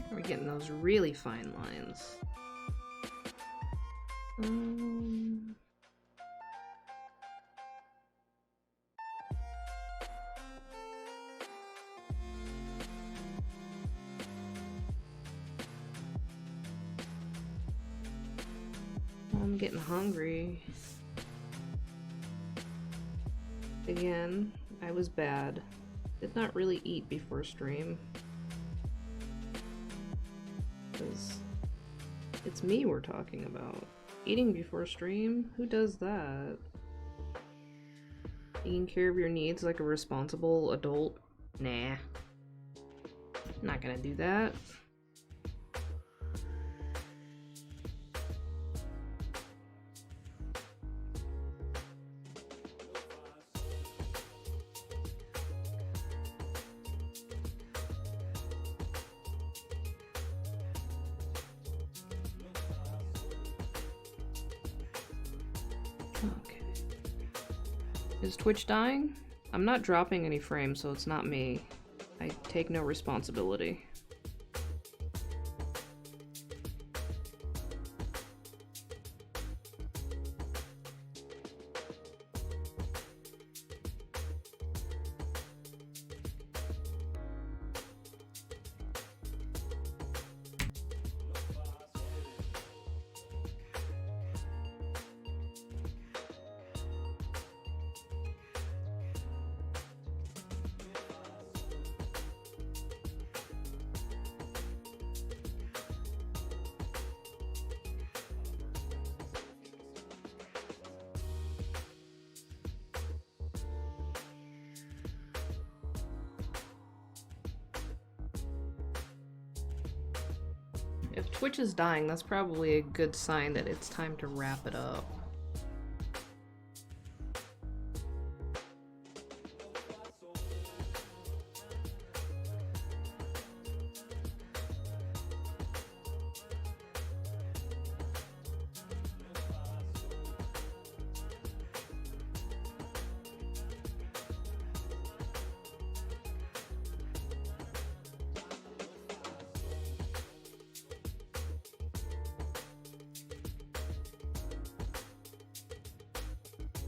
We're getting those really fine lines. I'm getting hungry. Again, I was bad. Did not really eat before stream. Because it's me we're talking about. Eating before stream? Who does that? Taking care of your needs like a responsible adult? Nah. Not gonna do that. Okay. Is Twitch dying? I'm not dropping any frames, so it's not me. I take no responsibility. If Twitch is dying, that's probably a good sign that it's time to wrap it up.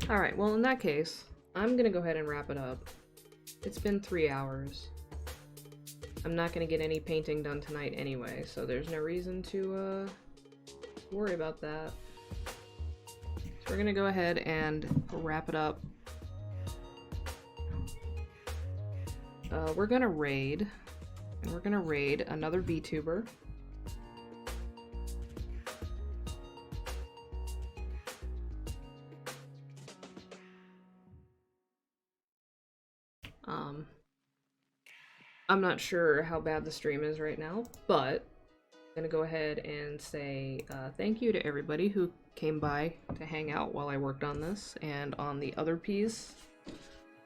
Alright, well in that case, I'm gonna go ahead and wrap it up. It's been 3 hours. I'm not gonna get any painting done tonight anyway, so there's no reason to worry about that. So we're gonna go ahead and wrap it up. We're gonna raid, and we're gonna raid another VTuber. I'm not sure how bad the stream is right now, but I'm gonna go ahead and say thank you to everybody who came by to hang out while I worked on this and on the other piece.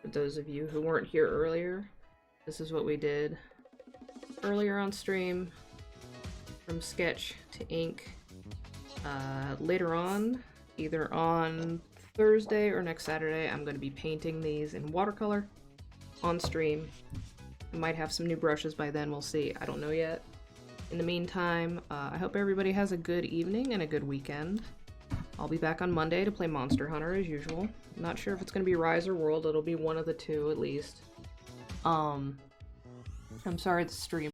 For those of you who weren't here earlier, this is what we did earlier on stream, from sketch to ink. Later on, either on Thursday or next Saturday, I'm going to be painting these in watercolor on stream. I might have some new brushes by then, we'll see. I don't know yet. In the meantime, I hope everybody has a good evening and a good weekend. I'll be back on Monday to play Monster Hunter as usual. I'm not sure if it's going to be Rise or World, it'll be one of the two at least. I'm sorry the stream